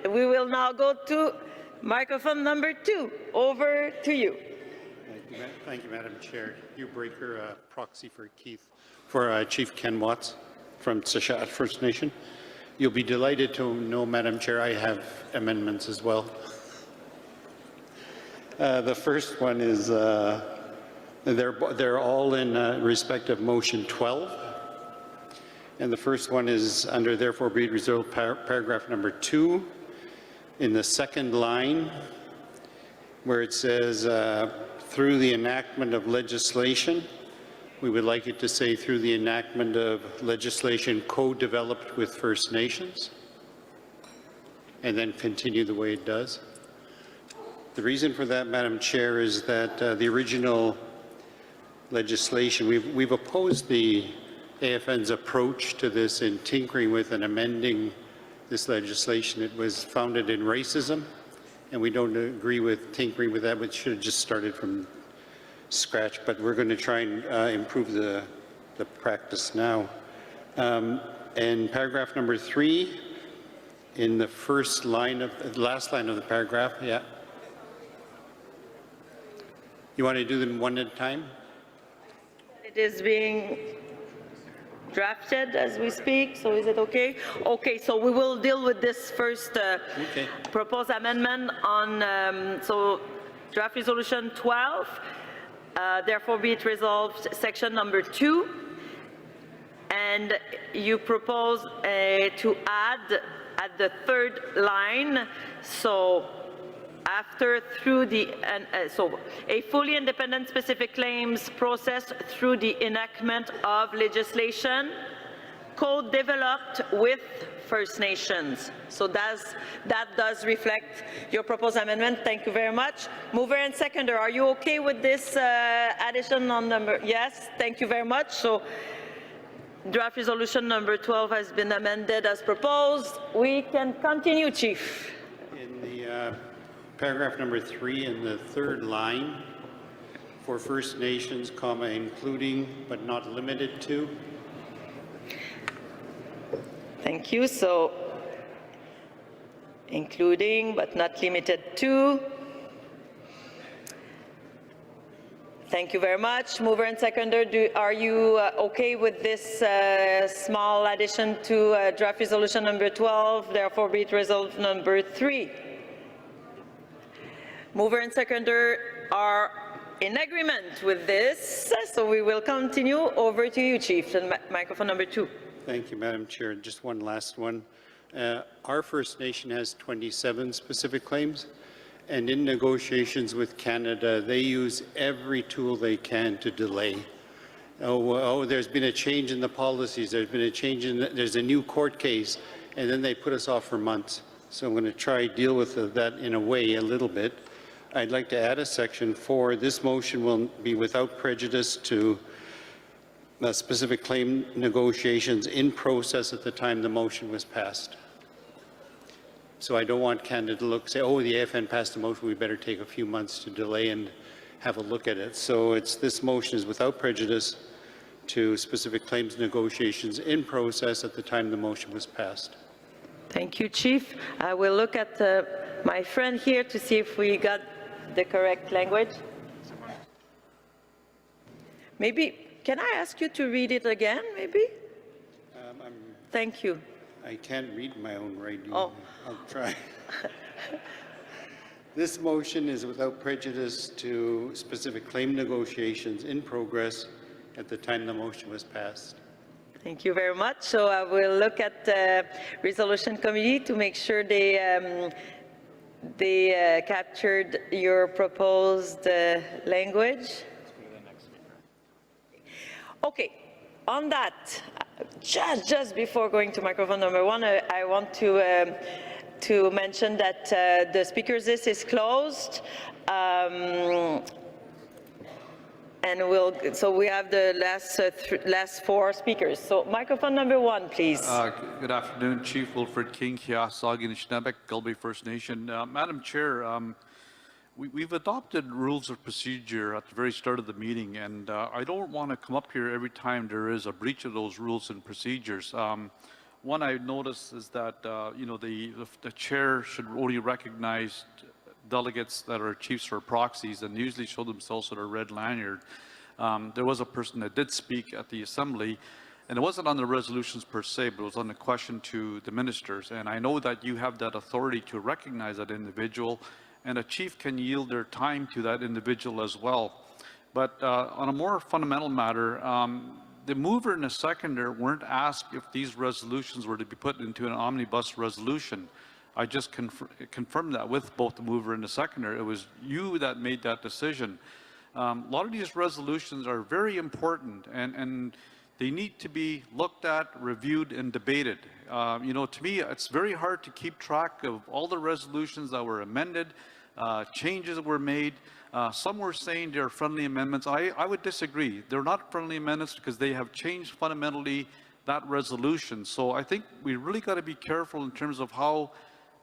We will now go to microphone number 2. Over to you. Thank you, Madam Chair. Hugh Breaker, proxy for Chief Ken Watts from Sashat First Nation. You'll be delighted to know, Madam Chair, I have amendments as well. The first one is, they're all in respect of motion 12. And the first one is under therefore be it resolved, paragraph number 2, in the second line, where it says, through the enactment of legislation, we would like it to say through the enactment of legislation co-developed with First Nations, and then continue the way it does. The reason for that, Madam Chair, is that the original legislation, we've opposed the AFN's approach to this in tinkering with and amending this legislation. It was founded in racism, and we don't agree with tinkering with that. We should have just started from scratch, but we're going to try and improve the practice now. And paragraph number 3, in the first line of the last line of the paragraph, yeah. You want to do them one at a time? It is being drafted as we speak, so is it okay? Okay, so we will deal with this first proposed amendment on, so draft resolution 12, therefore be it resolved, section number 2. and you propose to add at the third line, so after through the, so a fully independent specific claims process through the enactment of legislation co-developed with First Nations. So that does reflect your proposed amendment. Thank you very much. Mover and seconder, are you okay with this addition on number? Yes, thank you very much. So draft resolution number 12 has been amended as proposed. We can continue, Chief. In the paragraph number 3 in the third line, for First Nations, comma, including but not limited to. Thank you. So, including but not limited to. Thank you very much. Mover and seconder, are you okay with this small addition to draft resolution number 12, therefore be it resolved number 3? Mover and seconder are in agreement with this, so we will continue. Over to you, Chief, and microphone number 2. Thank you, Madam Chair. Just one last one. Our First Nation has 27 specific claims, and in negotiations with Canada, they use every tool they can to delay. Oh, there's been a change in the policies, there's been a change in, there's a new court case, and then they put us off for months. So I'm going to try to deal with that in a way a little bit. I'd like to add a section 4. This motion will be without prejudice to specific claim negotiations in process at the time the motion was passed. So I don't want Canada to say, oh, the AFN passed a motion, we better take a few months to delay and have a look at it. So this motion is without prejudice to specific claims negotiations in process at the time the motion was passed. Thank you, Chief. I will look at my friend here to see if we got the correct language. Maybe, can I ask you to read it again, maybe? Thank you. I can't read my own writing. Oh. I'll try. This motion is without prejudice to specific claim negotiations in progress at the time the motion was passed. Thank you very much. So I will look at the resolution committee to make sure they captured your proposed language. Okay, on that, just before going to microphone number 1, I want to mention that the speakers list is closed. And so we have the last 4 speakers. So microphone number 1, please. Good afternoon, Chief Wilfred King, Kiasagi Nishnabek, Gulby First Nation. Madam Chair, we've adopted rules of procedure at the very start of the meeting, and I don't want to come up here every time there is a breach of those rules and procedures. One I noticed is that you know, the chair should only recognize delegates that are chiefs or proxies and usually show themselves with a red lanyard. There was a person that did speak at the assembly, and it wasn't on the resolutions per se, but it was on the question to the ministers. And I know that you have that authority to recognize that individual, and a chief can yield their time to that individual as well. But on a more fundamental matter, the mover and the seconder weren't asked if these resolutions were to be put into an omnibus resolution. I just confirmed that with both the mover and the seconder. It was you that made that decision. A lot of these resolutions are very important, and they need to be looked at, reviewed, and debated. You know, to me, it's very hard to keep track of all the resolutions that were amended, changes that were made. Some were saying they're friendly amendments. I would disagree. They're not friendly amendments because they have changed fundamentally that resolution. So I think we really got to be careful in terms of how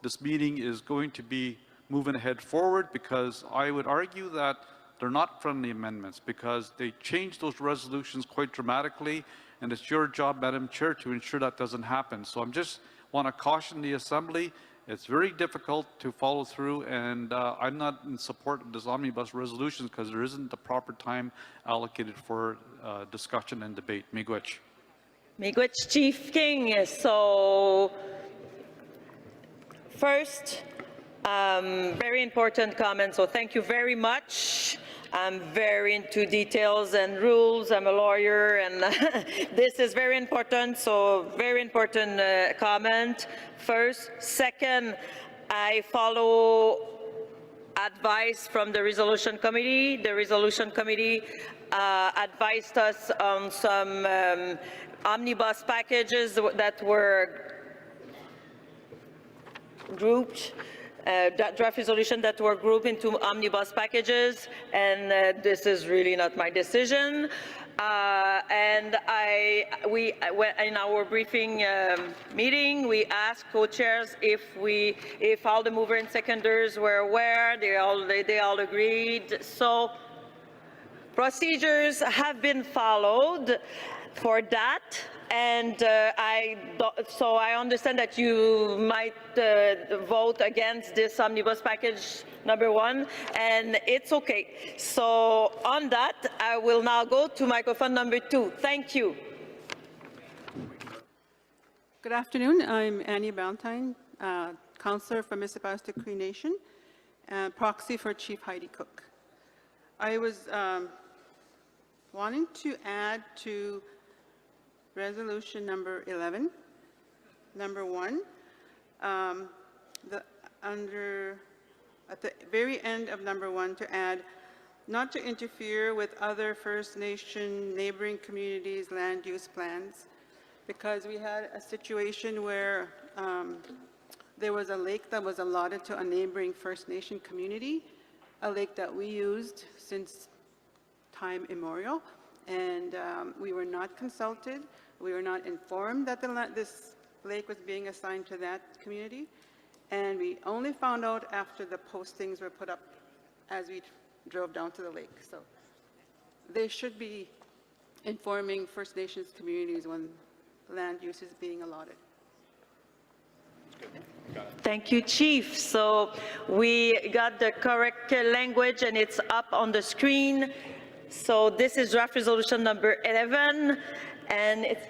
this meeting is going to be moving ahead forward, because I would argue that they're not friendly amendments because they changed those resolutions quite dramatically, and it's your job, Madam Chair, to ensure that doesn't happen. So I'm just want to caution the Assembly. It's very difficult to follow through, and I'm not in support of this omnibus resolution because there isn't the proper time allocated for discussion and debate. Miigwech. Miigwech, Chief King. So first, very important comment, so thank you very much. I'm very into details and rules. I'm a lawyer, and this is very important, so very important comment first. Second, I follow advice from the resolution committee. The resolution committee advised us on some omnibus packages that were grouped, draft resolution that were grouped into omnibus packages, and this is really not my decision. And in our briefing meeting, we asked co-chairs if all the mover and seconders were aware. They all agreed. So procedures have been followed for that. And so I understand that you might vote against this omnibus package number 1, and it's okay. So on that, I will now go to microphone number 2. Thank you. Good afternoon. I'm Annie Ballantyne, Councillor for Municipality Cree Nation, and proxy for Chief Heidi Cook. I was wanting to add to Resolution number 11, number 1, at the very end of number 1, to add, not to interfere with other First Nation neighboring communities' land use plans, because we had a situation where there was a lake that was allotted to a neighboring First Nation community, a lake that we used since time immemorial, and we were not consulted. We were not informed that this lake was being assigned to that community, and we only found out after the postings were put up as we drove down to the lake. So they should be informing First Nations communities when land use is being allotted. Thank you, Chief. So we got the correct language, and it's up on the screen. So this is draft resolution number 11. And it's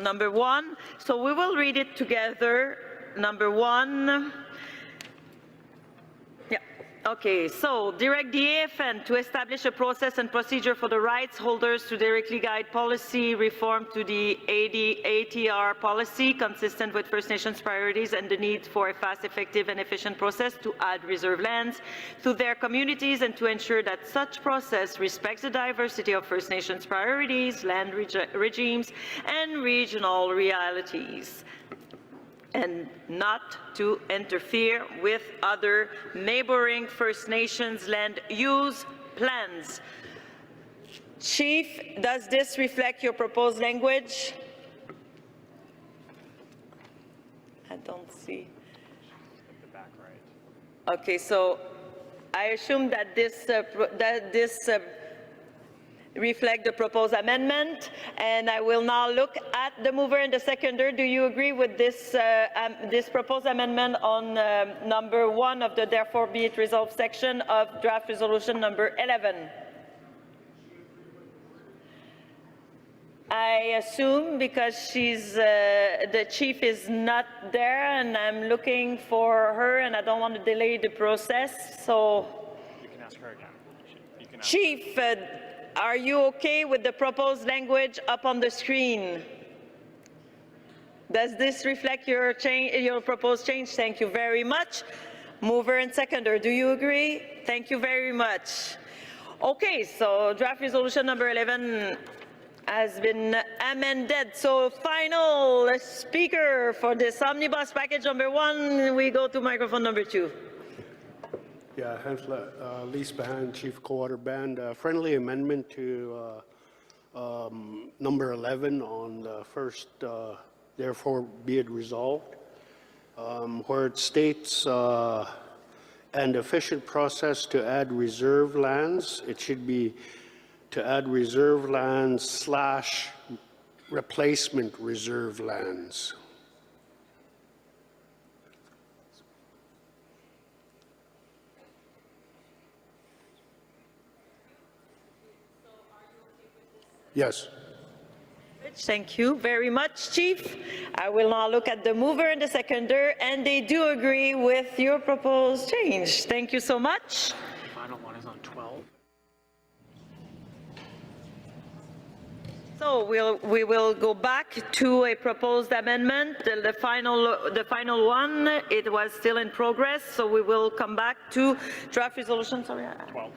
number 1. So we will read it together. Number 1. Yeah. Okay. So direct the AFN to establish a process and procedure for the rights holders to directly guide policy reform to the ATR policy consistent with First Nations priorities and the need for a fast, effective, and efficient process to add reserve lands to their communities, and to ensure that such process respects the diversity of First Nations priorities, land regimes, and regional realities, and not to interfere with other neighboring First Nations land use plans. Chief, does this reflect your proposed language? I don't see. Okay, so I assume that this reflect the proposed amendment, and I will now look at the mover and the seconder. Do you agree with this this proposed amendment on number 1 of the therefore be it resolved section of draft resolution number 11? I assume, because she's the chief is not there, and I'm looking for her, and I don't want to delay the process. So, You can ask her again. You can ask Chief, are you okay with the proposed language up on the screen? Does this reflect your proposed change? Thank you very much. Mover and seconder, do you agree? Thank you very much. Okay, so draft resolution number 11 has been amended. So final speaker for this omnibus package number 1, we go to microphone number 2. Yeah, Councillor Lee Spahan, Chief Co-Order Band. Friendly amendment to number 11 on the first, therefore be it resolved, where it states an efficient process to add reserve lands. It should be to add reserve lands / replacement reserve lands. Yes. Thank you very much, Chief. I will now look at the mover and the seconder, and they do agree with your proposed change. Thank you so much. So we will go back to a proposed amendment. The final one, it was still in progress, so we will come back to draft resolution, sorry. 12.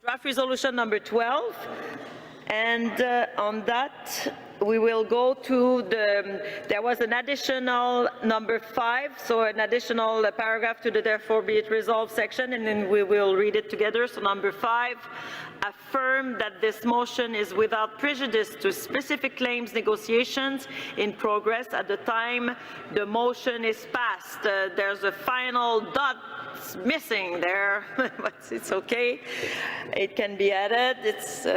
Draft resolution number 12. And on that, we will go to there was an additional number 5, so an additional paragraph to the therefore be it resolved section, and then we will read it together. So number 5, affirm that this motion is without prejudice to specific claims negotiations in progress at the time the motion is passed. There's a final dot missing there, but it's okay. It can be added. It's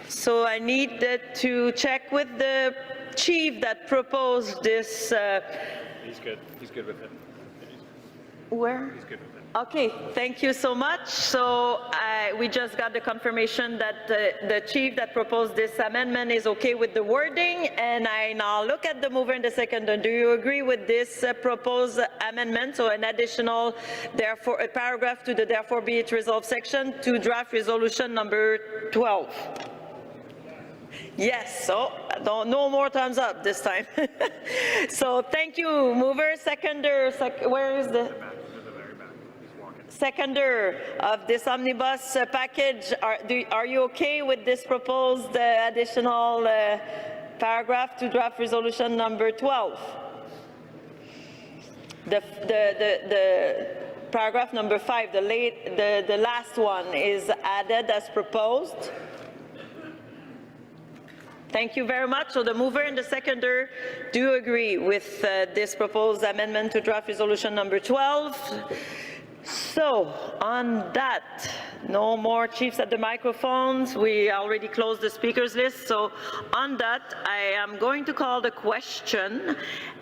So I need to check with the chief that proposed this. He's good. He's good with it. Where? He's good with it. Okay, thank you so much. So we just got the confirmation that the chief that proposed this amendment is okay with the wording, and I now look at the mover and the seconder. Do you agree with this proposed amendment? So an additional, therefore, a paragraph to the therefore be it resolved section to draft resolution number 12. Yes, so no more thumbs up this time. So thank you, mover, seconder, where is the seconder of this omnibus package? Are you okay with this proposed additional paragraph to draft resolution number 12? The paragraph number 5, the last one is added as proposed. Thank you very much. So the mover and the seconder do agree with this proposed amendment to draft resolution number 12. So on that, no more chiefs at the microphones. We already closed the speakers list. So on that, I am going to call the question,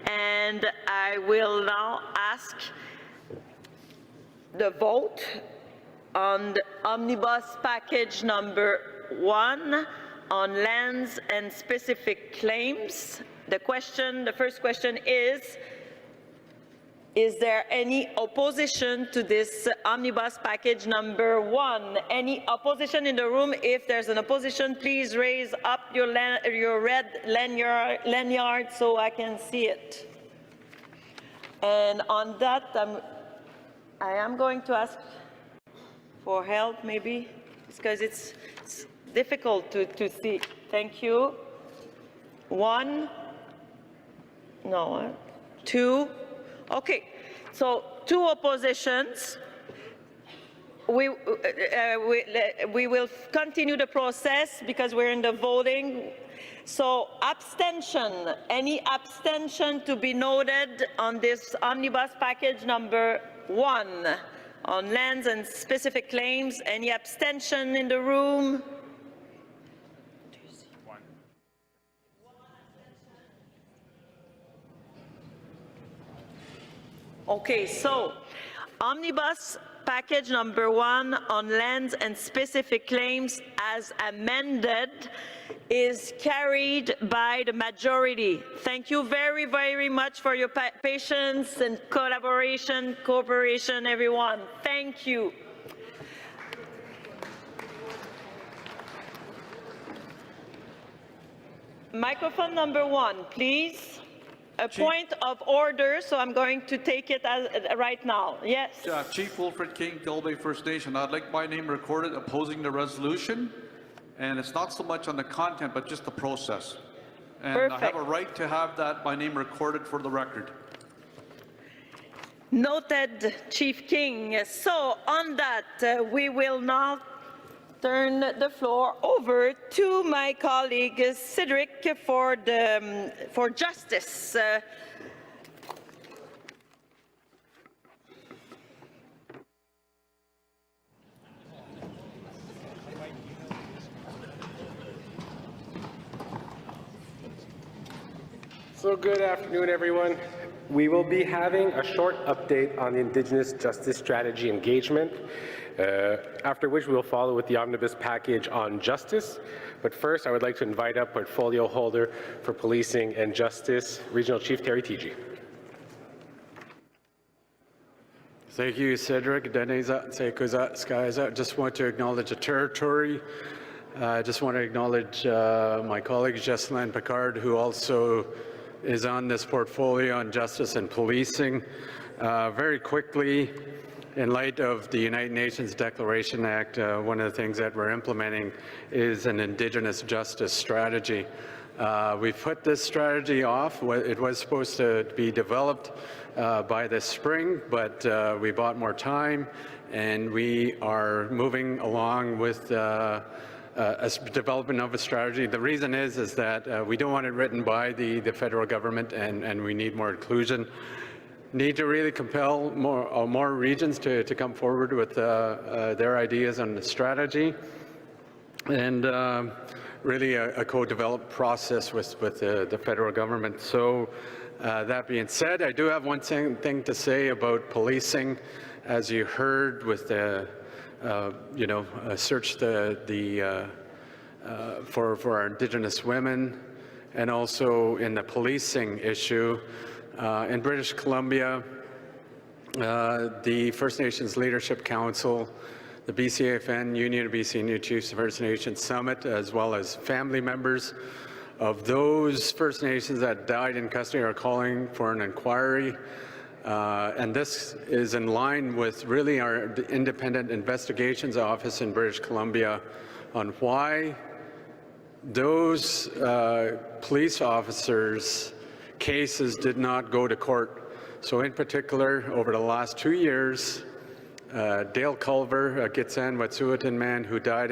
and I will now ask the vote on the omnibus package number 1 on lands and specific claims. The first question is there any opposition to this omnibus package number 1? Any opposition in the room? If there's an opposition, please raise up your red lanyard so I can see it. And on that, I am going to ask for help, maybe, because it's difficult to see. Thank you. 1, no, 2. Okay, so 2 oppositions. We will continue the process because we're in the voting. So abstention, any abstention to be noted on this omnibus package number 1 on lands and specific claims? Any abstention in the room? Okay, so omnibus package number 1 on lands and specific claims as amended is carried by the majority. Thank you very, very much for your patience and cooperation, everyone. Thank you. Microphone number 1, please. A point of order, so I'm going to take it right now. Yes. Chief Wilfred King, Gilbay First Nation. I'd like my name recorded opposing the resolution, and it's not so much on the content, but just the process. And perfect. I have a right to have my name recorded for the record. Noted, Chief King. So on that, we will now turn the floor over to my colleague Cedric for justice. So good afternoon, everyone. We will be having a short update on the Indigenous Justice Strategy engagement, after which we will follow with the omnibus package on justice. But first, I would like to invite up portfolio holder for policing and justice, Regional Chief Terry Teegee. Thank you, Cedric. I just want to acknowledge the territory. I just want to acknowledge my colleague, Jocelyn Picard, who also is on this portfolio on justice and policing. Very quickly, in light of the United Nations Declaration Act, one of the things that we're implementing is an Indigenous justice strategy. We've put this strategy off. It was supposed to be developed by this spring, but we bought more time, and we are moving along with a development of a strategy. The reason is that we don't want it written by the federal government, and we need more inclusion. Need to really compel more regions to come forward with their ideas on the strategy, and really a co-developed process with the federal government. So that being said, I do have one thing to say about policing. As you heard with the, search for our Indigenous women, and also in the policing issue, in British Columbia, the First Nations Leadership Council, the BC AFN, Union of BC New Chiefs First Nations Summit, as well as family members of those First Nations that died in custody are calling for an inquiry. And this is in line with really our Independent Investigations Office in British Columbia on why those police officers' cases did not go to court. So in particular, over the last 2 years, Dale Culver, a Gitxsan Wet'suwet'en man who died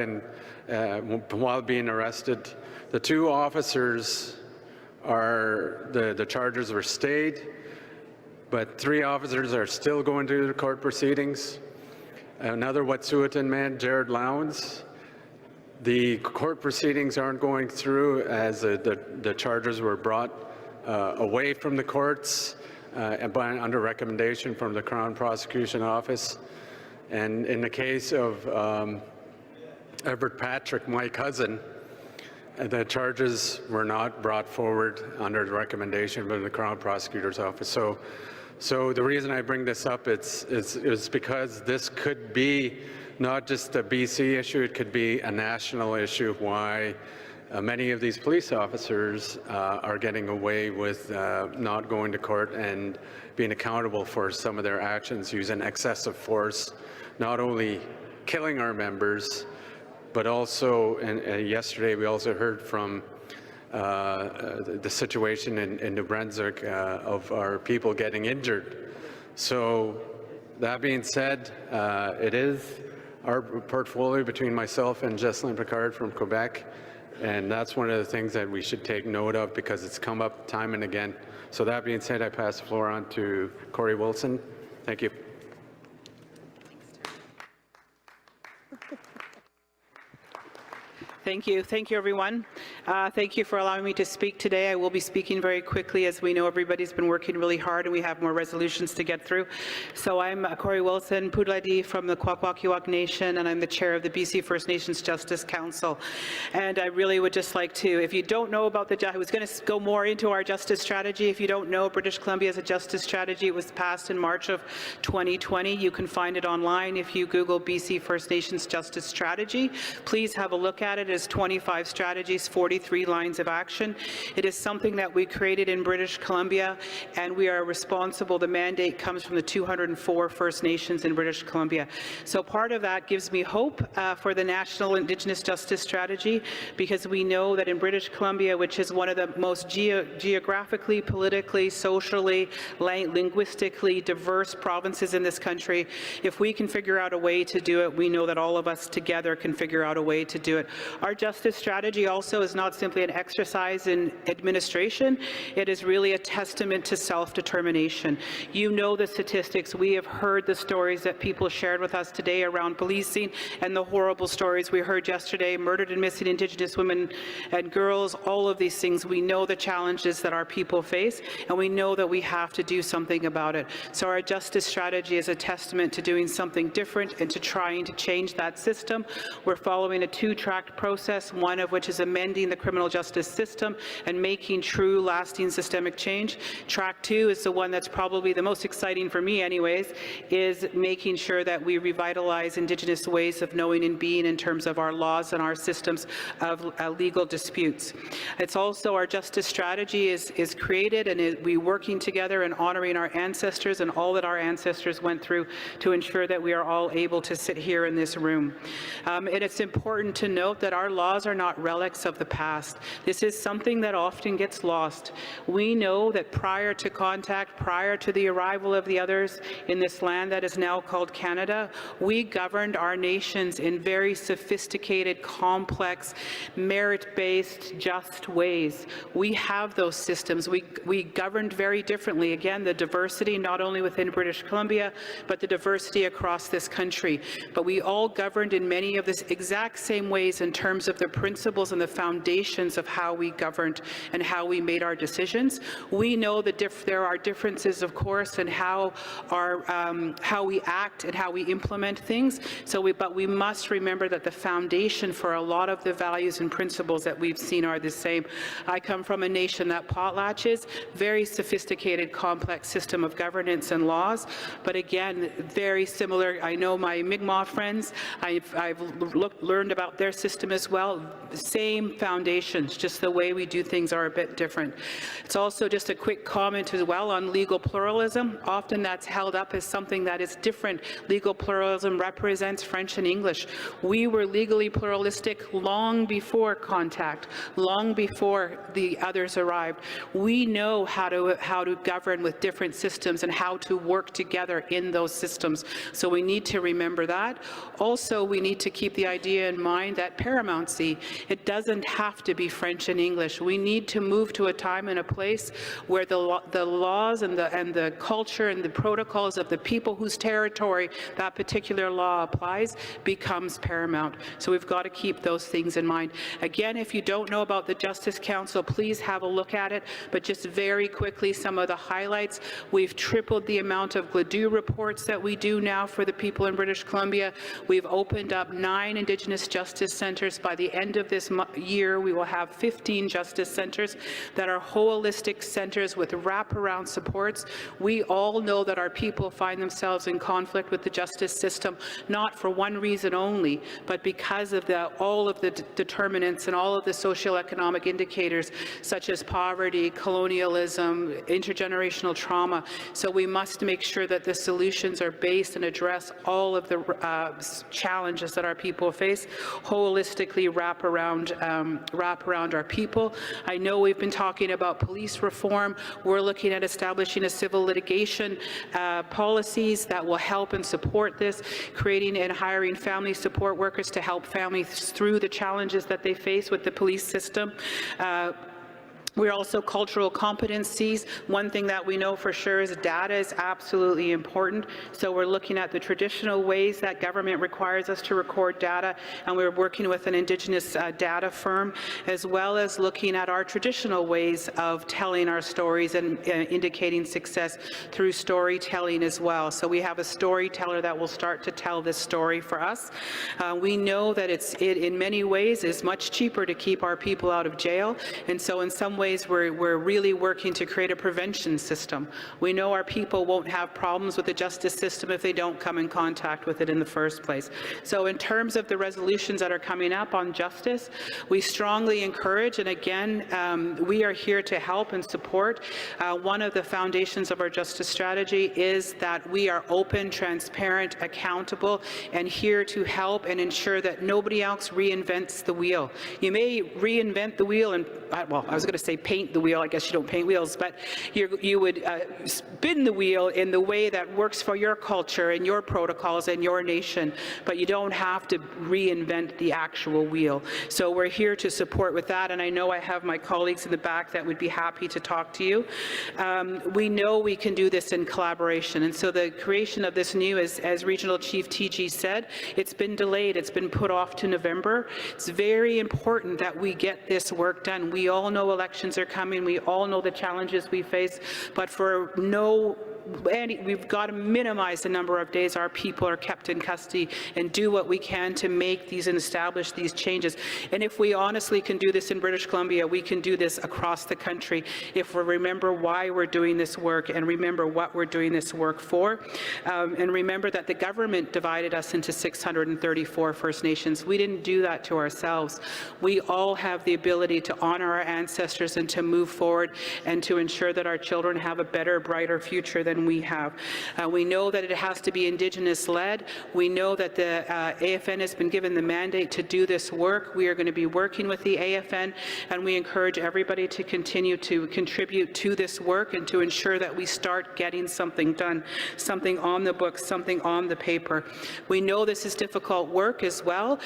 while being arrested. The two officers the charges were stayed, but 3 officers are still going through the court proceedings. Another Wet'suwet'en man, Jared Lowndes, the court proceedings aren't going through as the charges were brought away from the courts under recommendation from the Crown Prosecution Office. And in the case of Everett Patrick, my cousin, the charges were not brought forward under the recommendation from the Crown Prosecutor's Office. So the reason I bring this up is because this could be not just a BC issue, it could be a national issue, why many of these police officers are getting away with not going to court and being accountable for some of their actions using excessive force, not only killing our members, but also, and yesterday we also heard from the situation in New Brunswick of our people getting injured. So that being said, it is our portfolio between myself and Jocelyn Picard from Quebec, and that's one of the things that we should take note of because it's come up time and again. So that being said, I pass the floor on to Corey Wilson. Thank you. Thank you. Thank you, everyone. Thank you for allowing me to speak today. I will be speaking very quickly. As we know, everybody's been working really hard and we have more resolutions to get through. So I'm Corey Wilson, Pudladi from the Kwakwaka'wakw Nation, and I'm the chair of the BC First Nations Justice Council. And I really would just like to, if you don't know about I was going to go more into our justice strategy. If you don't know, British Columbia has a justice strategy. It was passed in March of 2020. You can find it online if you Google BC First Nations Justice Strategy. Please have a look at it. It is 25 strategies, 43 lines of action. It is something that we created in British Columbia, and we are responsible. The mandate comes from the 204 First Nations in British Columbia. So part of that gives me hope for the National Indigenous Justice Strategy, because we know that in British Columbia, which is one of the most geographically, politically, socially, linguistically diverse provinces in this country, if we can figure out a way to do it, we know that all of us together can figure out a way to do it. Our justice strategy also is not simply an exercise in administration. It is really a testament to self-determination. You know the statistics. We have heard the stories that people shared with us today around policing and the horrible stories we heard yesterday, murdered and missing Indigenous women and girls, all of these things. We know the challenges that our people face, and we know that we have to do something about it. So our justice strategy is a testament to doing something different and to trying to change that system. We're following a 2-track process process, one of which is amending the criminal justice system and making true, lasting systemic change. Track 2 is the one that's probably the most exciting for me anyways, is making sure that we revitalize Indigenous ways of knowing and being in terms of our laws and our systems of legal disputes. It's also our justice strategy is created, and we working together and honoring our ancestors and all that our ancestors went through to ensure that we are all able to sit here in this room. And it's important to note that our laws are not relics of the past. This is something that often gets lost. We know that prior to contact, prior to the arrival of the others in this land that is now called Canada, we governed our nations in very sophisticated, complex, merit-based, just ways. We have those systems. We governed very differently. Again, the diversity not only within British Columbia, but the diversity across this country. But we all governed in many of the exact same ways in terms of the principles and the foundations of how we governed and how we made our decisions. We know that there are differences, of course, in how we act and how we implement things. But we must remember that the foundation for a lot of the values and principles that we've seen are the same. I come from a nation that potlatches, very sophisticated, complex system of governance and laws, but again, very similar. I know my Mi'kmaq friends, I've learned about their system as well. The same foundations, just the way we do things are a bit different. It's also just a quick comment as well on legal pluralism. Often that's held up as something that is different. Legal pluralism represents French and English. We were legally pluralistic long before contact, long before the others arrived. We know how to govern with different systems and how to work together in those systems. So we need to remember that. Also, we need to keep the idea in mind that paramountcy, it doesn't have to be French and English. We need to move to a time and a place where the laws and the culture and the protocols of the people whose territory that particular law applies becomes paramount. So we've got to keep those things in mind. Again, if you don't know about the Justice Council, please have a look at it. But just very quickly, some of the highlights. We've tripled the amount of GLADU reports that we do now for the people in British Columbia. We've opened up 9 Indigenous Justice Centres. By the end of this year, we will have 15 Justice Centres that are holistic centres with wraparound supports. We all know that our people find themselves in conflict with the justice system, not for one reason only, but because of all of the determinants and all of the socioeconomic indicators, such as poverty, colonialism, intergenerational trauma. So we must make sure that the solutions are based and address all of the challenges that our people face, holistically wrap around our people. I know we've been talking about police reform. We're looking at establishing a civil litigation policies that will help and support this, creating and hiring family support workers to help families through the challenges that they face with the police system. We're also cultural competencies. One thing that we know for sure is data is absolutely important. So we're looking at the traditional ways that government requires us to record data, and we're working with an Indigenous data firm, as well as looking at our traditional ways of telling our stories and indicating success through storytelling as well. So we have a storyteller that will start to tell this story for us. We know that it in many ways is much cheaper to keep our people out of jail, and so in some ways we're really working to create a prevention system. We know our people won't have problems with the justice system if they don't come in contact with it in the first place. So in terms of the resolutions that are coming up on justice, we strongly encourage, and again, we are here to help and support. One of the foundations of our justice strategy is that we are open, transparent, accountable, and here to help and ensure that nobody else reinvents the wheel. You may reinvent the wheel and, well, I was going to say paint the wheel. I guess you don't paint wheels, but you would spin the wheel in the way that works for your culture and your protocols and your nation, but you don't have to reinvent the actual wheel. So we're here to support with that, and I know I have my colleagues in the back that would be happy to talk to you. We know we can do this in collaboration, and so the creation of this new, as Regional Chief TG said, it's been delayed. It's been put off to November. It's very important that we get this work done. We all know elections are coming. We all know the challenges we face, but for no we've got to minimize the number of days our people are kept in custody and do what we can to make these and establish these changes. And if we honestly can do this in British Columbia, we can do this across the country if we remember why we're doing this work and remember what we're doing this work for. And remember that the government divided us into 634 First Nations. We didn't do that to ourselves. We all have the ability to honor our ancestors and to move forward and to ensure that our children have a better, brighter future than we have. We know that it has to be Indigenous-led. We know that the AFN has been given the mandate to do this work. We are going to be working with the AFN, and we encourage everybody to continue to contribute to this work and to ensure that we start getting something done, something on the books, something on the paper. We know this is difficult work as well.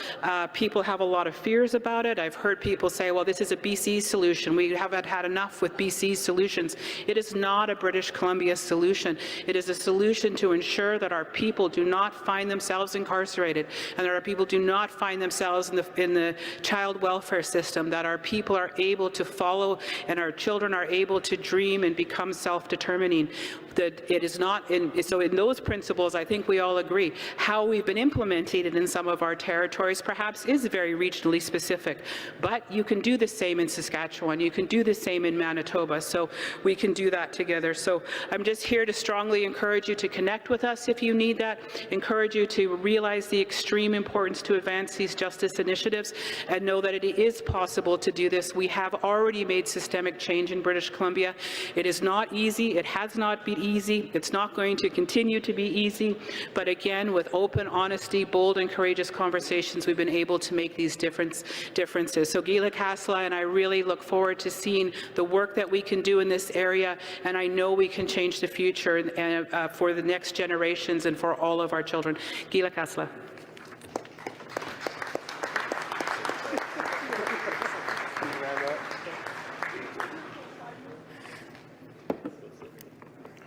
People have a lot of fears about it. I've heard people say, well, this is a BC solution. We haven't had enough with BC solutions. It is not a British Columbia solution. It is a solution to ensure that our people do not find themselves incarcerated and that our people do not find themselves in the child welfare system, that our people are able to follow and our children are able to dream and become self-determining. That it is not so in those principles, I think we all agree. How we've been implementing it in some of our territories perhaps is very regionally specific, but you can do the same in Saskatchewan, you can do the same in Manitoba, so we can do that together. So I'm just here to strongly encourage you to connect with us if you need that, encourage you to realize the extreme importance to advance these justice initiatives and know that it is possible to do this. We have already made systemic change in British Columbia. It is not easy, it has not been easy, it's not going to continue to be easy, but again, with open, honesty, bold and courageous conversations, we've been able to make these differences. So Gila Kasla and I really look forward to seeing the work that we can do in this area, and I know we can change the future for the next generations and for all of our children. Gila Kasla.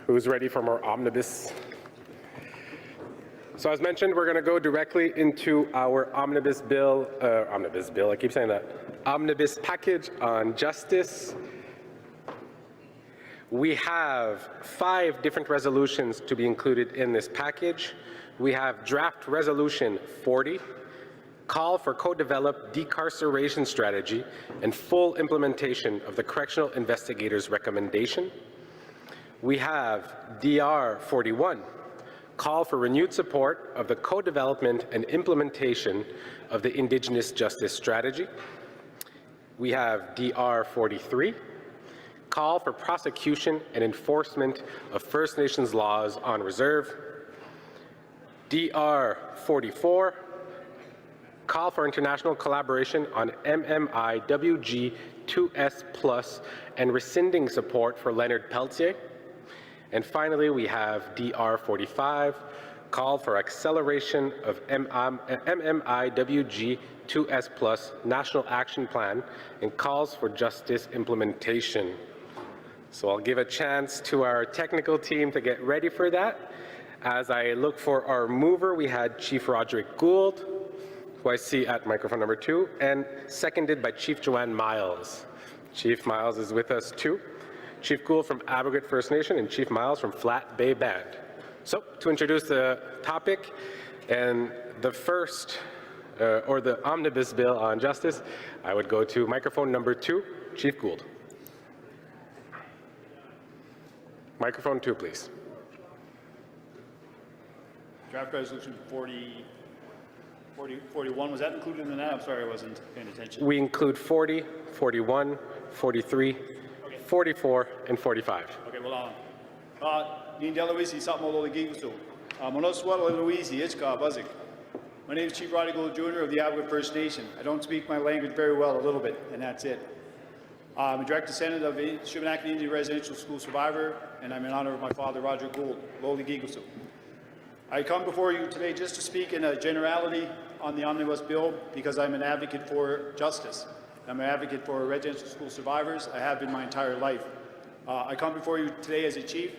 Who's ready for more omnibus? So as mentioned, we're going to go directly into our omnibus package on justice. We have 5 different resolutions to be included in this package. We have draft resolution 40, call for co-developed decarceration strategy and full implementation of the correctional investigator's recommendation. We have DR 41, call for renewed support of the co-development and implementation of the Indigenous Justice Strategy. We have DR 43, call for prosecution and enforcement of First Nations laws on reserve. DR 44, call for international collaboration on MMIWG 2S+ and rescinding support for Leonard Peltier. And finally, we have DR 45, call for acceleration of MMIWG 2S+ National Action Plan and calls for justice implementation. So I'll give a chance to our technical team to get ready for that. As I look for our mover, we had Chief Roderick Gould, who I see at microphone number 2, and seconded by Chief Joanne Miles. Chief Miles is with us too. Chief Gould from Abraham First Nation and Chief Miles from Flat Bay Band. So to introduce the topic and the first, or the omnibus bill on justice, I would go to microphone number 2, Chief Gould. Microphone 2, please. Draft resolution 41, was that included in that? I'm sorry, I wasn't paying attention. We include 40, 41, 43, 44, and 45. Okay, well, my name is Chief Roderick Gould Jr. of the Abraham First Nation. I don't speak my language very well, a little bit, and that's it. I'm a direct descendant of a Shibanaki Indian residential school survivor, and I'm in honor of my father, Roger Gould, Loli Gigosu. I come before you today just to speak in a generality on the omnibus bill because I'm an advocate for justice. I'm an advocate for residential school survivors. I have been my entire life. I come before you today as a chief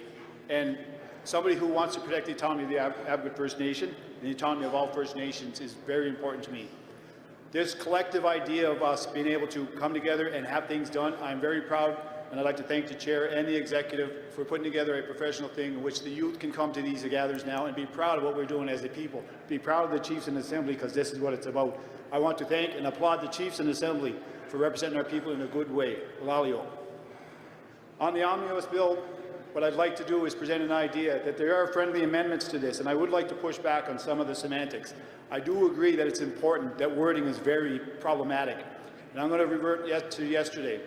and somebody who wants to protect the autonomy of the Abraham First Nation, and the autonomy of all First Nations is very important to me. This collective idea of us being able to come together and have things done, I'm very proud and I'd like to thank the chair and the executive for putting together a professional thing in which the youth can come to these gatherings now and be proud of what we're doing as a people. Be proud of the Chiefs in Assembly, because this is what it's about. I want to thank and applaud the Chiefs in Assembly for representing our people in a good way. Lalio. On the omnibus bill, what I'd like to do is present an idea that there are friendly amendments to this, and I would like to push back on some of the semantics. I do agree that it's important, that wording is very problematic. And I'm going to revert to yesterday.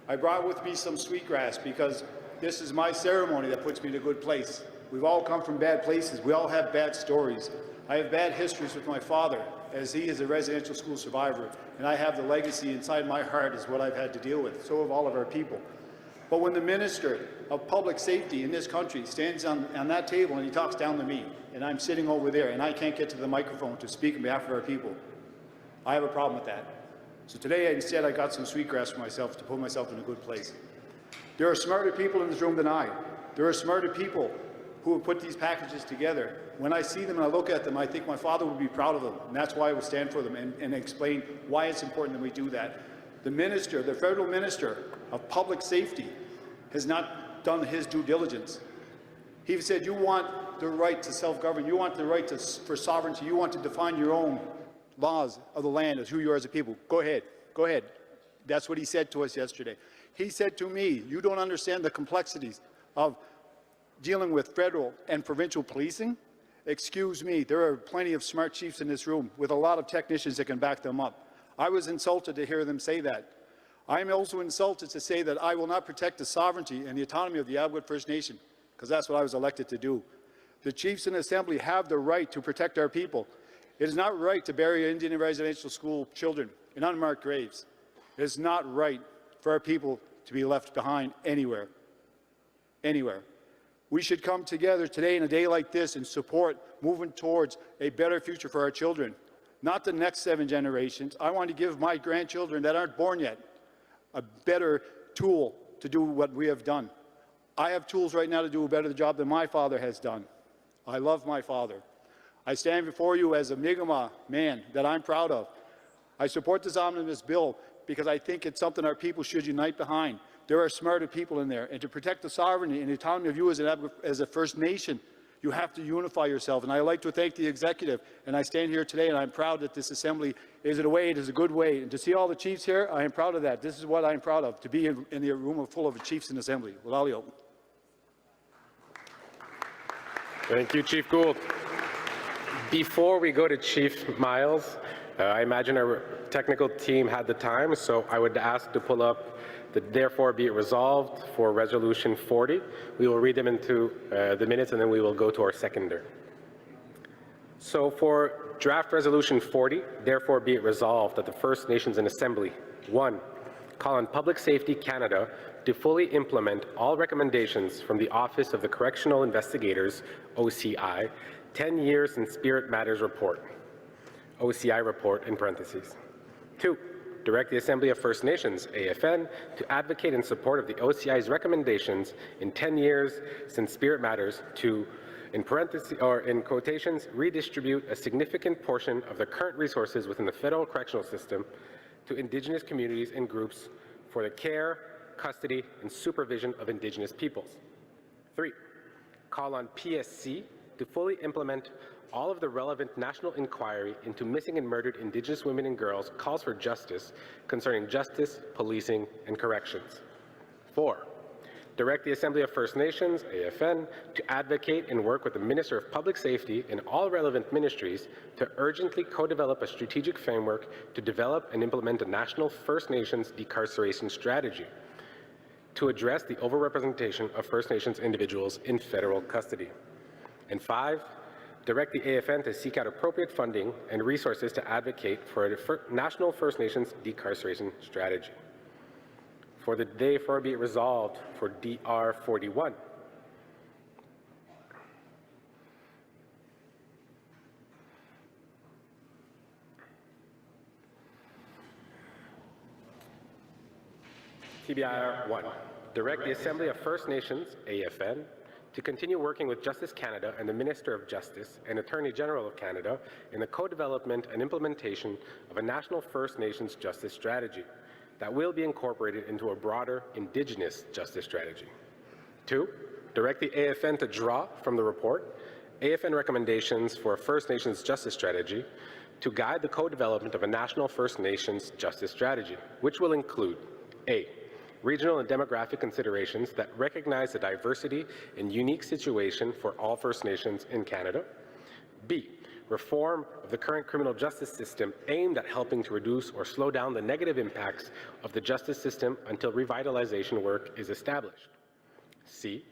I brought with me some sweetgrass because this is my ceremony that puts me in a good place. We've all come from bad places. We all have bad stories. I have bad histories with my father, as he is a residential school survivor, and I have the legacy inside my heart is what I've had to deal with. So have all of our people. But when the Minister of Public Safety in this country stands on that table and he talks down to me, and I'm sitting over there and I can't get to the microphone to speak on behalf of our people, I have a problem with that. So today, instead, I got some sweetgrass for myself to put myself in a good place. There are smarter people in this room than I. There are smarter people who have put these packages together. When I see them and I look at them, I think my father would be proud of them, and that's why I will stand for them and explain why it's important that we do that. The minister, the federal minister of public safety, has not done his due diligence. He said, you want the right to self-govern, you want the right for sovereignty, you want to define your own laws of the land as who you are as a people. Go ahead, go ahead. That's what he said to us yesterday. He said to me, you don't understand the complexities of dealing with federal and provincial policing? Excuse me, there are plenty of smart chiefs in this room with a lot of technicians that can back them up. I was insulted to hear them say that. I am also insulted to say that I will not protect the sovereignty and the autonomy of the Abwood First Nation, because that's what I was elected to do. The Chiefs in Assembly have the right to protect our people. It is not right to bury Indian residential school children in unmarked graves. It is not right for our people to be left behind anywhere. Anywhere. We should come together today in a day like this and support moving towards a better future for our children. Not the next 7 generations. I want to give my grandchildren that aren't born yet a better tool to do what we have done. I have tools right now to do a better job than my father has done. I love my father. I stand before you as a Mi'kmaq man that I'm proud of. I support this omnibus bill because I think it's something our people should unite behind. There are smarter people in there, and to protect the sovereignty and the autonomy of you as a First Nation, you have to unify yourself. And I'd like to thank the executive, and I stand here today and I'm proud that this assembly is in a way, it is a good way. And to see all the chiefs here, I am proud of that. This is what I'm proud of, to be in the room full of chiefs in assembly. Walalio. Thank you, Chief Gould. Before we go to Chief Miles, I imagine our technical team had the time, so I would ask to pull up the therefore be it resolved for Resolution 40. We will read them into the minutes, and then we will go to our seconder. So for draft Resolution 40, therefore be it resolved that the First Nations in Assembly, 1, call on Public Safety Canada to fully implement all recommendations from the Office of the Correctional Investigators, OCI, 10 years in Spirit Matters Report, OCI report in parentheses. 2, direct the Assembly of First Nations, AFN, to advocate in support of the OCI's recommendations in 10 years since Spirit Matters to, in parentheses or in quotations, redistribute a significant portion of the current resources within the federal correctional system to Indigenous communities and groups for the care, custody, and supervision of Indigenous peoples. 3, call on PSC to fully implement all of the relevant national inquiry into missing and murdered Indigenous women and girls calls for justice concerning justice, policing, and corrections. 4, direct the Assembly of First Nations, AFN, to advocate and work with the Minister of Public Safety and all relevant ministries to urgently co-develop a strategic framework to develop and implement a national First Nations decarceration strategy to address the overrepresentation of First Nations individuals in federal custody. And 5, direct the AFN to seek out appropriate funding and resources to advocate for a national First Nations decarceration strategy. For the therefore be it resolved for DR 41. TBIR 1. Direct the Assembly of First Nations, AFN, to continue working with Justice Canada and the Minister of Justice and Attorney General of Canada in the co-development and implementation of a national First Nations justice strategy that will be incorporated into a broader Indigenous justice strategy. 2, direct the AFN to draw from the report AFN recommendations for a First Nations justice strategy to guide the co-development of a national First Nations justice strategy, which will include A, regional and demographic considerations that recognize the diversity and unique situation for all First Nations in Canada. B, reform of the current criminal justice system aimed at helping to reduce or slow down the negative impacts of the justice system until revitalization work is established. C,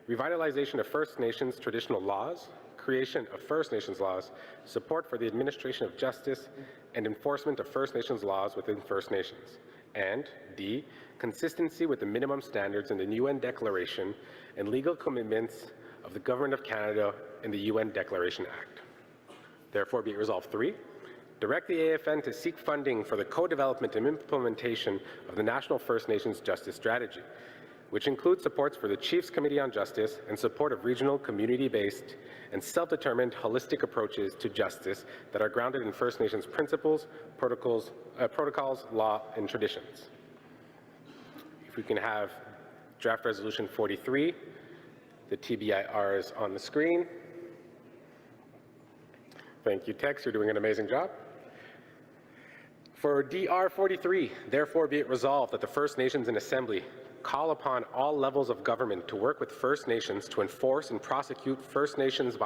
revitalization of First Nations traditional laws, creation of First Nations laws, support for the administration of justice, and enforcement of First Nations laws within First Nations. And D, consistency with the minimum standards in the UN Declaration and legal commitments of the Government of Canada and the UN Declaration Act. Therefore, be it resolved 3, direct the AFN to seek funding for the co-development and implementation of the National First Nations Justice Strategy, which includes supports for the Chiefs Committee on Justice and support of regional, community-based, and self-determined holistic approaches to justice that are grounded in First Nations principles, protocols, law, and traditions. If we can have draft resolution 43, the TBIR is on the screen. Thank you, Tex, you're doing an amazing job. For DR 43, therefore be it resolved that the First Nations in Assembly call upon all levels of government to work with First Nations to enforce and prosecute First Nations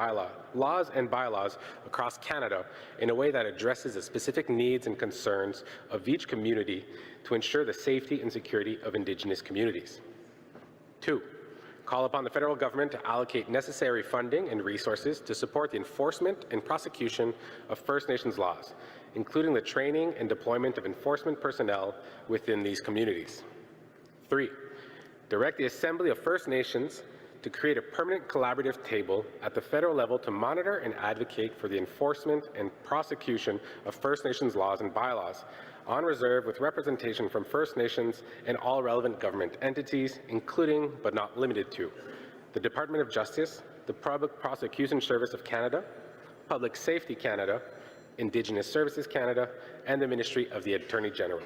laws and bylaws across Canada in a way that addresses the specific needs and concerns of each community to ensure the safety and security of Indigenous communities. 2, call upon the federal government to allocate necessary funding and resources to support the enforcement and prosecution of First Nations laws, including the training and deployment of enforcement personnel within these communities. 3, direct the Assembly of First Nations to create a permanent collaborative table at the federal level to monitor and advocate for the enforcement and prosecution of First Nations laws and bylaws on reserve with representation from First Nations and all relevant government entities, including but not limited to the Department of Justice, the Public Prosecution Service of Canada, Public Safety Canada, Indigenous Services Canada, and the Ministry of the Attorney General.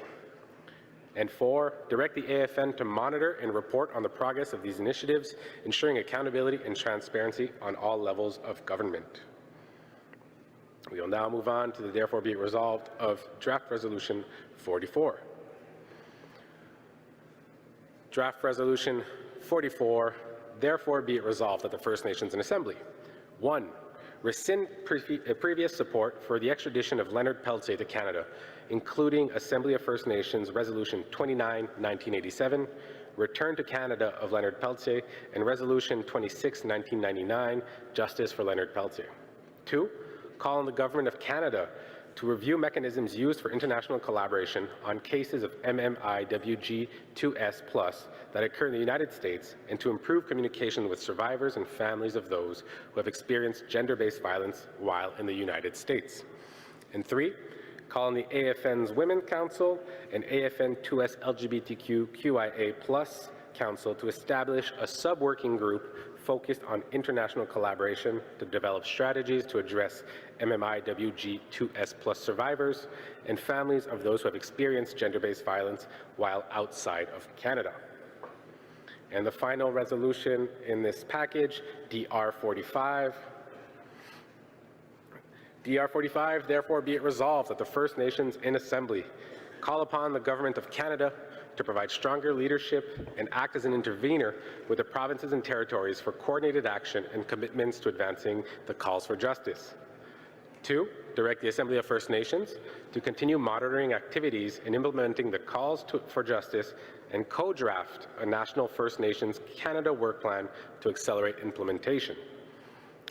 And 4, direct the AFN to monitor and report on the progress of these initiatives, ensuring accountability and transparency on all levels of government. We will now move on to the therefore be it resolved of draft resolution 44. Draft resolution 44, therefore be it resolved that the First Nations in Assembly. 1, rescind previous support for the extradition of Leonard Peltier to Canada, including Assembly of First Nations Resolution 29, 1987, Return to Canada of Leonard Peltier, and Resolution 26, 1999, Justice for Leonard Peltier. 2, call on the Government of Canada to review mechanisms used for international collaboration on cases of MMIWG 2S+ that occur in the United States and to improve communication with survivors and families of those who have experienced gender-based violence while in the United States. And 3, call on the AFN's Women Council and AFN 2S LGBTQIA+ Council to establish a sub-working group focused on international collaboration to develop strategies to address MMIWG 2S+ survivors and families of those who have experienced gender-based violence while outside of Canada. And the final resolution in this package, DR 45. DR 45, therefore be it resolved that the First Nations in Assembly call upon the Government of Canada to provide stronger leadership and act as an intervener with the provinces and territories for coordinated action and commitments to advancing the calls for justice. 2, direct the Assembly of First Nations to continue monitoring activities and implementing the calls for justice and co-draft a National First Nations Canada work plan to accelerate implementation.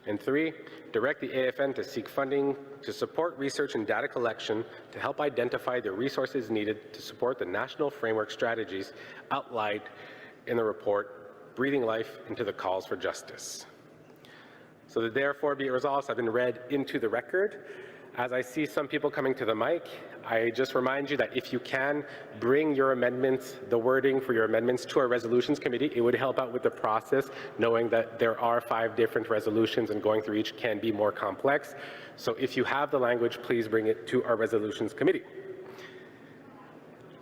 And 3, direct the AFN to seek funding to support research and data collection to help identify the resources needed to support the national framework strategies outlined in the report, Breathing Life into the Calls for Justice. So the therefore be it resolved have been read into the record. As I see some people coming to the mic, I just remind you that if you can, bring your amendments, the wording for your amendments to our resolutions committee. It would help out with the process, knowing that there are 5 different resolutions and going through each can be more complex. So if you have the language, please bring it to our resolutions committee.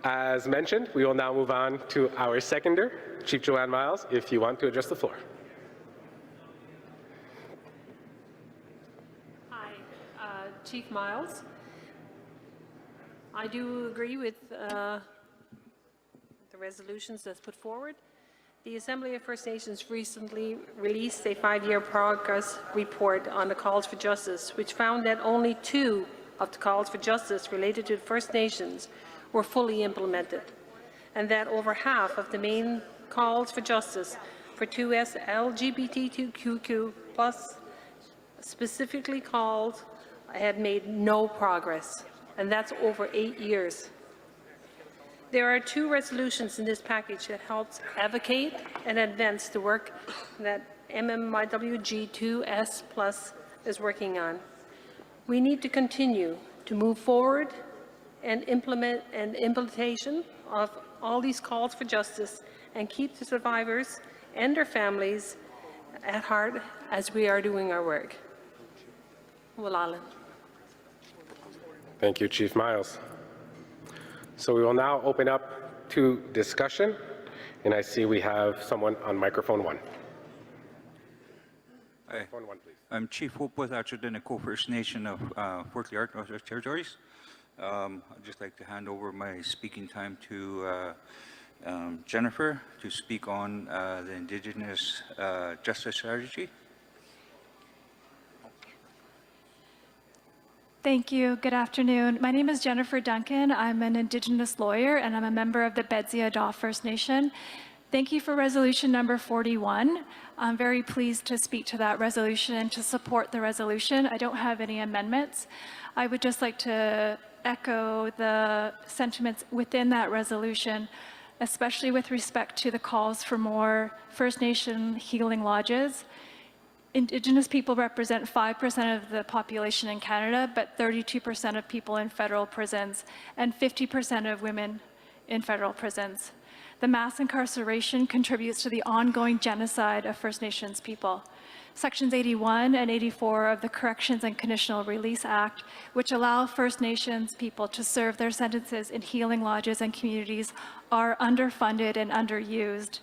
As mentioned, we will now move on to our seconder, Chief Joanne Miles, if you want to address the floor. Hi, Chief Miles. I do agree with the resolutions that's put forward. The Assembly of First Nations recently released a 5-year progress report on the calls for justice, which found that only 2 of the calls for justice related to First Nations were fully implemented, and that over half of the main calls for justice for 2S LGBTQ+ specifically called had made no progress, and that's over 8 years. There are 2 resolutions in this package that helps advocate and advance the work that MMIWG 2S+ is working on. We need to continue to move forward and implementation of all these calls for justice and keep the survivors and their families at heart as we are doing our work. Walalan. Thank you, Chief Miles. So we will now open up to discussion, and I see we have someone on microphone 1. Hi. Microphone 1, please. I'm Chief Hopewith Achardenico First Nation of Fort Liard, Northwest Territories. I'd just like to hand over my speaking time to Jennifer to speak on the Indigenous Justice Strategy. Thank you. Good afternoon. My name is Jennifer Duncan. I'm an Indigenous lawyer and I'm a member of the Betsiadaw First Nation. Thank you for resolution number 41. I'm very pleased to speak to that resolution and to support the resolution. I don't have any amendments. I would just like to echo the sentiments within that resolution, especially with respect to the calls for more First Nation healing lodges. Indigenous people represent 5% of the population in Canada, but 32% of people in federal prisons and 50% of women in federal prisons. The mass incarceration contributes to the ongoing genocide of First Nations people. Sections 81 and 84 of the Corrections and Conditional Release Act, which allow First Nations people to serve their sentences in healing lodges and communities, are underfunded and underused.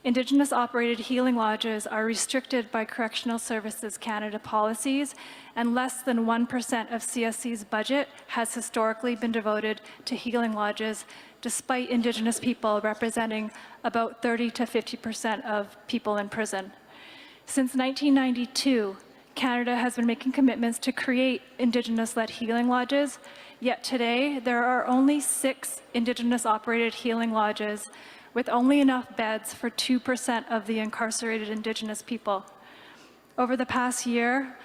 Indigenous-operated healing lodges are restricted by Correctional Services Canada policies, and less than 1% of CSC's budget has historically been devoted to healing lodges, despite Indigenous people representing about 30 to 50% of people in prison. Since 1992, Canada has been making commitments to create Indigenous-led healing lodges, yet today there are only 6 Indigenous-operated healing lodges with only enough beds for 2% of the incarcerated Indigenous people. Over the past year,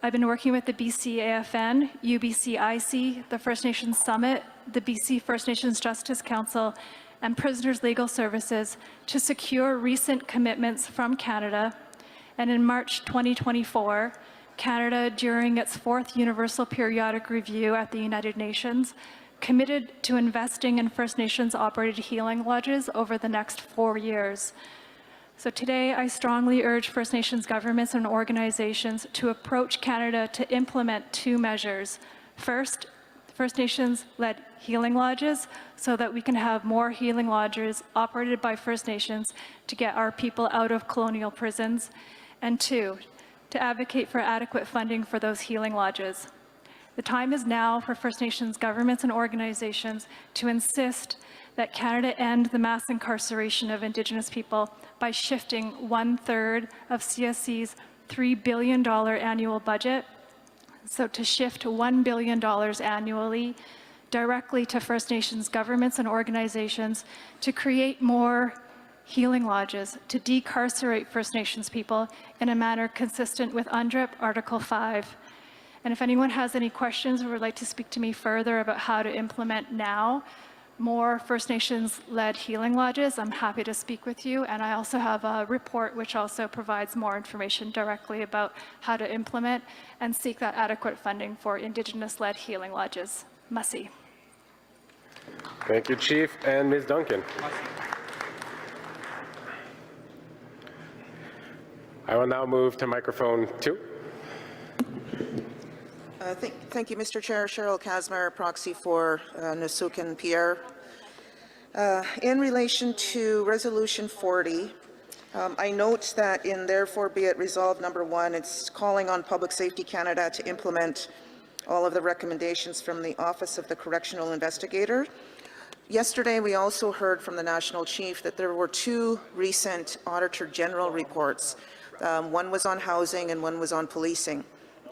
I've been working with the BC AFN, UBC-IC, the First Nations Summit, the BC First Nations Justice Council, and Prisoners Legal Services to secure recent commitments from Canada. And in March 2024, Canada, during its 4th Universal Periodic Review at the United Nations, committed to investing in First Nations-operated healing lodges over the next 4 years. So today, I strongly urge First Nations governments and organizations to approach Canada to implement 2 measures. First, First Nations-led healing lodges so that we can have more healing lodges operated by First Nations to get our people out of colonial prisons. And 2, to advocate for adequate funding for those healing lodges. The time is now for First Nations governments and organizations to insist that Canada end the mass incarceration of Indigenous people by shifting 1/3 of CSC's $3 billion annual budget, so to shift $1 billion annually directly to First Nations governments and organizations to create more healing lodges, to decarcerate First Nations people in a manner consistent with UNDRIP Article 5. And if anyone has any questions or would like to speak to me further about how to implement now more First Nations-led healing lodges, I'm happy to speak with you. And I also have a report which also provides more information directly about how to implement and seek that adequate funding for Indigenous-led healing lodges. Mussy. Thank you, Chief. And Ms. Duncan. I will now move to microphone 2. Thank you, Mr. Chair. Cheryl Kasmar, proxy for Nasukan Pierre. In relation to Resolution 40, I note that in therefore be it resolved number 1, it's calling on Public Safety Canada to implement all of the recommendations from the Office of the Correctional Investigator. Yesterday, we also heard from the National Chief that there were 2 recent Auditor General reports. One was on housing and one was on policing.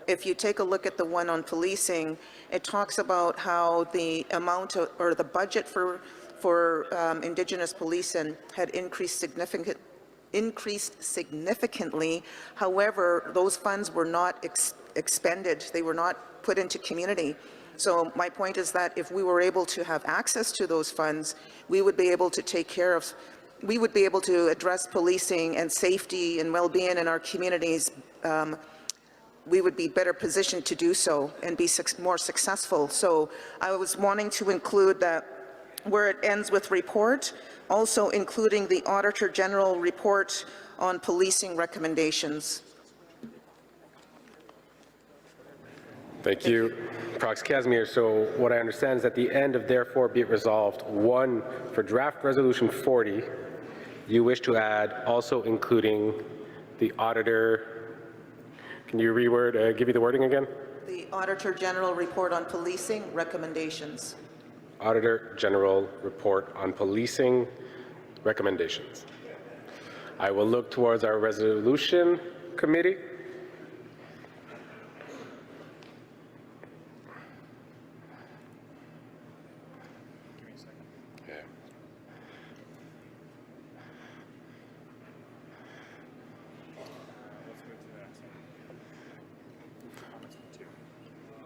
If you take a look at the one on policing, it talks about how the amount of, or the budget for Indigenous policing had increased significantly. However, those funds were not expended. They were not put into community. So my point is that if we were able to have access to those funds, we would be able to take care of, we would be able to address policing and safety and well-being in our communities. We would be better positioned to do so and be more successful. So I was wanting to include that where it ends with report, also including the Auditor General report on policing recommendations. Thank you, Prox Casimir. So what I understand is at the end of therefore be it resolved 1 for draft resolution 40, you wish to add also including the auditor. Can you reword, give me the wording again? The Auditor General report on policing recommendations. Auditor General report on policing recommendations. I will look towards our resolution committee.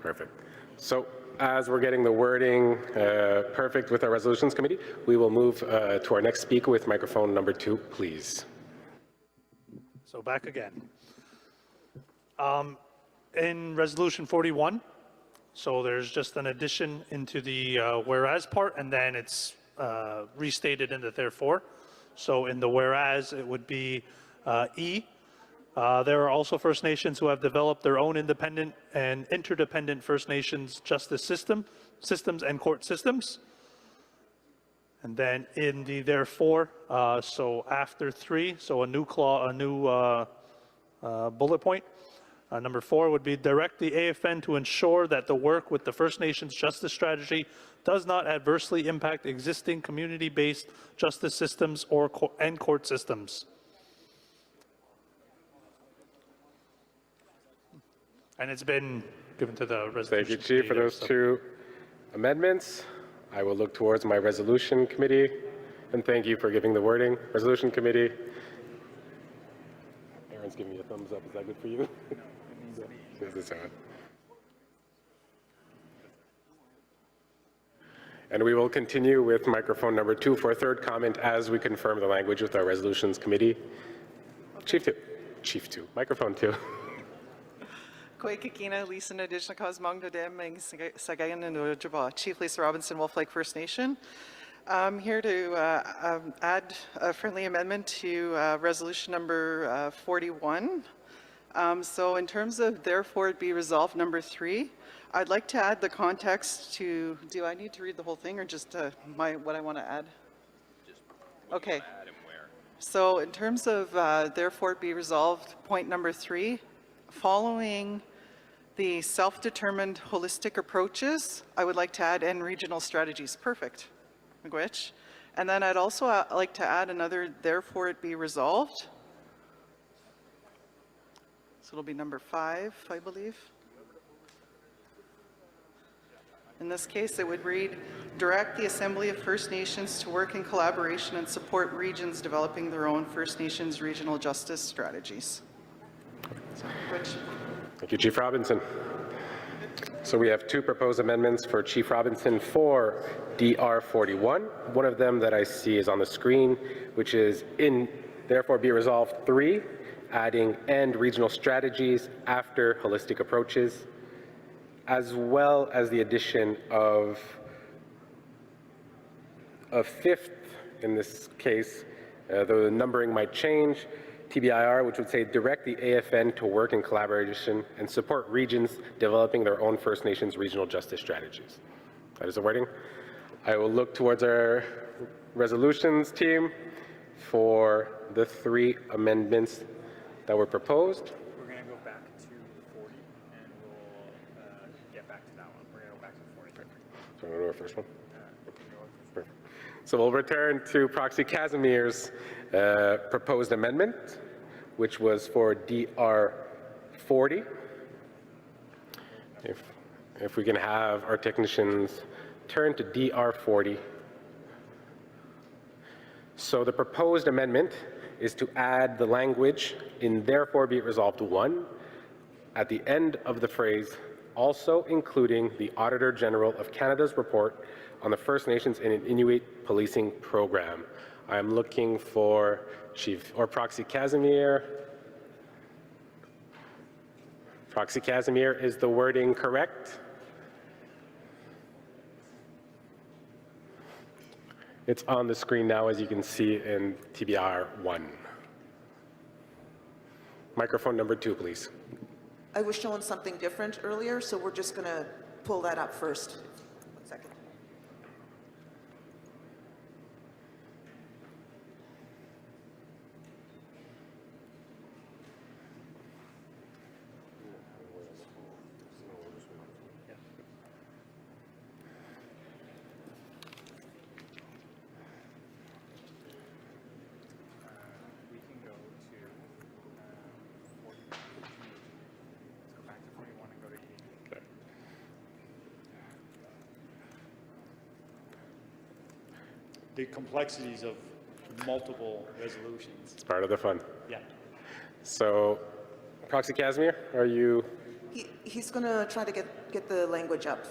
Perfect. So as we're getting the wording perfect with our resolutions committee, we will move to our next speaker with microphone number 2, please. So back again. In resolution 41, so there's just an addition into the whereas part, and then it's restated in the therefore. So in the whereas, it would be E. There are also First Nations who have developed their own independent and interdependent First Nations justice systems and court systems. And then in the therefore, so after 3, so a new bullet point. Number 4 would be direct the AFN to ensure that the work with the First Nations justice strategy does not adversely impact existing community-based justice systems and court systems. And it's been given to the resolution. Thank you, Chief, for those 2 amendments. I will look towards my resolution committee, and thank you for giving the wording. Resolution committee. Aaron's giving me a thumbs up. Is that good for you? And we will continue with microphone number 2 for a third comment as we confirm the language with our resolutions committee. Chief 2, microphone 2. Koikikina, Lisa Indigenous Cosmongdodem, Sagayan and Ojibwa, Chief Lisa Robinson, Wolf Lake First Nation. I'm here to add a friendly amendment to resolution number 41. So in terms of therefore it be resolved number 3, I'd like to add the context to, do I need to read the whole thing or just what I want to add? Okay. So in terms of therefore it be resolved, point number 3, following the self-determined holistic approaches, I would like to add and regional strategies. Perfect. Miigwech. And then I'd also like to add another therefore it be resolved. So it'll be number 5, I believe. In this case, it would read, direct the Assembly of First Nations to work in collaboration and support regions developing their own First Nations regional justice strategies. Thank you, Chief Robinson. So we have 2 proposed amendments for Chief Robinson for DR 41. One of them that I see is on the screen, which is in therefore be resolved 3, adding and regional strategies after holistic approaches, as well as the addition of a 5th in this case, though the numbering might change, TBIR, which would say direct the AFN to work in collaboration and support regions developing their own First Nations regional justice strategies. That is the wording. I will look towards our resolutions team for the 3 amendments that were proposed. We're going to go back to 40 and we'll get back to that one. We're going to go back to 40. So we'll go to our first one. Perfect. So we'll return to Proxy Casimir's proposed amendment, which was for DR 40. If we can have our technicians turn to DR 40. So the proposed amendment is to add the language in therefore be it resolved 1 at the end of the phrase, also including the Auditor General of Canada's report on the First Nations and Inuit policing program. I'm looking for Chief or Proxy Casimir. Proxy Casimir, is the wording correct? It's on the screen now, as you can see in TBR 1. Microphone number 2, please. I was showing something different earlier, so we're just going to pull that up first. 1 second. We can go to 41. Let's go back to 41 and go to 80. Okay. The complexities of multiple resolutions. It's part of the fun. Yeah. So, Proxy Casimir, are you? He's going to try to get the language up.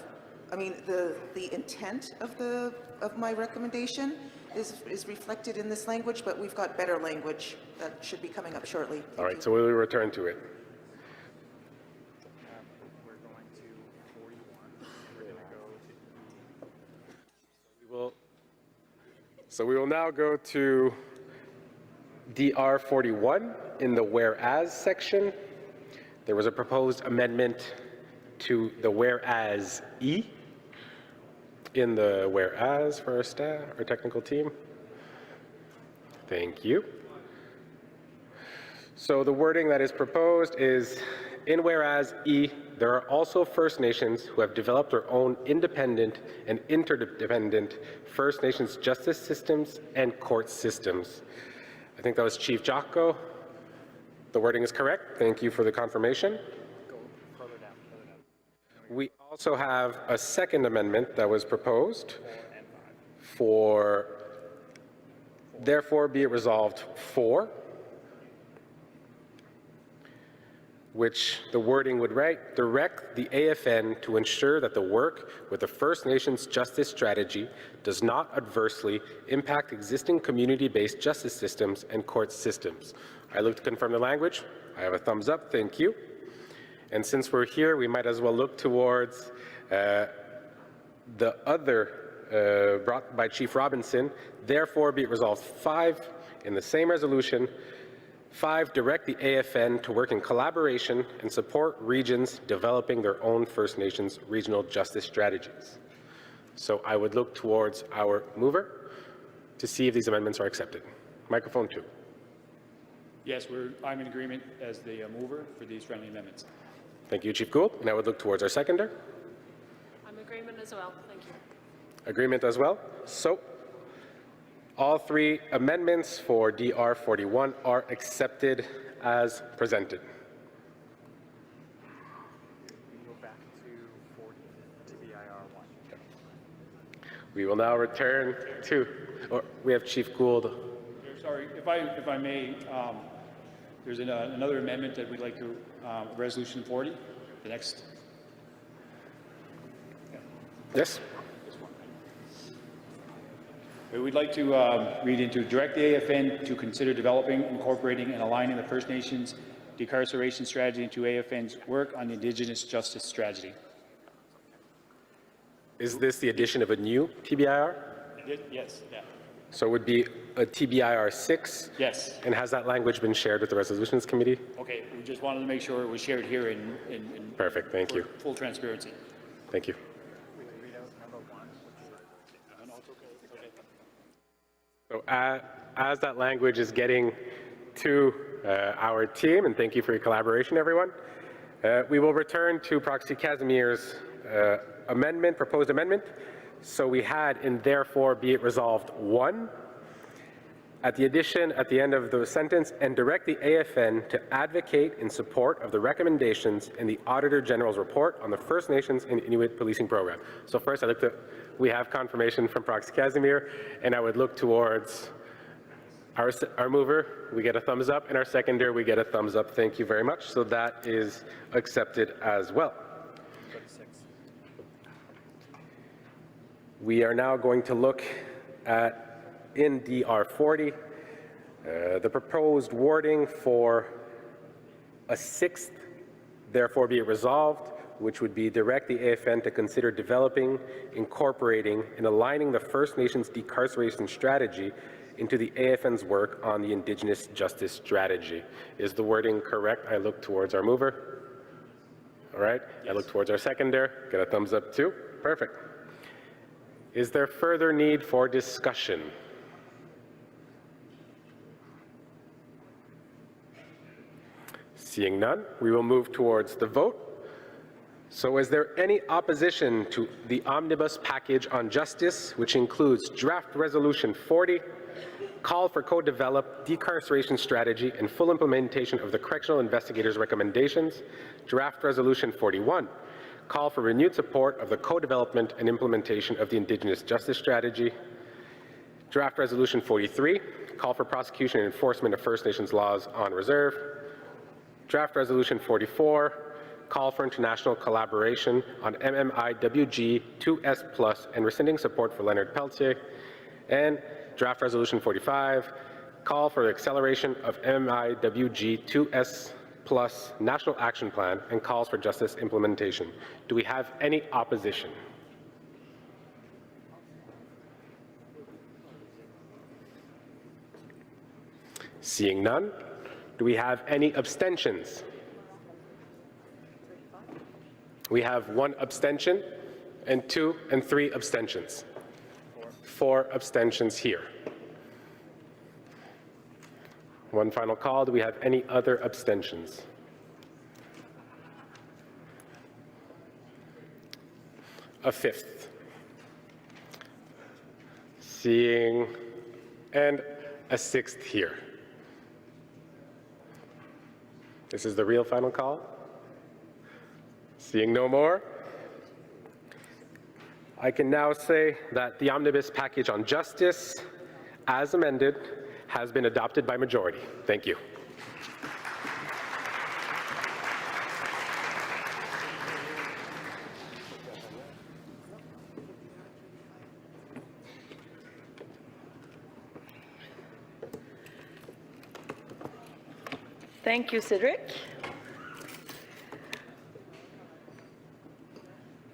I mean, the intent of my recommendation is reflected in this language, but we've got better language that should be coming up shortly. All right, so we'll return to it. We're going to 41. We're going to go to So we will now go to DR 41 in the whereas section. There was a proposed amendment to the whereas E in the whereas for our staff, our technical team. Thank you. So the wording that is proposed is, in whereas E, there are also First Nations who have developed their own independent and interdependent First Nations justice systems and court systems. I think that was Chief Jocko. The wording is correct. Thank you for the confirmation. We also have a second amendment that was proposed for, therefore be it resolved 4, which the wording would write, direct the AFN to ensure that the work with the First Nations Justice Strategy does not adversely impact existing community-based justice systems and court systems. I look to confirm the language. I have a thumbs up. Thank you. And since we're here, we might as well look towards the other brought by Chief Robinson. Therefore, be it resolved 5 in the same resolution. 5, direct the AFN to work in collaboration and support regions developing their own First Nations regional justice strategies. So I would look towards our mover to see if these amendments are accepted. Microphone 2. Yes, I'm in agreement as the mover for these friendly amendments. Thank you, Chief Gould. And I would look towards our seconder. I'm in agreement as well. Thank you. Agreement as well. So all 3 amendments for DR 41 are accepted as presented. We can go back to 40 to BIR 1. We will now return to, or we have Chief Gould. Sorry, if I may, there's another amendment that we'd like to, Resolution 40, the next. Yeah. Yes. We'd like to read into direct the AFN to consider developing, incorporating, and aligning the First Nations decarceration strategy into AFN's work on the Indigenous justice strategy. Is this the addition of a new TBIR? Yes, yeah. So it would be a TBIR 6? Yes. And has that language been shared with the Resolutions Committee? Okay, we just wanted to make sure it was shared here in Perfect, thank you. Full transparency. Thank you. So as that language is getting to our team, and thank you for your collaboration, everyone, we will return to Proxy Casimir's amendment, proposed amendment. So we had in therefore be it resolved 1, at the addition at the end of the sentence, and direct the AFN to advocate in support of the recommendations in the Auditor General's report on the First Nations and Inuit Policing Program. So first, we have confirmation from Proxy Casimir, and I would look towards our mover. We get a thumbs up, and our seconder, we get a thumbs up. Thank you very much. So that is accepted as well. We are now going to look at in DR 40, the proposed wording for a 6th, therefore be it resolved, which would be direct the AFN to consider developing, incorporating, and aligning the First Nations decarceration strategy into the AFN's work on the Indigenous Justice Strategy. Is the wording correct? I look towards our mover. All right, yes. I look towards our seconder. Get a thumbs up too. Perfect. Is there further need for discussion? Seeing none, we will move towards the vote. So is there any opposition to the omnibus package on justice, which includes draft resolution 40, call for co-developed decarceration strategy and full implementation of the correctional investigators' recommendations, draft resolution 41, call for renewed support of the co-development and implementation of the Indigenous Justice Strategy, draft resolution 43, call for prosecution and enforcement of First Nations laws on reserve, draft resolution 44, call for international collaboration on MMIWG 2S+ and rescinding support for Leonard Peltier, and draft resolution 45, call for the acceleration of MMIWG 2S+ National Action Plan and calls for justice implementation. Do we have any opposition? Seeing none, do we have any abstentions? We have 1 abstention and 2 and 3 abstentions. 4 abstentions here. 1 final call. Do we have any other abstentions? A 5th. Seeing, and a 6th here. This is the real final call. Seeing no more, I can now say that the omnibus package on justice, as amended, has been adopted by majority. Thank you. Thank you, Cedric.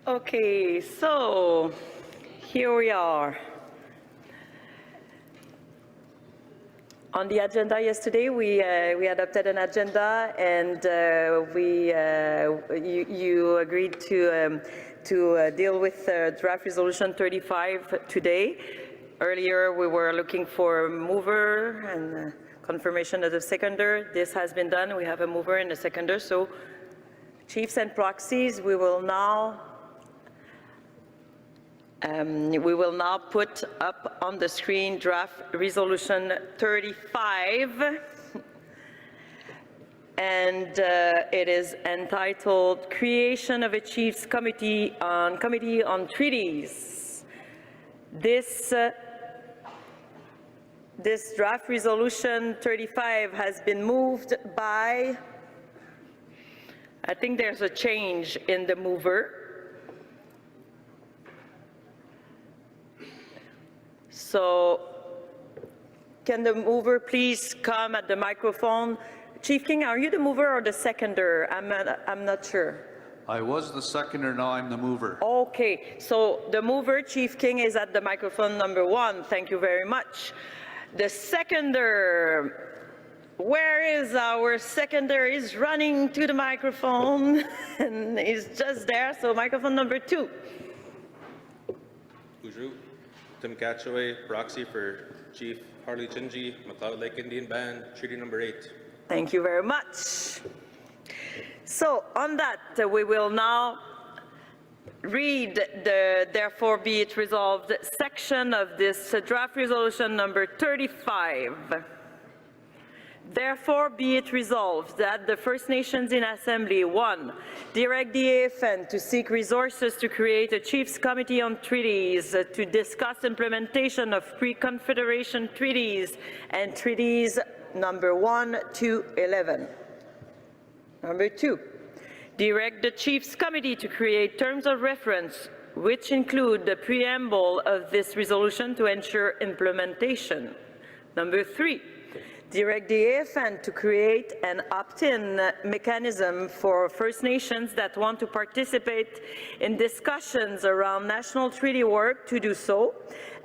Okay, so here we are. On the agenda yesterday, we adopted an agenda, and you agreed to deal with draft resolution 35 today. Earlier, we were looking for a mover and confirmation of the seconder. This has been done. We have a mover and a seconder. So, chiefs and proxies, we will now put up on the screen draft resolution 35, and it is entitled Creation of a Chiefs Committee on Treaties. This draft resolution 35 has been moved by, I think there's a change in the mover. So can the mover please come at the microphone? Chief King, are you the mover or the seconder? I'm not sure. I was the seconder, now I'm the mover. Okay, so the mover, Chief King, is at the microphone number 1. Thank you very much. The seconder, where is our seconder? He's running to the microphone and he's just there, so microphone number 2. Tim Catchaway, proxy for Chief Harley Chinji, McLeod Lake Indian Band, Treaty Number 8. Thank you very much. So on that, we will now read the therefore be it resolved section of this draft resolution number 35. Therefore be it resolved that the First Nations in Assembly 1. Direct the AFN to seek resources to create a Chiefs Committee on Treaties to discuss implementation of pre-Confederation treaties and treaties number 1 to 11. Number 2. Direct the Chiefs Committee to create terms of reference which include the preamble of this resolution to ensure implementation. Number 3. Direct the AFN to create an opt-in mechanism for First Nations that want to participate in discussions around national treaty work to do so,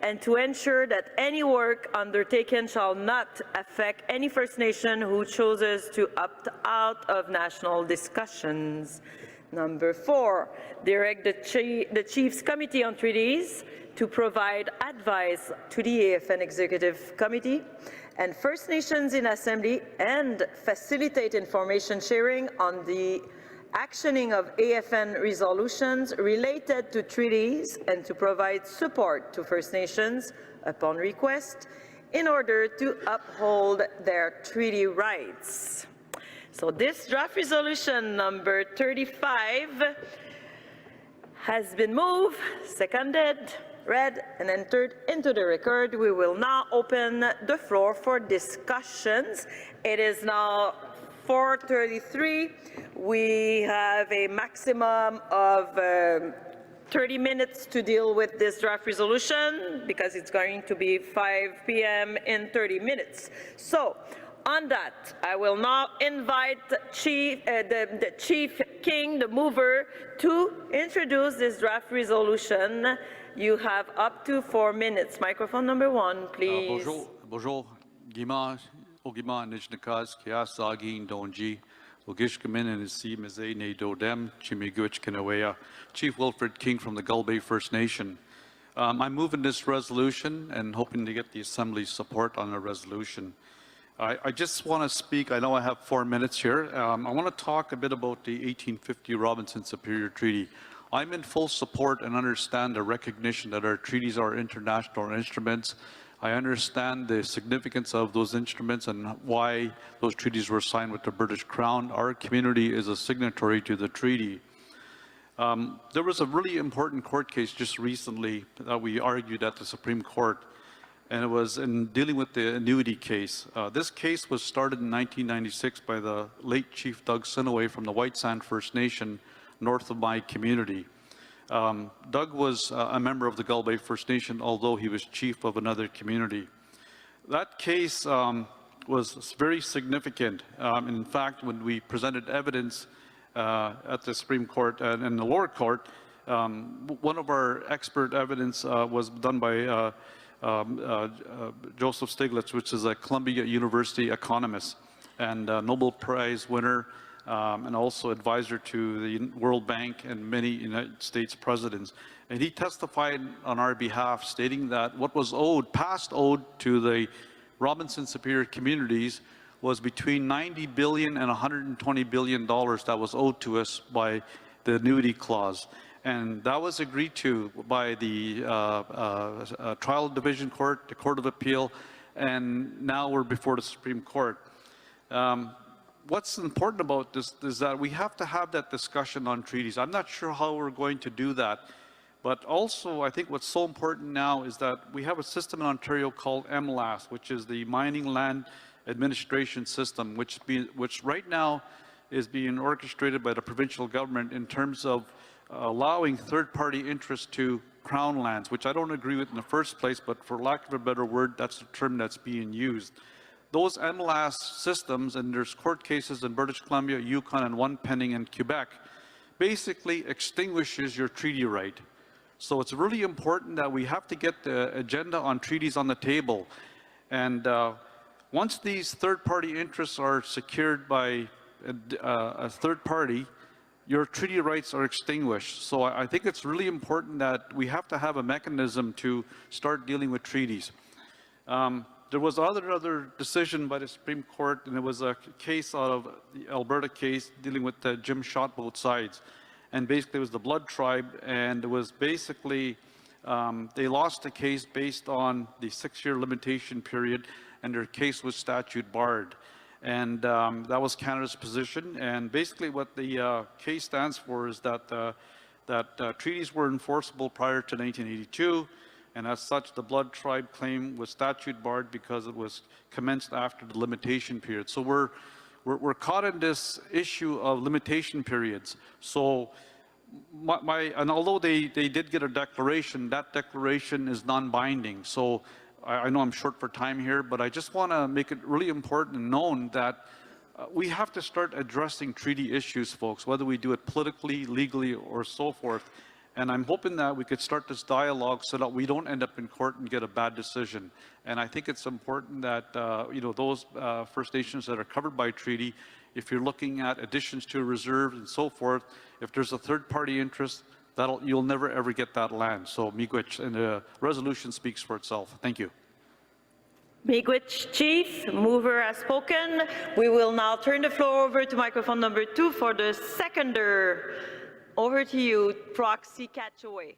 and to ensure that any work undertaken shall not affect any First Nation who chooses to opt out of national discussions. Number 4, direct the Chiefs Committee on Treaties to provide advice to the AFN Executive Committee and First Nations in Assembly and facilitate information sharing on the actioning of AFN resolutions related to treaties and to provide support to First Nations upon request in order to uphold their treaty rights. So this draft resolution number 35 has been moved, seconded, read and entered into the record. We will now open the floor for discussions. It is now 4:33. We have a maximum of 30 minutes to deal with this draft resolution because it's going to be 5 p.m. in 30 minutes. So on that, I will now invite the Chief King, the mover, to introduce this draft resolution. You have up to 4 minutes. Microphone number 1, please. Bonjour. Gima, Ogima, Nijnakas, Kias, Agin, Donji, Ogishkamin, and Isi, Mizay, Ne Dodem, Chimiguich, Kinawea, Chief Wilfred King from the Gull Bay First Nation. I'm moving this resolution and hoping to get the Assembly's support on the resolution. I just want to speak, I know I have 4 minutes here. I want to talk a bit about the 1850 Robinson Superior Treaty. I'm in full support and understand the recognition that our treaties are international instruments. I understand the significance of those instruments and why those treaties were signed with the British Crown. Our community is a signatory to the treaty. There was a really important court case just recently that we argued at the Supreme Court, and it was in dealing with the annuity case. This case was started in 1996 by the late Chief Doug Sinaway from the White Sand First Nation, north of my community. Doug was a member of the Gull Bay First Nation, although he was chief of another community. That case was very significant. In fact, when we presented evidence at the Supreme Court and in the lower court, one of our expert evidence was done by Joseph Stiglitz, which is a Columbia University economist and Nobel Prize winner, and also advisor to the World Bank and many United States presidents. And he testified on our behalf, stating that what was owed, past owed to the Robinson Superior communities was between $90 billion and $120 billion that was owed to us by the annuity clause. And that was agreed to by the Trial Division Court, the Court of Appeal, and now we're before the Supreme Court. What's important about this is that we have to have that discussion on treaties. I'm not sure how we're going to do that, but also I think what's so important now is that we have a system in Ontario called MLAS, which is the Mining Land Administration System, which right now is being orchestrated by the provincial government in terms of allowing third-party interest to Crown lands, which I don't agree with in the first place, but for lack of a better word, that's the term that's being used. Those MLAS systems, and there's court cases in British Columbia, Yukon, and one pending in Quebec, basically extinguishes your treaty right. So it's really important that we have to get the agenda on treaties on the table. And once these third-party interests are secured by a third party, your treaty rights are extinguished. So I think it's really important that we have to have a mechanism to start dealing with treaties. There was another decision by the Supreme Court, and it was a case out of the Alberta case dealing with Jim shot both sides. And basically it was the Blood Tribe, and it was basically, they lost the case based on the 6-year limitation period, and their case was statute barred. And that was Canada's position. And basically what the case stands for is that, treaties were enforceable prior to 1982, and as such, the Blood Tribe claim was statute barred because it was commenced after the limitation period. So we're caught in this issue of limitation periods. So and although they did get a declaration, that declaration is non-binding. So I know I'm short for time here, but I just want to make it really important and known that we have to start addressing treaty issues, folks, whether we do it politically, legally, or so forth. And I'm hoping that we could start this dialogue so that we don't end up in court and get a bad decision. And I think it's important that those First Nations that are covered by treaty, if you're looking at additions to a reserve and so forth, if there's a third-party interest, you'll never ever get that land. So miigwech, and the resolution speaks for itself. Thank you. Miigwech, Chief. Mover has spoken. We will now turn the floor over to microphone number 2 for the seconder. Over to you, Proxy Catchaway.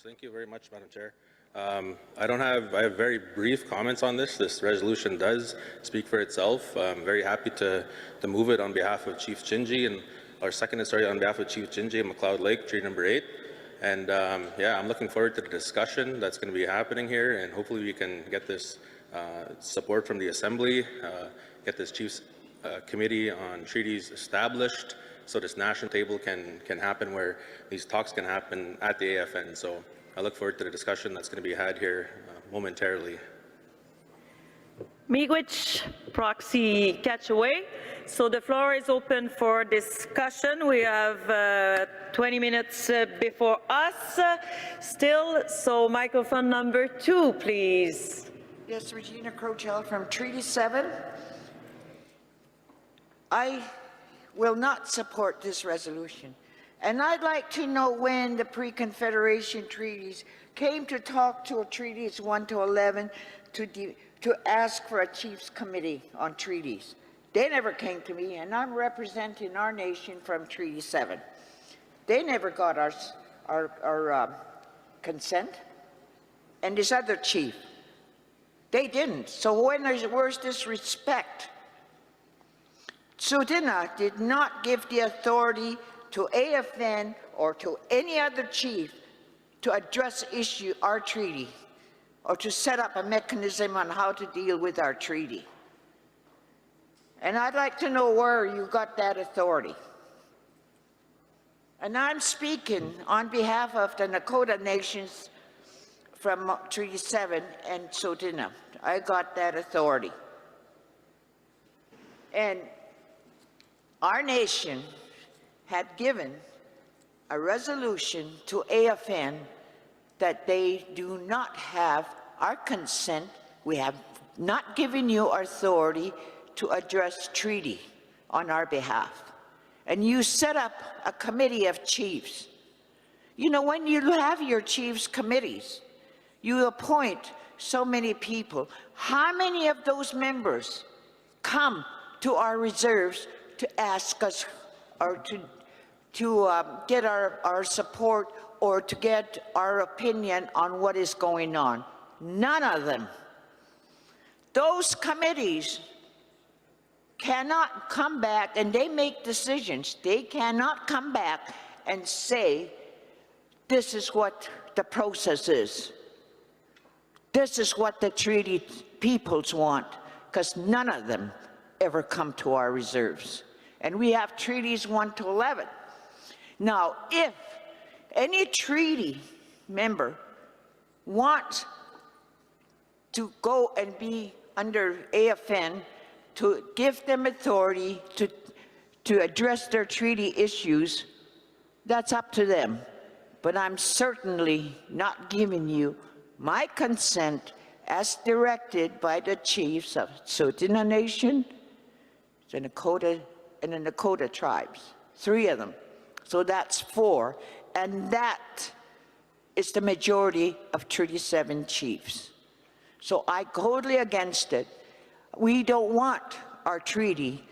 Thank you very much, Madam Chair. I have very brief comments on this. This resolution does speak for itself. I'm very happy to move it on behalf of Chief Chinji, and or second, sorry, on behalf of Chief Chinji and McLeod Lake, treaty number 8. And yeah, I'm looking forward to the discussion that's going to be happening here, and hopefully we can get this support from the Assembly, get this Chiefs Committee on Treaties established, so this national table can happen where these talks can happen at the AFN. So I look forward to the discussion that's going to be had here momentarily. Miigwech, Proxy Catchaway. So the floor is open for discussion. We have 20 minutes before us still. So microphone number 2, please. Yes, Regina Crochell from Treaty 7. I will not support this resolution. And I'd like to know when the pre-Confederation treaties came to talk to treaties 1 to 11 to ask for a Chiefs Committee on treaties. They never came to me, and I'm representing our nation from Treaty 7. They never got our consent. And this other chief, they didn't. So where's this respect? Sudina did not give the authority to AFN or to any other chief to address our treaty or to set up a mechanism on how to deal with our treaty. And I'd like to know where you got that authority. And I'm speaking on behalf of the Nakota Nations from Treaty 7 and Sudina. I got that authority. And our nation had given a resolution to AFN that they do not have our consent. We have not given you authority to address treaty on our behalf. And you set up a committee of chiefs. You know, when you have your chiefs committees, you appoint so many people. How many of those members come to our reserves to ask us or to get our support or to get our opinion on what is going on? None of them. Those committees cannot come back, and they make decisions. They cannot come back and say, this is what the process is. This is what the treaty peoples want, because none of them ever come to our reserves. And we have treaties 1 to 11. Now, if any treaty member wants to go and be under AFN, to give them authority to address their treaty issues, that's up to them. But I'm certainly not giving you my consent as directed by the chiefs of Tsuut'ina Nation, the Nakota, and the Nakota tribes, 3 of them. So that's 4, and that is the majority of Treaty 7 chiefs. So I totally against it. We don't want our treaty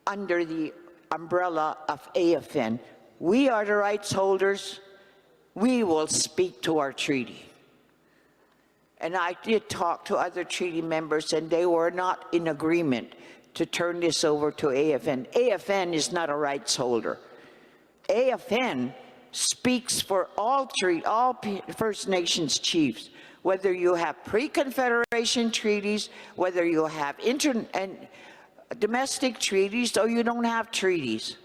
under the umbrella of AFN. We are the rights holders. We will speak to our treaty. And I did talk to other treaty members, and they were not in agreement to turn this over to AFN. AFN is not a rights holder. AFN speaks for all First Nations chiefs, whether you have pre-Confederation treaties, whether you have domestic treaties, or you don't have treaties.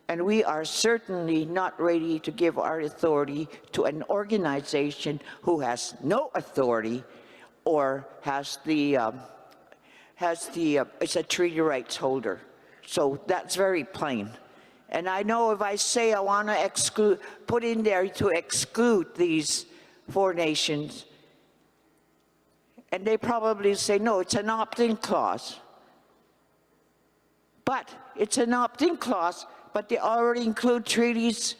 And we are certainly not ready to give our authority to an organization who has no authority or is a treaty rights holder. So that's very plain. And I know if I say I want to put in there to exclude these 4 nations, and they probably say, no, it's an opt-in clause. But it's an opt-in clause, but they already include treaties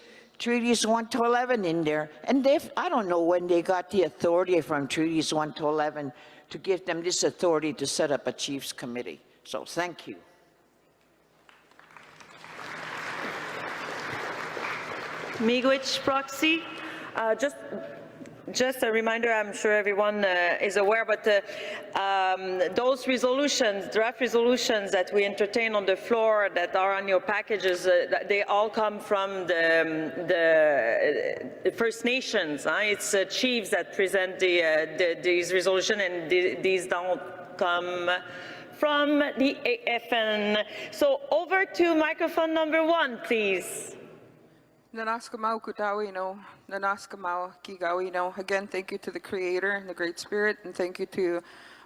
1 to 11 in there. And I don't know when they got the authority from treaties 1 to 11 to give them this authority to set up a chiefs committee. So thank you. Miigwech proxy, just a reminder, I'm sure everyone is aware, but those resolutions, draft resolutions that we entertain on the floor that are on your packages, they all come from the First Nations. It's chiefs that present these resolutions, and these don't come from the AFN. So over to microphone number 1, please. Nanaskamau Kutawino, Nanaskamau Kigawino. Again, thank you to the Creator and the Great Spirit, and thank you to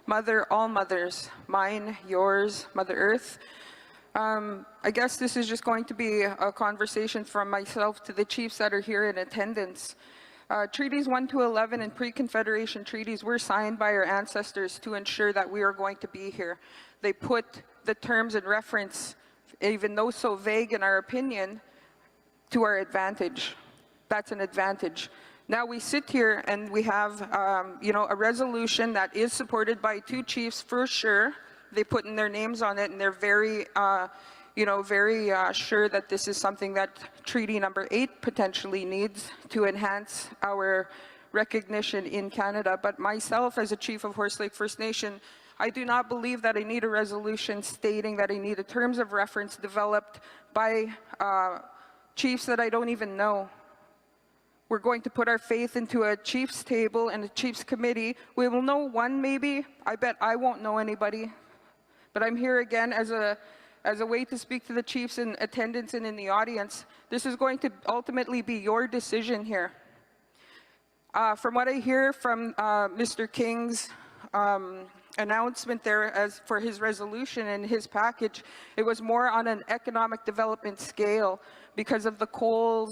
Mother, all mothers, mine, yours, Mother Earth. I guess this is just going to be a conversation from myself to the chiefs that are here in attendance. Treaties 1 to 11 and pre-Confederation treaties were signed by our ancestors to ensure that we are going to be here. They put the terms and reference, even though so vague in our opinion, to our advantage. That's an advantage. Now we sit here and we have, a resolution that is supported by 2 chiefs for sure. They put in their names on it, and they're very, very sure that this is something that Treaty number 8 potentially needs to enhance our recognition in Canada. But myself, as a chief of Horse Lake First Nation, I do not believe that I need a resolution stating that I need a terms of reference developed by chiefs that I don't even know. We're going to put our faith into a chief's table and a chief's committee. We will know one maybe. I bet I won't know anybody. But I'm here again as a way to speak to the chiefs in attendance and in the audience. This is going to ultimately be your decision here. From what I hear from Mr. King's announcement there as for his resolution and his package, it was more on an economic development scale because of the coal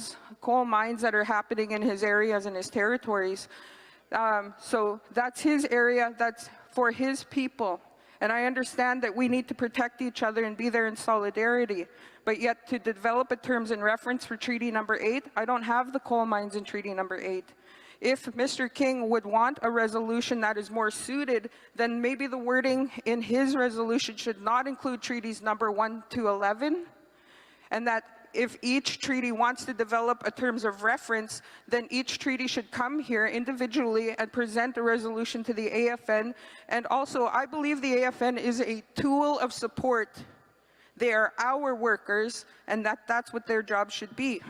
mines that are happening in his areas and his territories. So that's his area, that's for his people. And I understand that we need to protect each other and be there in solidarity. But yet to develop a terms and reference for Treaty number 8, I don't have the coal mines in Treaty number 8. If Mr. King would want a resolution that is more suited, then maybe the wording in his resolution should not include treaties number 1 to 11, and that if each treaty wants to develop a terms of reference, then each treaty should come here individually and present a resolution to the AFN. And also, I believe the AFN is a tool of support. They are our workers, and that's what their job should be.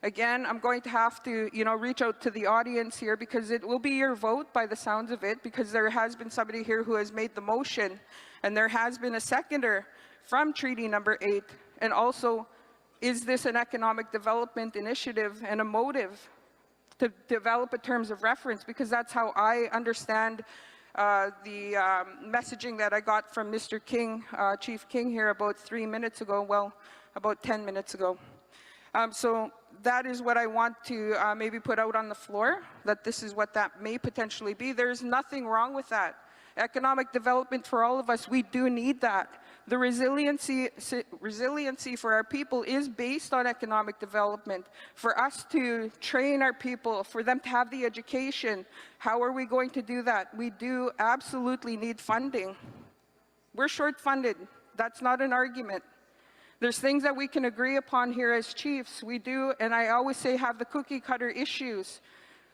Again, I'm going to have to, reach out to the audience here because it will be your vote by the sounds of it, because there has been somebody here who has made the motion, and there has been a seconder from Treaty number 8. And also, is this an economic development initiative and a motive to develop a terms of reference? Because that's how I understand the messaging that I got from Mr. King, Chief King here about 3 minutes ago, well, about 10 minutes ago. So that is what I want to maybe put out on the floor, that this is what that may potentially be. There's nothing wrong with that. economic development for all of us. We do need that. The resiliency for our people is based on economic development. For us to train our people, for them to have the education, how are we going to do that? We do absolutely need funding. We're short-funded. That's not an argument. There's things that we can agree upon here as chiefs. We do, and I always say, have the cookie-cutter issues.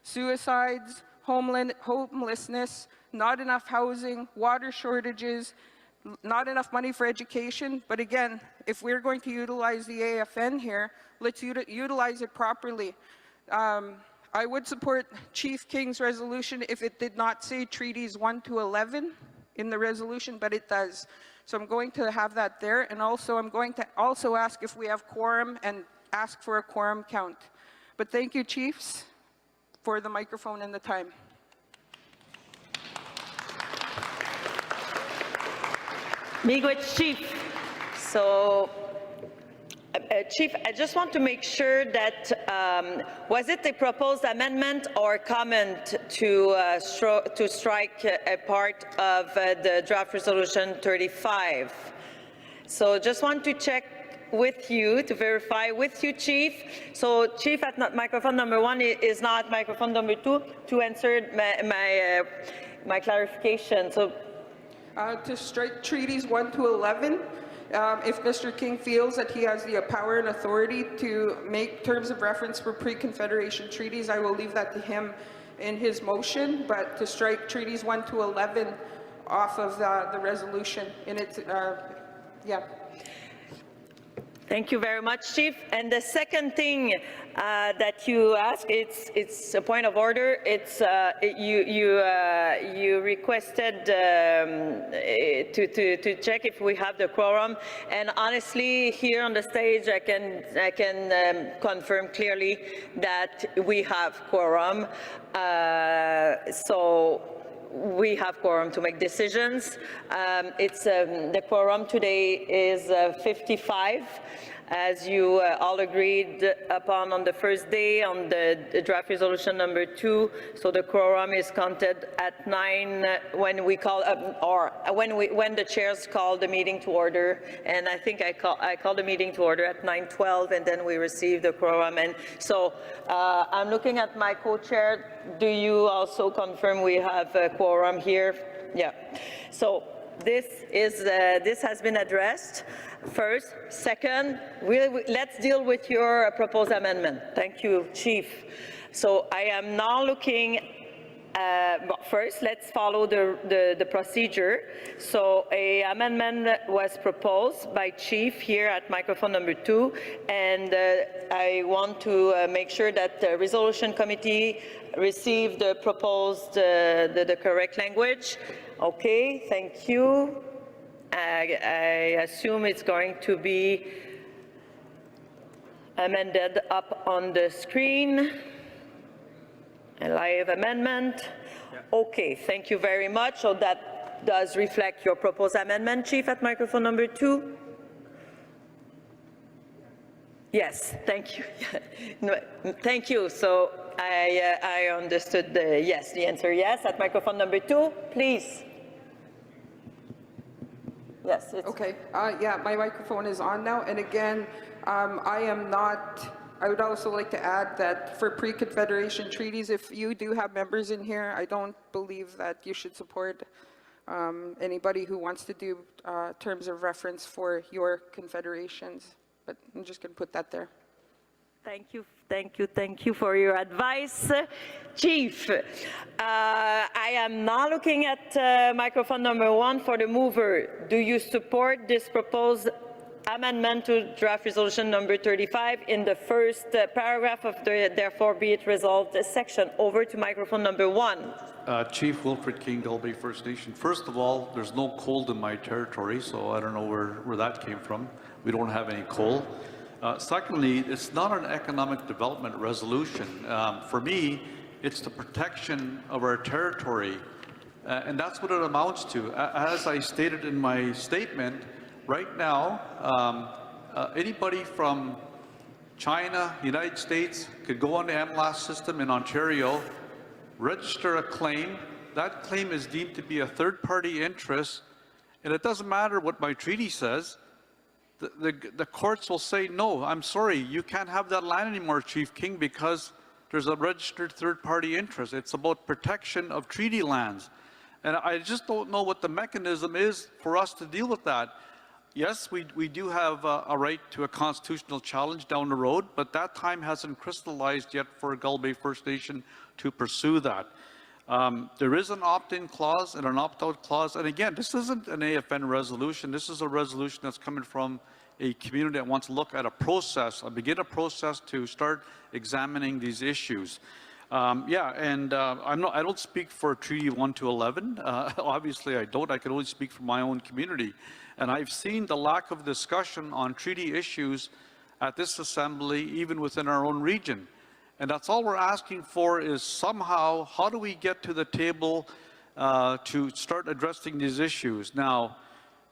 Suicides, homelessness, not enough housing, water shortages, not enough money for education. But again, if we're going to utilize the AFN here, let's utilize it properly. I would support Chief King's resolution if it did not say treaties 1 to 11 in the resolution, but it does. So I'm going to have that there, and also I'm going to also ask if we have quorum and ask for a quorum count. But thank you, chiefs, for the microphone and the time. Miigwech Chief. So, Chief, I just want to make sure that, was it a proposed amendment or comment to strike a part of the draft resolution 35? So just want to check with you, to verify with you, Chief. So Chief at microphone number 1 is not microphone number 2 to answer my clarification. So To strike treaties 1 to 11, if Mr. King feels that he has the power and authority to make terms of reference for pre-Confederation treaties, I will leave that to him in his motion. But to strike treaties 1 to 11 off of the resolution in its, yeah. Thank you very much, Chief. And the second thing that you asked, it's a point of order. It's you requested to check if we have the quorum. And honestly, here on the stage, I can confirm clearly that we have quorum. So we have quorum to make decisions. The quorum today is 55, as you all agreed upon on the first day on the draft resolution number 2. So the quorum is counted at 9 when we call or when the chairs call the meeting to order. And I think I called the meeting to order at 9:12, and then we received the quorum. And so I'm looking at my co-chair. Do you also confirm we have a quorum here? Yeah. So this has been addressed. First. Second, let's deal with your proposed amendment. Thank you, Chief. So I am now looking. But first, let's follow the procedure. So an amendment was proposed by Chief here at microphone number 2, and I want to make sure that the resolution committee received the proposed, the correct language. Okay, thank you. I assume it's going to be amended up on the screen. A live amendment. Okay, thank you very much. So that does reflect your proposed amendment, Chief, at microphone number 2. Yes, thank you. No, thank you. So I understood the yes, the answer yes. At microphone number 2, please. Yes. Okay. Yeah, my microphone is on now. And again, I would also like to add that for pre-Confederation treaties, if you do have members in here, I don't believe that you should support anybody who wants to do terms of reference for your confederations. But I'm just going to put that there. Thank you for your advice, Chief. I am now looking at microphone number 1 for the mover. Do you support this proposed amendment to draft resolution number 35 in the first paragraph of the therefore be it resolved section? Over to microphone number 1. Chief Wilfred King, Gulby First Nation. First of all, there's no coal in my territory, so I don't know where that came from. We don't have any coal. Secondly, it's not an economic development resolution. For me, it's the protection of our territory, and that's what it amounts to. As I stated in my statement, right now, anybody from China, United States, could go on the MLAS system in Ontario, register a claim, that claim is deemed to be a third-party interest, and it doesn't matter what my treaty says, the courts will say, no, I'm sorry, you can't have that land anymore, Chief King, because there's a registered third-party interest. It's about protection of treaty lands. And I just don't know what the mechanism is for us to deal with that. Yes, we do have a right to a constitutional challenge down the road, but that time hasn't crystallized yet for Gull Bay First Nation to pursue that. There is an opt-in clause and an opt-out clause. And again, this isn't an AFN resolution. This is a resolution that's coming from a community that wants to look at a process, begin a process to start examining these issues. I don't speak for Treaty 1 to 11. Obviously, I don't. I can only speak for my own community. And I've seen the lack of discussion on treaty issues at this assembly, even within our own region. And that's all we're asking for is somehow, how do we get to the table to start addressing these issues? Now,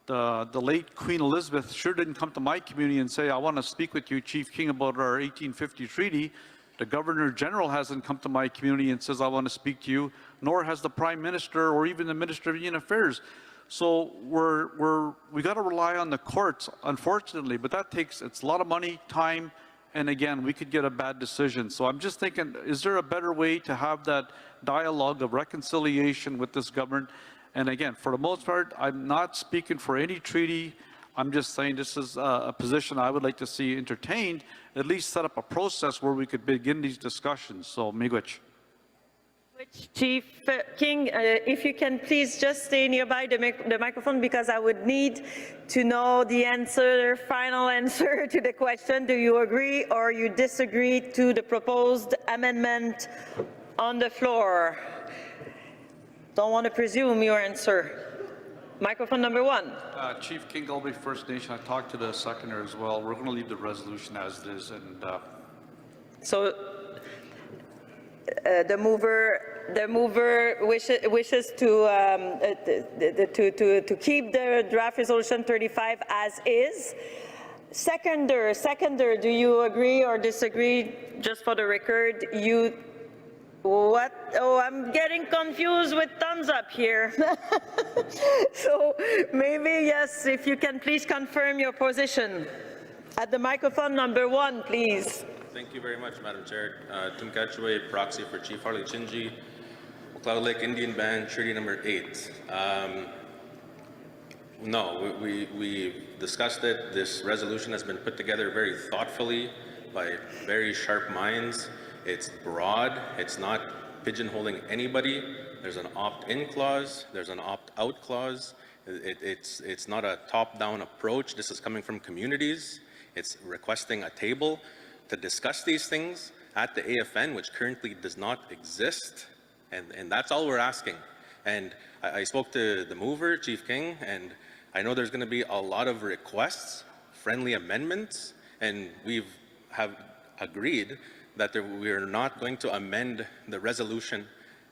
the late Queen Elizabeth sure didn't come to my community and say, I want to speak with you, Chief King, about our 1850 treaty. The Governor General hasn't come to my community and says, I want to speak to you, nor has the Prime Minister or even the Minister of Indian Affairs. So we got to rely on the courts, unfortunately, but it's a lot of money, time, and again, we could get a bad decision. So I'm just thinking, is there a better way to have that dialogue of reconciliation with this government? And again, for the most part, I'm not speaking for any treaty. I'm just saying this is a position I would like to see entertained, at least set up a process where we could begin these discussions. So, miigwech. Chief King, if you can please just stay nearby the microphone, because I would need to know the answer, final answer to the question. Do you agree or you disagree to the proposed amendment on the floor? Don't want to presume your answer. Microphone number 1. Chief King, Gull Bay First Nation, I talked to the seconder as well. We're going to leave the resolution as it is. And so the mover wishes to keep the draft resolution 35 as is. Seconder, do you agree or disagree? Just for the record, what? Oh, I'm getting confused with thumbs up here. So maybe yes, if you can please confirm your position. At the microphone number 1, please. Thank you very much, Madam Chair. Tim Katchaway, proxy for Chief Harley Chinji, Cloud Lake Indian Band, Treaty number 8. No, we discussed it. This resolution has been put together very thoughtfully by very sharp minds. It's broad. It's not pigeonholing anybody. There's an opt-in clause. There's an opt-out clause. It's not a top-down approach. This is coming from communities. It's requesting a table to discuss these things at the AFN, which currently does not exist. And that's all we're asking. And I spoke to the mover, Chief King, and I know there's going to be a lot of requests, friendly amendments, and we have agreed that we are not going to amend the resolution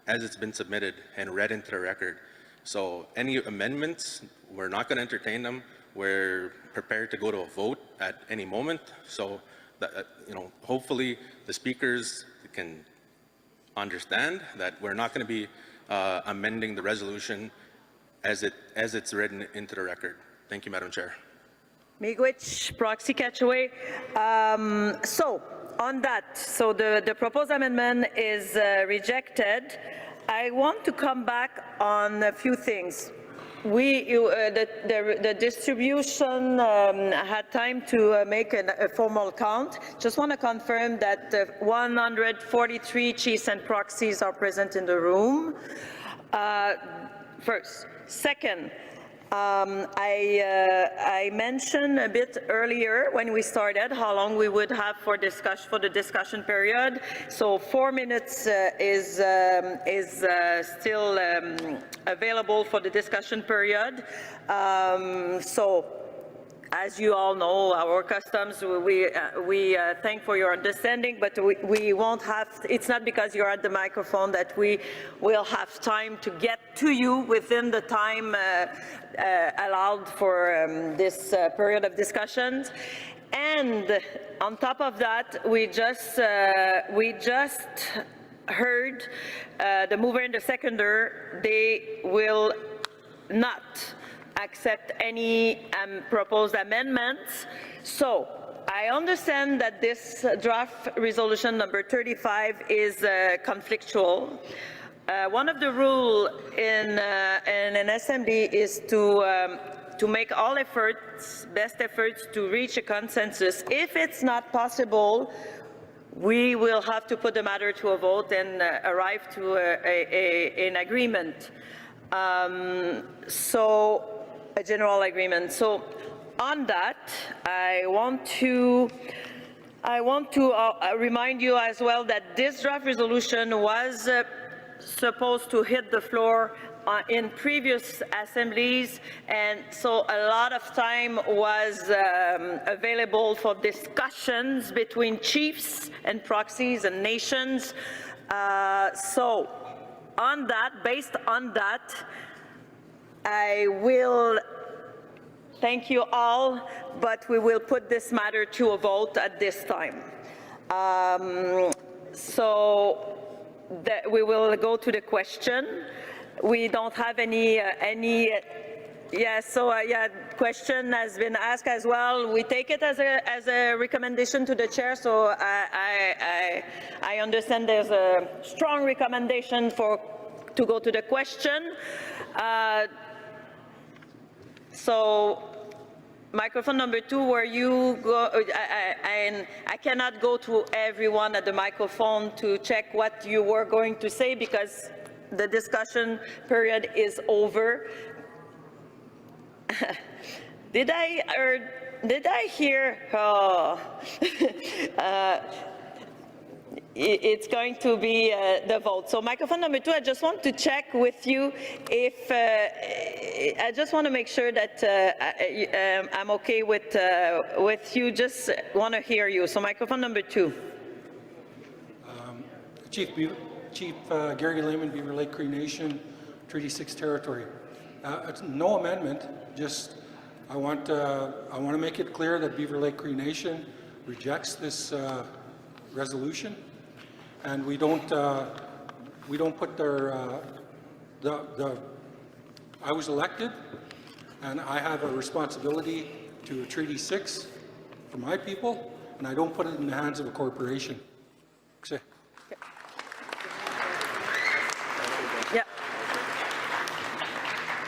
as it's been submitted and read into the record. So any amendments, we're not going to entertain them. We're prepared to go to a vote at any moment. So that, hopefully the speakers can understand that we're not going to be amending the resolution as it's written into the record. Thank you, Madam Chair. Miigwech, proxy Katchaway. So on that, so the proposed amendment is rejected. I want to come back on a few things. The distribution had time to make a formal count. Just want to confirm that 143 chiefs and proxies are present in the room. First. Second, I mentioned a bit earlier when we started how long we would have for the discussion period. So 4 minutes is still available for the discussion period. So as you all know, our customs, we thank for your understanding, but we won't have, it's not because you're at the microphone that we will have time to get to you within the time allowed for this period of discussions. And on top of that, we just heard the mover and the seconder, they will not accept any proposed amendments. So I understand that this draft resolution number 35 is conflictual. One of the rules in an assembly is to make all efforts, best efforts to reach a consensus. If it's not possible, we will have to put the matter to a vote and arrive to an agreement. So a general agreement. So on that, I want to remind you as well that this draft resolution was supposed to hit the floor in previous assemblies, and so a lot of time was available for discussions between chiefs and proxies and nations. So on that, based on that, I will thank you all, but we will put this matter to a vote at this time. So we will go to the question. We don't have any question has been asked as well. We take it as a recommendation to the chair, so I understand there's a strong recommendation to go to the question. So microphone number 2, where you go, I cannot go to everyone at the microphone to check what you were going to say because the discussion period is over. Did I hear? Oh. It's going to be the vote. So microphone number 2, I just want to check with you if, I just want to make sure that I'm okay with you, just want to hear you. So microphone number 2. Chief Gary Lehman, Beaver Lake Cree Nation, Treaty 6 territory. It's no amendment, just I want to make it clear that Beaver Lake Cree Nation rejects this resolution. And we don't put their, I was elected and I have a responsibility to Treaty 6 for my people, and I don't put it in the hands of a corporation. Okay. Yeah.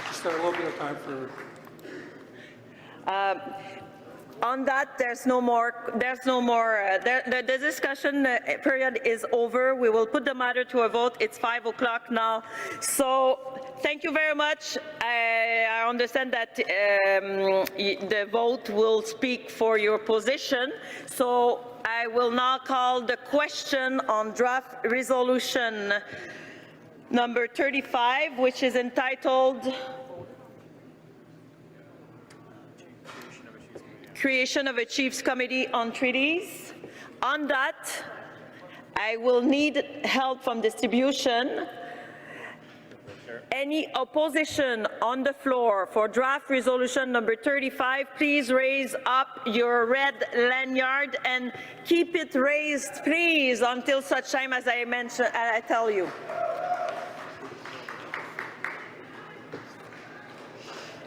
Just a little bit of time for. On that, there's no more, the discussion period is over. We will put the matter to a vote. It's 5 o'clock now. So thank you very much. I understand that the vote will speak for your position. So I will now call the question on draft resolution number 35, which is entitled Creation of a Chiefs Committee on Treaties. On that, I will need help from distribution. Any opposition on the floor for draft resolution number 35, please raise up your red lanyard and keep it raised, please, until such time as I tell you.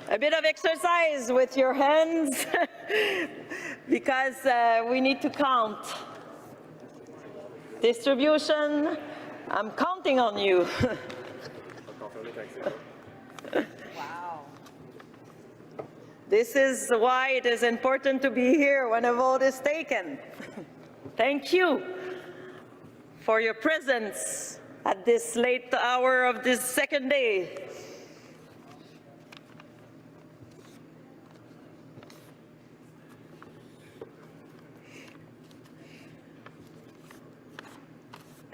A bit of exercise with your hands because we need to count. Distribution, I'm counting on you. Wow. This is why it is important to be here when a vote is taken. Thank you for your presence at this late hour of this second day.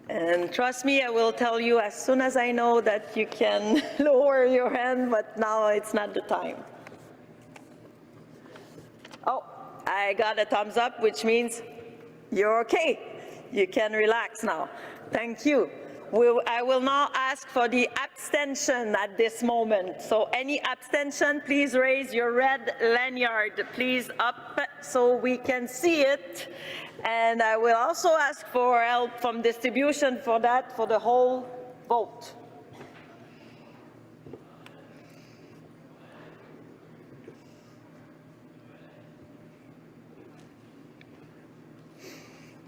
And trust me, I will tell you as soon as I know that you can lower your hand, but now it's not the time. Oh, I got a thumbs up, which means you're okay. You can relax now. Thank you. I will now ask for the abstention at this moment. So any abstention, please raise your red lanyard, please up so we can see it. And I will also ask for help from distribution for that, for the whole vote.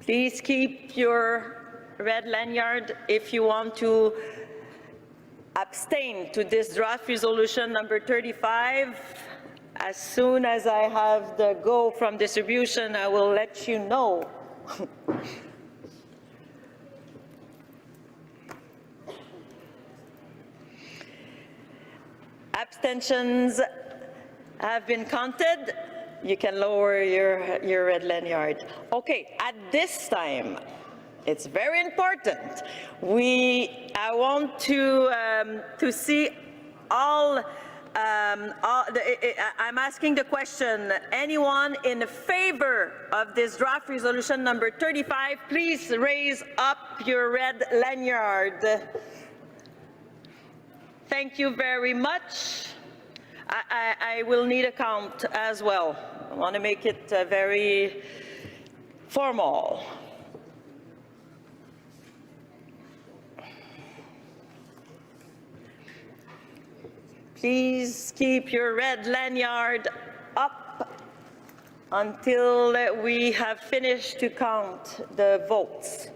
Please keep your red lanyard if you want to abstain to this draft resolution number 35. As soon as I have the go from distribution, I will let you know. Abstentions have been counted. You can lower your red lanyard. Okay, at this time, it's very important. I want to see all. I'm asking the question, anyone in favor of this draft resolution number 35, please raise up your red lanyard. Thank you very much. I will need a count as well. I want to make it very formal. Please keep your red lanyard up until we have finished to count the votes.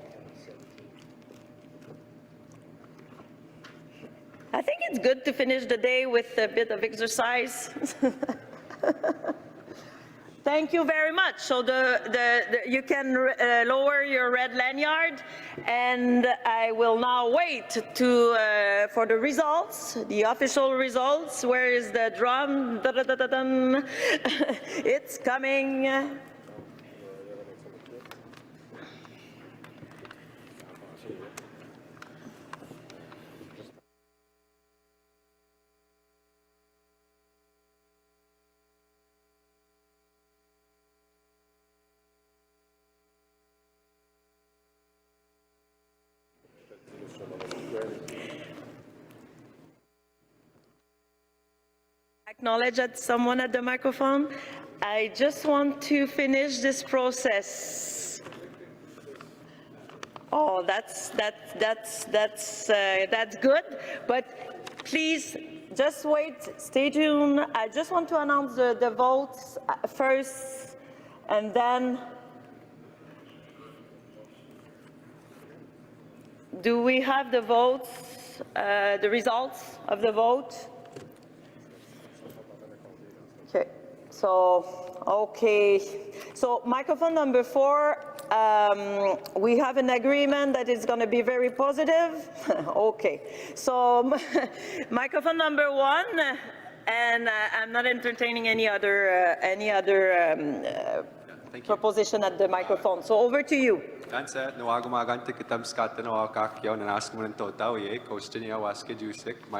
I think it's good to finish the day with a bit of exercise. Thank you very much. So you can lower your red lanyard, and I will now wait for the results, the official results. Where is the drum? Da-da-da-da-dum. It's coming. Acknowledge that someone at the microphone. I just want to finish this process. Oh, that's good. But please just wait. Stay tuned. I just want to announce the votes first, and then. Do we have the votes? The results of the vote? Okay, so microphone number 4, we have an agreement that it's going to be very positive. Okay, so microphone number 1, and I'm not entertaining any other proposition at the microphone. So over to you. My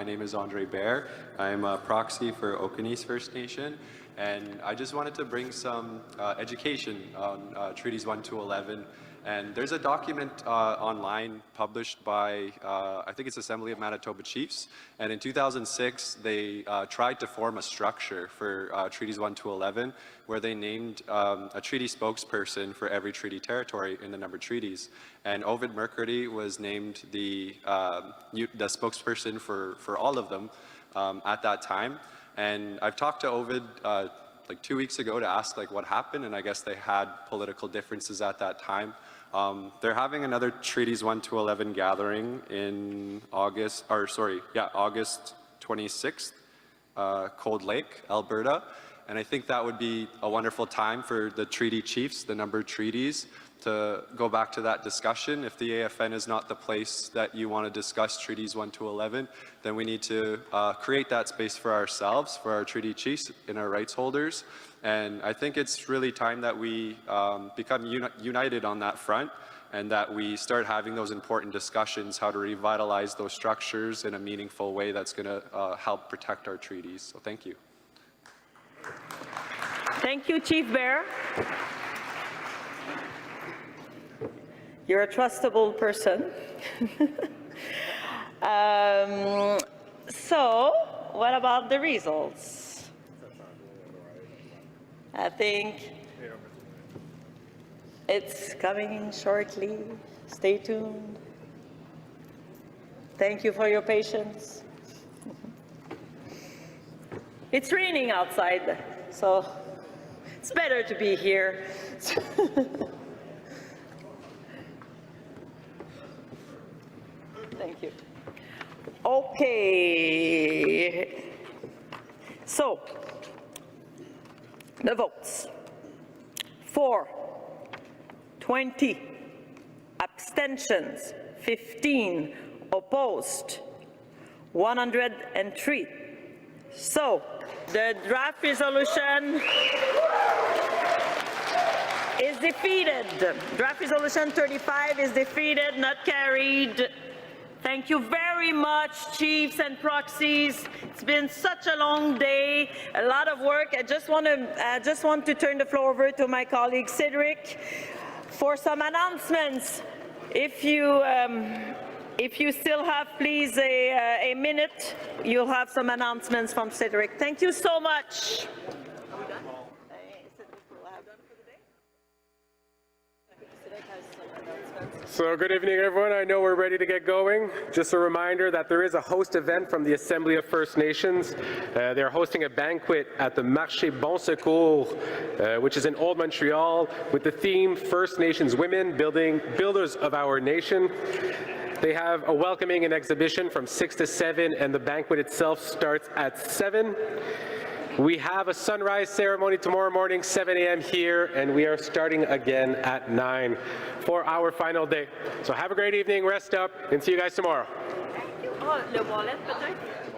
name is Andre Bear. I'm a proxy for Okanese First Nation, and I just wanted to bring some education on Treaties 1 to 11. And there's a document online published by, I think it's Assembly of Manitoba Chiefs, and in 2006 they tried to form a structure for Treaties 1 to 11, where they named a treaty spokesperson for every treaty territory in the numbered treaties. And Ovid Mercury was named the spokesperson for all of them at that time. And I've talked to Ovid like 2 weeks ago to ask like what happened, and I guess they had political differences at that time. They're having another Treaties 1 to 11 gathering in August 26th, Cold Lake, Alberta. And I think that would be a wonderful time for the treaty chiefs, the numbered treaties, to go back to that discussion. If the AFN is not the place that you want to discuss Treaties 1 to 11, then we need to create that space for ourselves, for our treaty chiefs and our rights holders. And I think it's really time that we become united on that front, and that we start having those important discussions, how to revitalize those structures in a meaningful way that's going to help protect our treaties. So thank you. Thank you, Chief Bear. You're a trustable person. So, what about the results? I think it's coming shortly. Stay tuned. Thank you for your patience. It's raining outside, so it's better to be here. Thank you. Okay. So, the votes. For, 20. Abstentions, 15. Opposed, 103. So, the draft resolution is defeated. Draft resolution 35 is defeated, not carried. Thank you very much, chiefs and proxies. It's been such a long day, a lot of work. I just want to turn the floor over to my colleague Cedric for some announcements. If you still have, please, a minute, you'll have some announcements from Cedric. Thank you so much. So good evening, everyone. I know we're ready to get going. Just a reminder that there is a host event from the Assembly of First Nations. They're hosting a banquet at the Marché Bon Secours, which is in Old Montreal, with the theme First Nations Women, Builders of Our Nation. They have a welcoming and exhibition from 6 to 7, and the banquet itself starts at 7. We have a sunrise ceremony tomorrow morning, 7 a.m. here, and we are starting again at 9 for our final day. So have a great evening, rest up, and see you guys tomorrow. Le wallet, peut-être?